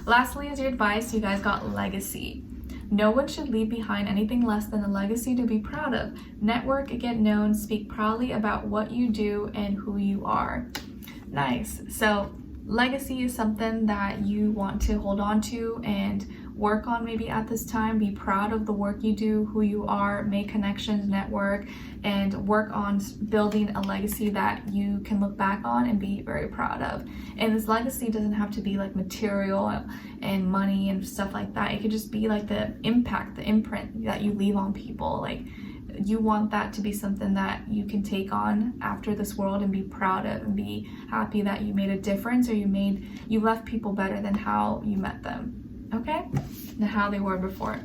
Lastly, as your advice, you guys got legacy. No one should leave behind anything less than a legacy to be proud of. Network, get known, speak proudly about what you do and who you are. Nice. So legacy is something that you want to hold on to and work on maybe at this time. Be proud of the work you do, who you are, make connections, network, and work on building a legacy that you can look back on and be very proud of. And this legacy doesn't have to be like material and money and stuff like that. It could just be like the impact, the imprint that you leave on people. Like, you want that to be something that you can take on after this world and be proud of, and be happy that you made a difference, or you left people better than how you met them, okay? Than how they were before.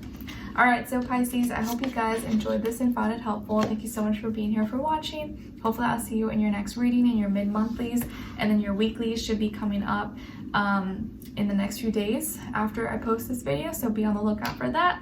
All right, so Pisces, I hope you guys enjoyed this and found it helpful. Thank you so much for being here, for watching. Hopefully I'll see you in your next reading, in your mid-monthlies, and then your weeklies should be coming up in the next few days after I post this video, so be on the lookout for that.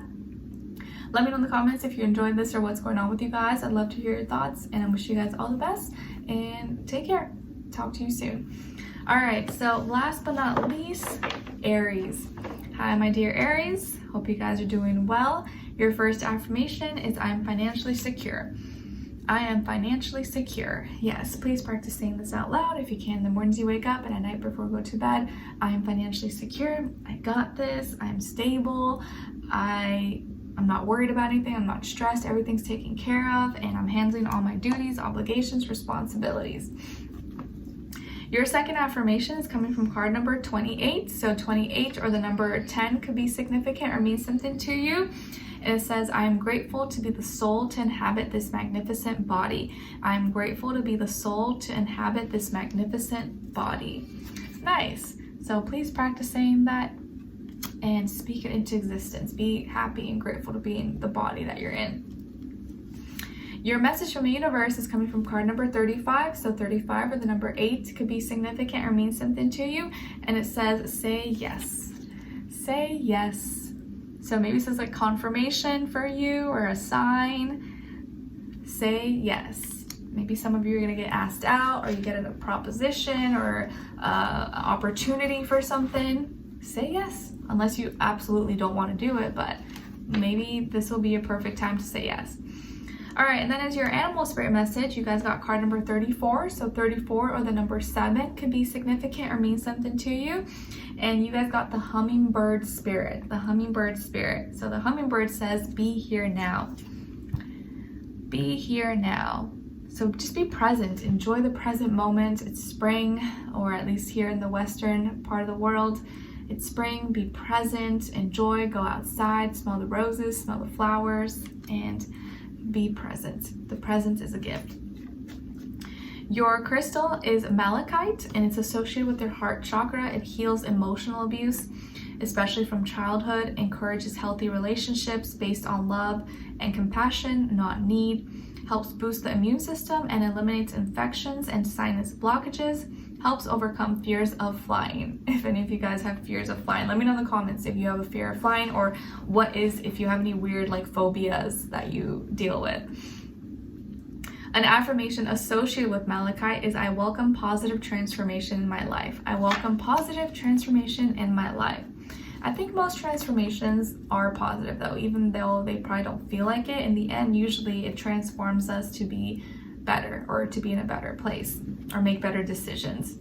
Let me know in the comments if you enjoyed this or what's going on with you guys. I'd love to hear your thoughts, and I wish you guys all the best, and take care. Talk to you soon. All right, so last but not least, Aries. Hi, my dear Aries. Hope you guys are doing well. Your first affirmation is I am financially secure. I am financially secure. Yes, please practice saying this out loud if you can the mornings you wake up and at night before you go to bed. I am financially secure. I got this. I am stable. I'm not worried about anything. I'm not stressed. Everything's taken care of, and I'm handling all my duties, obligations, responsibilities. Your second affirmation is coming from card number 28. So 28 or the number 10 could be significant or mean something to you. And it says, I am grateful to be the soul to inhabit this magnificent body. I am grateful to be the soul to inhabit this magnificent body. Nice. So please practice saying that and speak it into existence. Be happy and grateful to be in the body that you're in. Your message from the universe is coming from card number 35. So 35 or the number 8 could be significant or mean something to you. And it says, say yes. Say yes. So maybe it says like confirmation for you or a sign. Say yes. Maybe some of you are going to get asked out, or you get a proposition or opportunity for something. Say yes. Unless you absolutely don't want to do it, but maybe this will be a perfect time to say yes. All right, and then as your animal spirit message, you guys got card number 34. So 34 or the number 7 could be significant or mean something to you. And you guys got the hummingbird spirit, the hummingbird spirit. So the hummingbird says, be here now. Be here now. So just be present, enjoy the present moment. It's spring, or at least here in the western part of the world, it's spring. Be present, enjoy, go outside, smell the roses, smell the flowers, and be present. The present is a gift. Your crystal is malachite, and it's associated with your heart chakra. It heals emotional abuse, especially from childhood, encourages healthy relationships based on love and compassion, not need, helps boost the immune system and eliminates infections and sinus blockages, helps overcome fears of flying. If any of you guys have fears of flying, let me know in the comments if you have a fear of flying, or if you have any weird like phobias that you deal with. An affirmation associated with malachite is I welcome positive transformation in my life. I welcome positive transformation in my life. I think most transformations are positive though, even though they probably don't feel like it. In the end, usually it transforms us to be better, or to be in a better place, or make better decisions.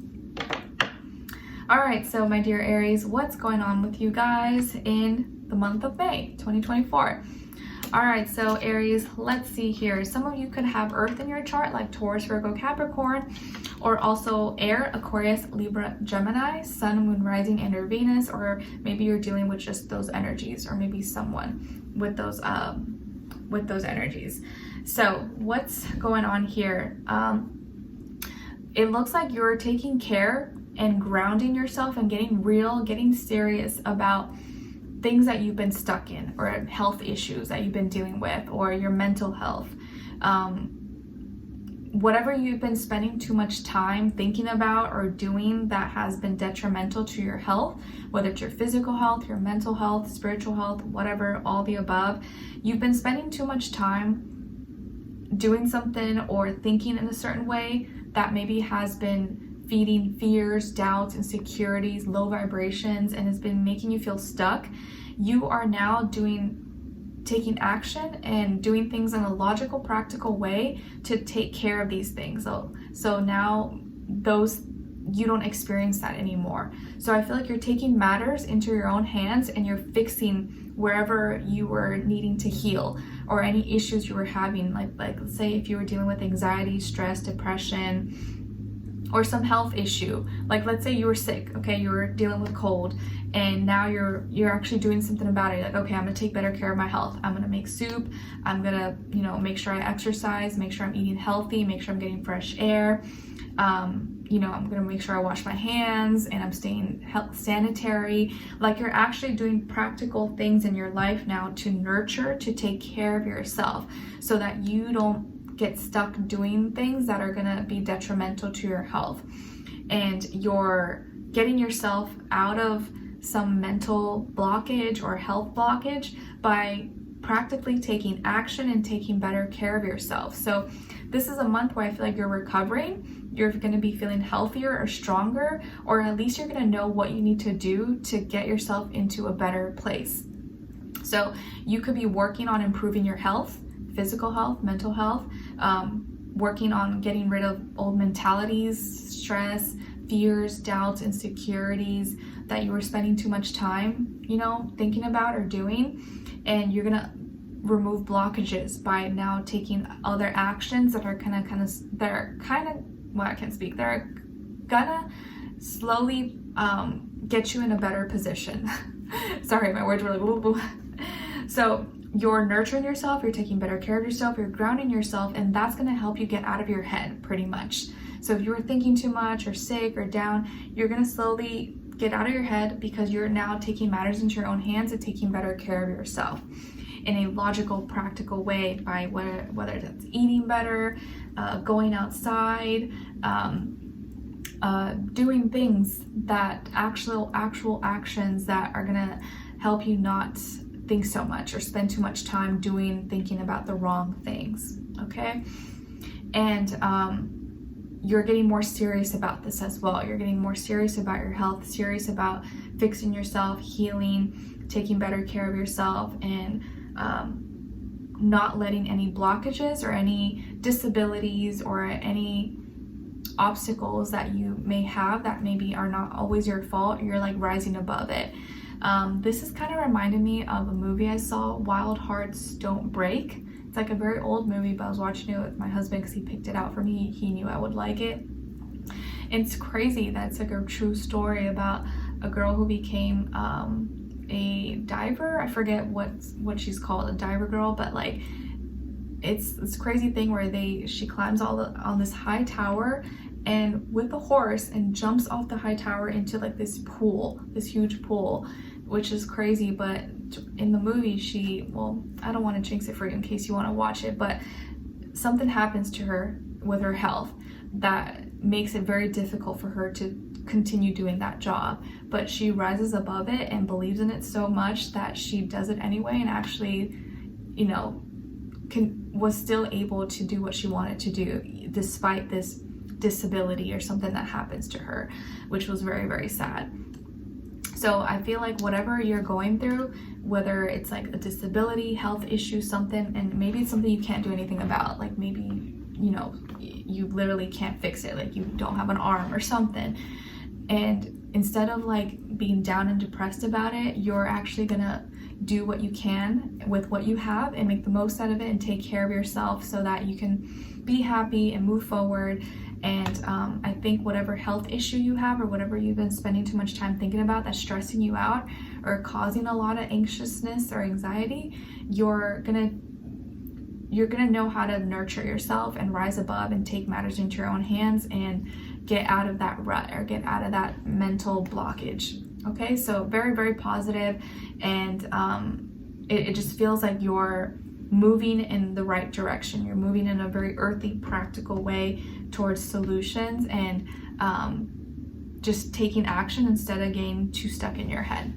All right, so my dear Aries, what's going on with you guys in the month of May 2024? All right, so Aries, let's see here. Some of you could have Earth in your chart, like Taurus, Virgo, Capricorn, or also Air, Aquarius, Libra, Gemini, Sun, Moon, Rising, and or Venus, or maybe you're dealing with just those energies, or maybe someone with those energies. So what's going on here? It looks like you're taking care and grounding yourself and getting real, getting serious about things that you've been stuck in, or health issues that you've been dealing with, or your mental health. Whatever you've been spending too much time thinking about or doing that has been detrimental to your health, whether it's your physical health, your mental health, spiritual health, whatever, all the above. You've been spending too much time doing something or thinking in a certain way that maybe has been feeding fears, doubts, insecurities, low vibrations, and has been making you feel stuck. You are now taking action and doing things in a logical, practical way to take care of these things. So now you don't experience that anymore. So I feel like you're taking matters into your own hands, and you're fixing wherever you were needing to heal, or any issues you were having, like let's say if you were dealing with anxiety, stress, depression, or some health issue. Like let's say you were sick, okay, you were dealing with cold, and now you're actually doing something about it. You're like, okay, I'm gonna take better care of my health. I'm gonna make soup. I'm gonna, you know, make sure I exercise, make sure I'm eating healthy, make sure I'm getting fresh air. You know, I'm gonna make sure I wash my hands and I'm staying sanitary. Like you're actually doing practical things in your life now to nurture, to take care of yourself, so that you don't get stuck doing things that are gonna be detrimental to your health. And you're getting yourself out of some mental blockage or health blockage by practically taking action and taking better care of yourself. So this is a month where I feel like you're recovering. You're going to be feeling healthier or stronger, or at least you're going to know what you need to do to get yourself into a better place. So you could be working on improving your health, physical health, mental health, working on getting rid of old mentalities, stress, fears, doubts, insecurities that you were spending too much time, you know, thinking about or doing. And you're going to remove blockages by now taking other actions that are they're gonna slowly get you in a better position. Sorry, my words were like woo woo. So you're nurturing yourself, you're taking better care of yourself, you're grounding yourself, and that's gonna help you get out of your head pretty much. So if you were thinking too much or sick or down, you're gonna slowly get out of your head because you're now taking matters into your own hands and taking better care of yourself in a logical, practical way, by whether that's eating better, going outside, doing things that actual actions that are gonna help you not think so much or spend too much time thinking about the wrong things, okay? And you're getting more serious about this as well. You're getting more serious about your health, serious about fixing yourself, healing, taking better care of yourself, and not letting any blockages or any disabilities or any obstacles that you may have that maybe are not always your fault, you're like rising above it. This is kind of reminded me of a movie I saw, Wild Hearts Don't Break. It's like a very old movie, but I was watching it with my husband because he picked it out for me. He knew I would like it. It's crazy that it's like a true story about a girl who became a diver. I forget what she's called, a diver girl, but like it's this crazy thing where she climbs on this high tower and with a horse and jumps off the high tower into like this pool, this huge pool, which is crazy. But in the movie I don't want to jinx it for you in case you want to watch it, but something happens to her with her health that makes it very difficult for her to continue doing that job, but she rises above it and believes in it so much that she does it anyway, and actually, you know, was still able to do what she wanted to do despite this disability or something that happens to her, which was very, very sad. So I feel like whatever you're going through, whether it's like a disability, health issue, something, and maybe it's something you can't do anything about, like maybe, you know, you literally can't fix it, like you don't have an arm or something, and instead of like being down and depressed about it, you're actually gonna do what you can with what you have and make the most out of it and take care of yourself so that you can be happy and move forward. And I think whatever health issue you have or whatever you've been spending too much time thinking about that's stressing you out or causing a lot of anxiousness or anxiety, you're gonna know how to nurture yourself and rise above and take matters into your own hands and get out of that rut or get out of that mental blockage. Okay, so very, very positive, and it just feels like you're moving in the right direction. You're moving in a very earthy, practical way towards solutions and just taking action instead of getting too stuck in your head.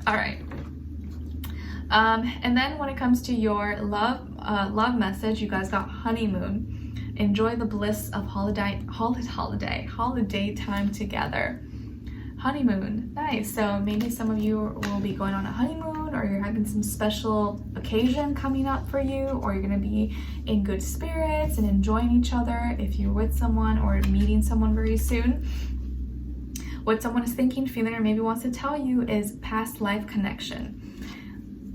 All right. And then when it comes to your love message, you guys got honeymoon. Enjoy the bliss of holiday time together. Honeymoon, nice. So maybe some of you will be going on a honeymoon, or you're having some special occasion coming up for you, or you're gonna be in good spirits and enjoying each other if you're with someone or meeting someone very soon. What someone is thinking, feeling, or maybe wants to tell you is past life connection.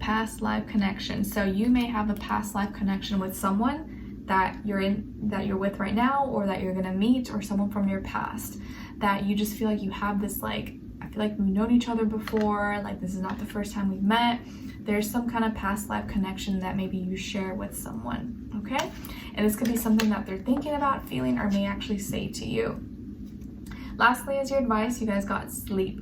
Past life connection. So you may have a past life connection with someone that you're with right now, or that you're gonna meet, or someone from your past that you just feel like you have this, like, I feel like we've known each other before, like this is not the first time we've met. There's some kind of past life connection that maybe you share with someone, okay? And this could be something that they're thinking about, feeling, or may actually say to you. Lastly, as your advice, you guys got sleep.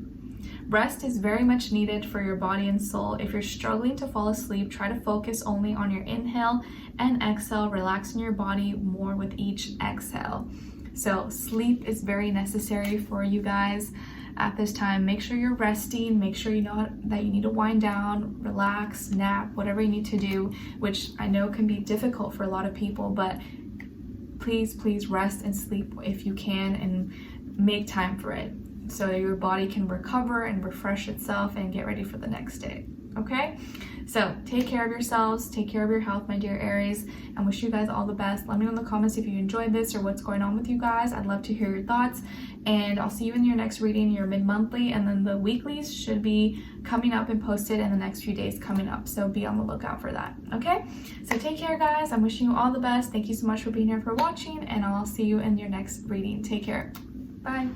Rest is very much needed for your body and soul. If you're struggling to fall asleep, try to focus only on your inhale and exhale, relaxing your body more with each exhale. So sleep is very necessary for you guys at this time. Make sure you're resting, make sure you know that you need to wind down, relax, nap, whatever you need to do, which I know can be difficult for a lot of people, but please rest and sleep if you can, and make time for it so your body can recover and refresh itself and get ready for the next day. Okay, so take care of yourselves, take care of your health, my dear Aries, and wish you guys all the best. Let me know in the comments if you enjoyed this or what's going on with you guys. I'd love to hear your thoughts, and I'll see you in your next reading, your mid-monthly, and then the weeklies should be coming up and posted in the next few days coming up, so be on the lookout for that. Okay, so take care, guys. I'm wishing you all the best. Thank you so much for being here, for watching, and I'll see you in your next reading. Take care. Bye.